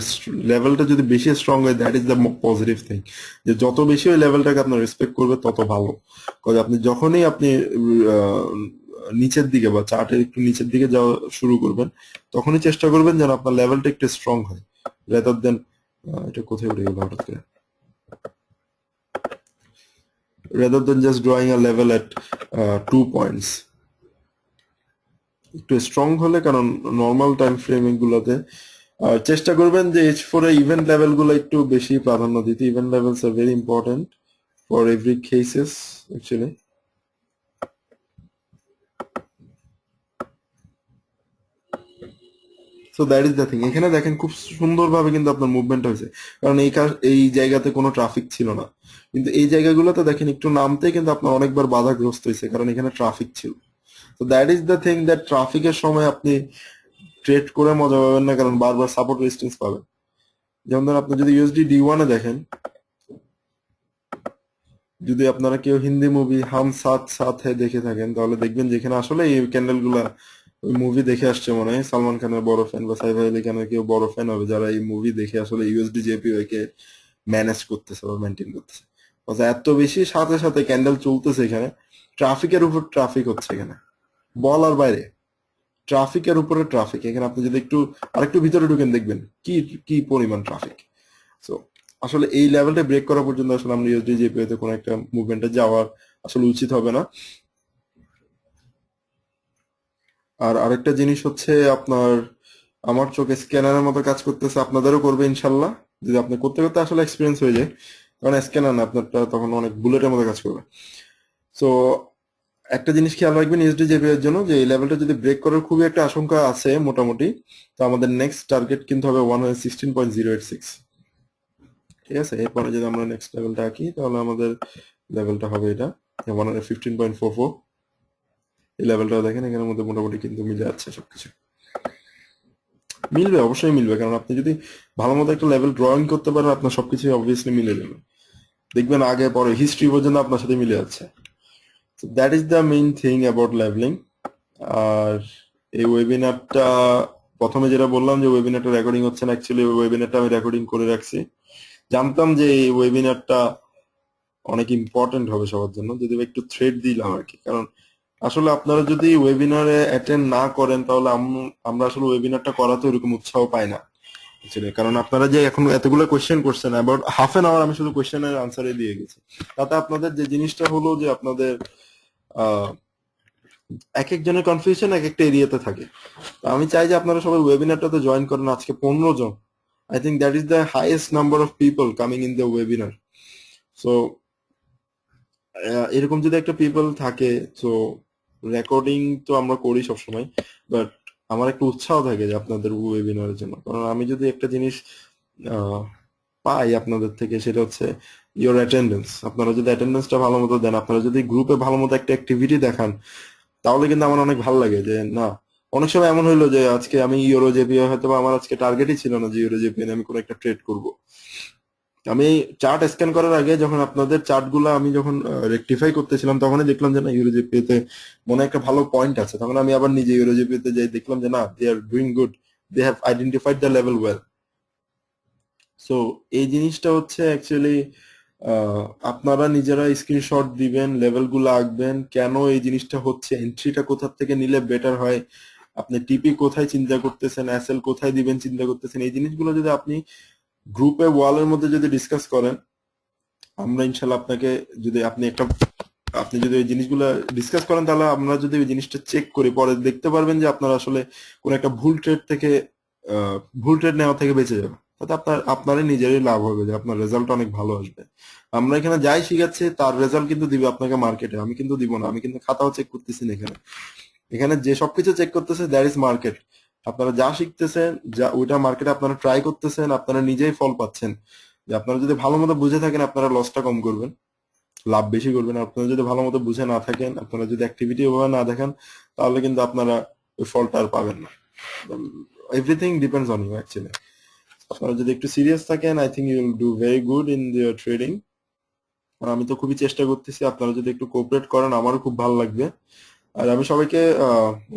লেভেলটা যদি বেশি স্ট্রং হয়, that is the positive thing. যে যত বেশি ওই লেভেলটাকে আপনার রেসপেক্ট করবে তত ভালো। কারণ আপনি যখনই আপনি আহ, নিচের দিকে বা চার্টের একটু নিচের দিকে যাওয়া শুরু করবেন, তখনই চেষ্টা করবেন যেন আপনার লেভেলটা একটু স্ট্রং হয়, রেদার দেন এটা কোথায় উঠে গেল হঠাৎ করে, রেদার দেন জাস্ট ড্রয়িং আ লেভেল এট 2 পয়েন্টস। একটু স্ট্রং হলে, কারণ নর্মাল টাইম ফ্রেমিং গুলোতে চেষ্টা করবেন যে H4 এ ইভেন্ট লেভেল গুলো একটু বেশি প্রাধান্য দিতে। Event levels are very important for every cases actually. So that is the thing. এখানে দেখেন খুব সুন্দরভাবে কিন্তু আপনার মুভমেন্ট হয়েছে, কারণ এই জায়গাতে কোনো ট্রাফিক ছিল না। কিন্তু এই জায়গাগুলোতে দেখেন একটু নামতে কিন্তু আপনার অনেকবার বাধাগ্রস্ত হয়েছে, কারণ এখানে ট্রাফিক ছিল। তো that is the thing, that ট্রাফিকের সময় আপনি ট্রেড করে মজা পাবেন না, কারণ বারবার সাপোর্ট রেজিস্ট্যান্স পাবেন। যেমন ধরুন আপনি যদি ইউএসডি D1 এ দেখেন, যদি আপনারা কেউ হিন্দি মুভি হাম সাথ সাথ হ্যায় দেখে থাকেন, তাহলে দেখবেন যেখানে আসলে এই ক্যান্ডেল গুলা ওই মুভি দেখে আসছে, মনে হয় সালমান খানের বড় ফ্যান বা সাইফ আলী খানের কেউ বড় ফ্যান হবে, যারা এই মুভি দেখে আসলে ইউএসডি জেপিওয়াই কে ম্যানেজ করতেছে বা মেনটেন করতেছে। অর্থাৎ এত বেশি সাথে সাথে ক্যান্ডেল চলতেছে এখানে, ট্রাফিকের উপর ট্রাফিক হচ্ছে এখানে, বলার বাইরে। ট্রাফিকের উপরে ট্রাফিক এখানে, আপনি যদি একটু আরেকটু ভিতরে ঢুকেন দেখবেন কি কি পরিমাণ ট্রাফিক। সো আসলে এই লেভেলটা ব্রেক করা পর্যন্ত আসলে আমরা ইউএসডি জেপিওয়াই তে কোনো একটা মুভমেন্টে যাওয়ার আসলে উচিত হবে না। আর আরেকটা জিনিস হচ্ছে আপনার, আমার চোখে স্ক্যানারের মতো কাজ করতেছে, আপনাদেরও করবে ইনশাল্লাহ, যদি আপনি করতে করতে আসলে এক্সপিরিয়েন্স হয়ে যায়। কারণ স্ক্যানার না, আপনারটা তখন অনেক বুলেটের মতো কাজ করবে। সো একটা জিনিস খেয়াল রাখবেন ইউএসডি জেপি এর জন্য, যে এই লেভেলটা যদি ব্রেক করার খুবই একটা আশঙ্কা আছে মোটামুটি, তো আমাদের নেক্সট টার্গেট কিন্তু হবে 116.086। ঠিক আছে, এরপরে যদি আমরা নেক্সট লেভেলটা আঁকি, তাহলে আমাদের লেভেলটা হবে এটা 115.44। এই লেভেলটা দেখেন, এখানের মধ্যে মোটামুটি কিন্তু মিলে যাচ্ছে সবকিছু। মিলবে, অবশ্যই মিলবে, কারণ আপনি যদি ভালো মতো একটা লেভেল ড্রয়িং করতে পারেন, আপনার সবকিছু অবভিয়াসলি মিলে যাবে। দেখবেন আগে পরে হিস্ট্রি পর্যন্ত আপনার সাথে মিলে যাচ্ছে। That is the main thing about levelling. আর এই ওয়েবিনারটা, প্রথমে যেটা বললাম যে ওয়েবিনারটা রেকর্ডিং হচ্ছে না, অ্যাকচুয়ালি ওয়েবিনারটা আমি রেকর্ডিং করে রাখছি। জানতাম যে এই ওয়েবিনারটা অনেক ইম্পর্টেন্ট হবে সবার জন্য, যদি একটু থ্রেড দিলাম আর কি। কারণ আসলে আপনারা যদি ওয়েবিনারে অ্যাটেন্ড না করেন, তাহলে আমরা আসলে ওয়েবিনারটা করাতে ওরকম উৎসাহ পাই না actually। কারণ আপনারা যে এখন এতগুলো কোয়েশ্চেন করছেন, অ্যাবাউট হাফ এন আওয়ার আমি শুধু কোয়েশ্চেনের আনসারে দিয়ে গেছি। তাতে আপনাদের যে জিনিসটা হলো যে আপনাদের আহ এক একজনের কনফিউশন এক একটা এরিয়াতে থাকে। তো আমি চাই যে আপনারা সবাই ওয়েবিনারটাতে জয়েন করেন। আজকে 15 জন, I think that is the highest number of people coming in the webinar. So এরকম যদি একটা পিপল থাকে, তো রেকর্ডিং তো আমরা করি সবসময়, বাট আমার একটা উৎসাহ থাকে যে আপনাদের ওয়েবিনারের জন্য। কারণ আমি যদি একটা জিনিস আহ, পাই আপনাদের থেকে, সেটা হচ্ছে ইওর অ্যাটেন্ডেন্স। আপনারা যদি অ্যাটেন্ডেন্সটা ভালো মতো দেন, আপনারা যদি গ্রুপে ভালো মতো একটা অ্যাক্টিভিটি দেখান, তাহলে কিন্তু আমার অনেক ভালো লাগে যে না। অনেক সময় এমন হইলো যে আজকে আমি ইউরো জেপি, হয়তো বা আমার আজকে টার্গেটই ছিল না যে ইউরো জেপি আমি কোনো একটা ট্রেড করব। আমি চার্ট স্ক্যান করার আগে যখন আপনাদের চার্ট গুলো আমি যখন রেকটিফাই করতেছিলাম, তখনই দেখলাম যে না, ইউরোজিপিতে মনে হয় একটা ভালো পয়েন্ট আছে। তখন আমি আবার নিজে ইউরোজিপিতে যাই, দেখলাম যে না, they are doing good, they have identified the level well. So এই জিনিসটা হচ্ছে অ্যাকচুয়ালি আপনারা নিজেরা স্ক্রিনশট দিবেন, লেভেল গুলো আঁকবেন, কেন এই জিনিসটা হচ্ছে, এন্ট্রিটা কোথা থেকে নিলে বেটার হয়, আপনি টিপি কোথায় চিন্তা করতেছেন, এসএল কোথায় দিবেন চিন্তা করতেছেন। এই জিনিসগুলো যদি আপনি গ্রুপে ওয়ালের মধ্যে যদি ডিসকাস করেন, আমরা ইনশাল্লাহ আপনাকে, যদি আপনি যদি ওই জিনিসগুলো ডিসকাস করেন, তাহলে আমরা যদি ওই জিনিসটা চেক করি, পরে দেখতে পারবেন যে আপনারা আসলে কোন একটা ভুল ট্রেড থেকে ভুল ট্রেড নেওয়া থেকে বেঁচে যাবে। তাতে আপনারই নিজেরই লাভ হবে, যে আপনার রেজাল্ট অনেক ভালো আসবে। আমরা এখানে যাই শিখাচ্ছি তার রেজাল্ট কিন্তু দিবে আপনাকে মার্কেটে, আমি কিন্তু দিব না। আমি কিন্তু খাতাও চেক করতেছি না এখানে। এখানে যে সবকিছু চেক করতেছে দ্যাট ইজ মার্কেট। আপনারা যা শিখতেছেন, যা ওইটা মার্কেটে আপনারা ট্রাই করতেছেন, আপনারা নিজেই ফল পাচ্ছেন। যে আপনারা যদি ভালো মতো বুঝে থাকেন আপনারা লসটা কম করবেন, লাভ বেশি করবেন। আপনারা যদি ভালো মতো বুঝে না থাকেন, আপনারা যদি অ্যাক্টিভিটি ওভাবে না দেখেন, তাহলে কিন্তু আপনারা ওই ফলটা আর পাবেন না। Everything depends on you actually. আপনারা যদি একটু সিরিয়াস থাকেন, I think you will do very good in their trading. আর আমি তো খুবই চেষ্টা করতেছি, আপনারা যদি একটু কোঅপারেট করেন আমারও খুব ভালো লাগবে। আর আমি সবাইকে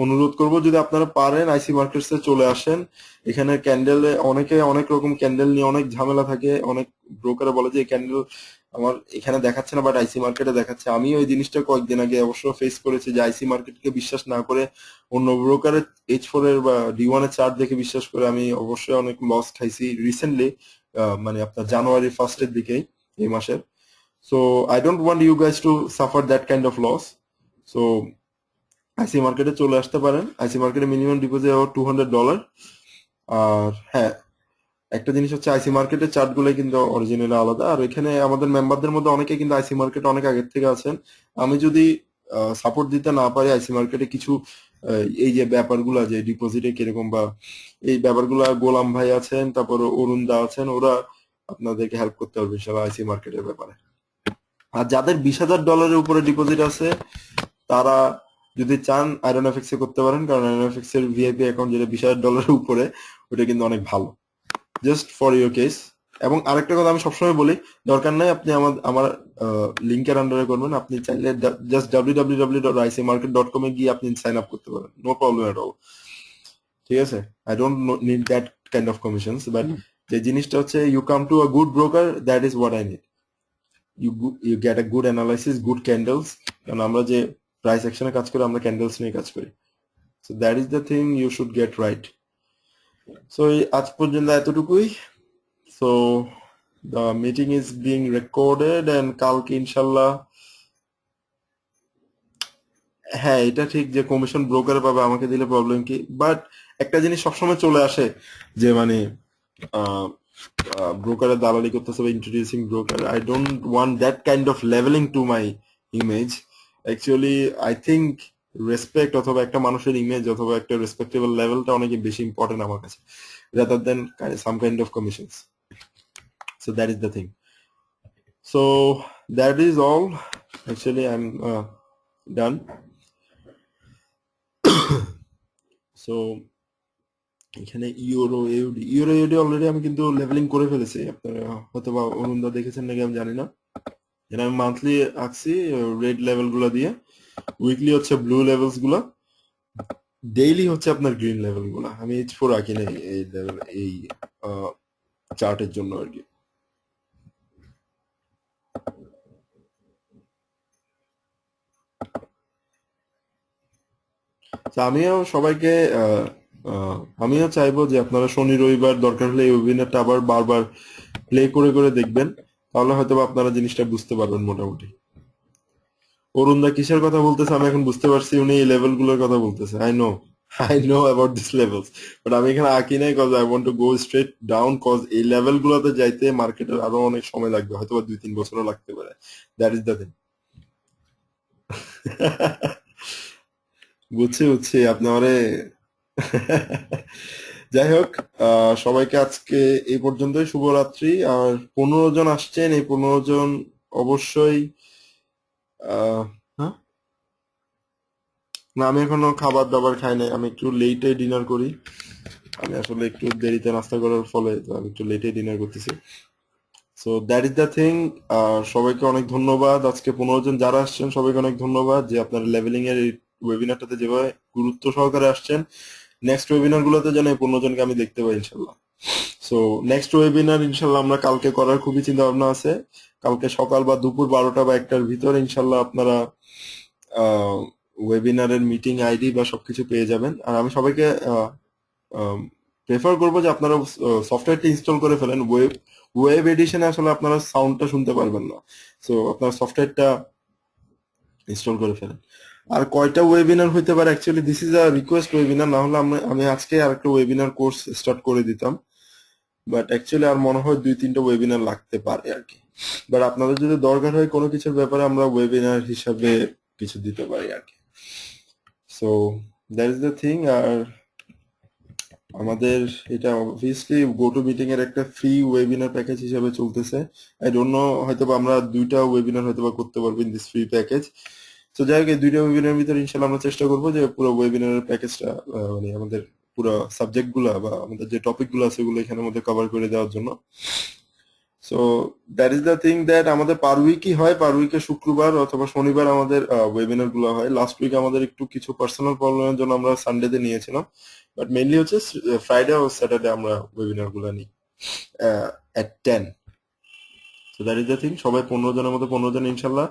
অনুরোধ করব, যদি আপনারা পারেন আইসি মার্কেটস এ চলে আসেন। এখানে ক্যান্ডেলে অনেকে অনেক রকম ক্যান্ডেল নিয়ে অনেক ঝামেলা থাকে। অনেক ব্রোকারে বলে যে এই ক্যান্ডেল আমার এখানে দেখাচ্ছে না, বাট আইসি মার্কেটে দেখাচ্ছে। আমি ওই জিনিসটা কয়েকদিন আগে অবশ্য ফেস করেছি, যে আইসি মার্কেটকে বিশ্বাস না করে অন্য ব্রোকারের H4 এর বা D1 এর চার্ট দেখে বিশ্বাস করে আমি অবশ্যই অনেক লস খাইছি রিসেন্টলি, মানে আপনার জানুয়ারি ফার্স্টের দিকেই, এই মাসের। So I don't want you guys to suffer that kind of loss. So আইসি মার্কেটে চলে আসতে পারেন। আইসি মার্কেটে মিনিমাম ডিপোজিট $200। আর হ্যাঁ, একটা জিনিস হচ্ছে আইসি মার্কেটের চার্ট গুলো কিন্তু অরিজিনালি আলাদা। আর এখানে আমাদের মেম্বারদের মধ্যে অনেকে কিন্তু আইসি মার্কেটে অনেক আগের থেকে আছেন। আমি যদি সাপোর্ট দিতে না পারি আইসি মার্কেটে কিছু এই যে ব্যাপারগুলা, যে ডিপোজিটে কিরকম বা এই ব্যাপারগুলা, গোলাম ভাই আছেন, তারপর অরুণ দা আছেন, ওরা আপনাদেরকে হেল্প করতে পারবে ইনশাআল্লাহ আইসি মার্কেটের ব্যাপারে। আর যাদের $20,000 উপরে ডিপোজিট আছে, তারা যদি চান আয়রন এফএক্স এ করতে পারেন, কারণ আয়রন এফএক্স এর ভিআইপি অ্যাকাউন্ট যেটা $20,000 উপরে, ওটা কিন্তু অনেক ভালো, জাস্ট ফর ইউর কেস। এবং আরেকটা কথা আমি সবসময় বলি, দরকার নাই আপনি আমার লিঙ্কের আন্ডারে করবেন। আপনি চাইলে জাস্ট www.icmarket.com এ গিয়ে আপনি সাইন আপ করতে পারেন, নো প্রবলেম এট অল। ঠিক আছে? I don't need that kind of commissions, but যে জিনিসটা হচ্ছে you come to a good broker, that is what I need. You get a good analysis, good candles. কারণ আমরা যে প্রাইস অ্যাকশনে কাজ করি, আমরা ক্যান্ডেলস নিয়ে কাজ করি। So that is the thing you should get right. So আজ পর্যন্ত এতটুকুই। So the meeting is being recorded and কালকে ইনশাল্লাহ, হ্যাঁ এটা ঠিক যে কমিশন ব্রোকার পাবে, আমাকে দিলে প্রবলেম কি? বাট একটা জিনিস সবসময় চলে আসে, যে মানে ব্রোকারের দালালি করতেছে বা introducing broker. I don't want that kind of leveling to my image. Actually I think respect অথবা একটা মানুষের ইমেজ অথবা একটা রেসপেক্টেবল লেভেলটা অনেক বেশি ইম্পর্টেন্ট আমার কাছে, rather than some kind of commissions. So that is the thing. So that is all. Actually I am done. So এখানে ইউরো অলরেডি আমি কিন্তু লেভেলিং করে ফেলেছি। আপনারা হয়তো বা অরুণদা দেখেছেন নাকি আমি জানি না। এখানে আমি মান্থলি আঁকছি রেড লেভেল গুলা দিয়ে, উইকলি হচ্ছে ব্লু লেভেলস গুলা, ডেইলি হচ্ছে আপনার গ্রিন লেভেল গুলা। আমি H4 আঁকি নাই এই লেভেল, এই চার্টের জন্য আর কি। তো আমিও সবাইকে আমিও চাইবো যে আপনারা শনি রবিবার দরকার হলে এই ওয়েবিনারটা আবার বারবার প্লে করে করে দেখবেন, তাহলে হয়তো আপনারা জিনিসটা বুঝতে পারবেন মোটামুটি। অরুণদা কিসের কথা বলতেছে আমি এখন বুঝতে পারছি, উনি এই লেভেল গুলোর কথা বলতেছে। I know about this levels, but আমি এখানে আঁকি নাই cause I want to go straight down, cause এই লেভেল গুলোতে যাইতে মার্কেটের আরো অনেক সময় লাগবে, হয়তো বা 2-3 বছরও লাগতে পারে। That is the thing. বুঝছি বুঝছি আপনি আমারে যাই হোক, সবাইকে আজকে এই পর্যন্তই, শুভরাত্রি। আর 15 জন আসছেন, এই 15 জন অবশ্যই হ্যাঁ, না আমি এখনো খাবার দাবার খাই নাই, আমি একটু লেটে ডিনার করি। আমি আসলে একটু দেরিতে নাস্তা করার ফলে তো আমি একটু লেটে ডিনার করতেছি। So that is the thing. সবাইকে অনেক ধন্যবাদ। আজকে 15 জন যারা আসছেন সবাইকে অনেক ধন্যবাদ, যে আপনার লেভেলিং এর এই ওয়েবিনারটাতে যেভাবে গুরুত্ব সহকারে আসছেন। নেক্সট ওয়েবিনার গুলোতে যেন এই 15 জনকে আমি দেখতে পাই ইনশাল্লাহ। সো নেক্সট ওয়েবিনার ইনশাল্লাহ আমরা কালকে করার খুবই চিন্তা ভাবনা আছে। কালকে সকাল বা দুপুর 12টা বা 1টার ভিতরে ইনশাল্লাহ আপনারা ওয়েবিনারের মিটিং আইডি বা সবকিছু পেয়ে যাবেন। আর আমি সবাইকে প্রেফার করবো যে আপনারা সফটওয়্যারটি ইনস্টল করে ফেলেন। ওয়েব এডিশনে আসলে আপনারা সাউন্ডটা শুনতে পারবেন না, সো আপনারা সফটওয়্যারটা ইনস্টল করে ফেলেন। আর কয়টা ওয়েবিনার হইতে পারে, actually this is a request webinar, না হলে আমি আজকে আরেকটা ওয়েবিনার কোর্স স্টার্ট করে দিতাম, বাট অ্যাকচুয়ালি আর মনে হয় 2-3টা ওয়েবিনার লাগতে পারে আর কি। বাট আপনাদের যদি দরকার হয় কোনো কিছুর ব্যাপারে, আমরা ওয়েবিনার হিসাবে কিছু দিতে পারি আর কি। So that is the thing. আর আমাদের এটা অবভিয়াসলি গো টু মিটিং এর একটা ফ্রি ওয়েবিনার প্যাকেজ হিসেবে চলতেছে। আই ডোন্ট নো, হয়তো বা আমরা 2টা ওয়েবিনার হয়তো বা করতে পারবো ইন দিস ফ্রি প্যাকেজ। তো যাই হোক, এই 2টা ওয়েবিনার ভিতরে ইনশাল্লাহ আমরা চেষ্টা করবো যে পুরো ওয়েবিনারের প্যাকেজটা মানে আমাদের পুরো সাবজেক্ট গুলা বা আমাদের যে টপিক গুলো আছে ওগুলো এখানের মধ্যে কভার করে দেওয়ার জন্য। So that is the thing that আমাদের পার উইকই হয়, পার উইকে শুক্রবার অথবা শনিবার আমাদের ওয়েবিনার গুলো হয়। লাস্ট উইক আমাদের একটু কিছু পার্সোনাল প্রবলেমের জন্য আমরা সানডেতে নিয়েছিলাম, বাট মেইনলি হচ্ছে ফ্রাইডে ও স্যাটারডে আমরা ওয়েবিনার গুলো নিই at 10. So that is the thing. সবাই 15 জনের মতো 15 জন ইনশাল্লাহ।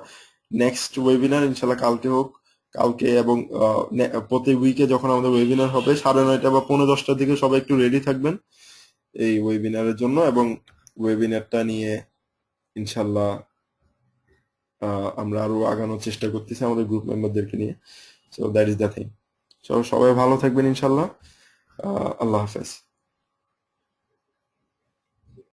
নেক্সট ওয়েবিনার ইনশাল্লাহ কালকে হোক, কালকে এবং প্রতি উইকে যখন আমাদের ওয়েবিনার হবে 9:30 বা 10:45টার দিকে সবাই একটু রেডি থাকবেন এই ওয়েবিনারের জন্য। এবং ওয়েবিনারটা নিয়ে ইনশাল্লাহ আমরা আরো আগানোর চেষ্টা করতেছি আমাদের গ্রুপ মেম্বারদেরকে নিয়ে। So that is the thing. সবাই ভালো থাকবেন ইনশাল্লাহ। আল্লাহ হাফেজ।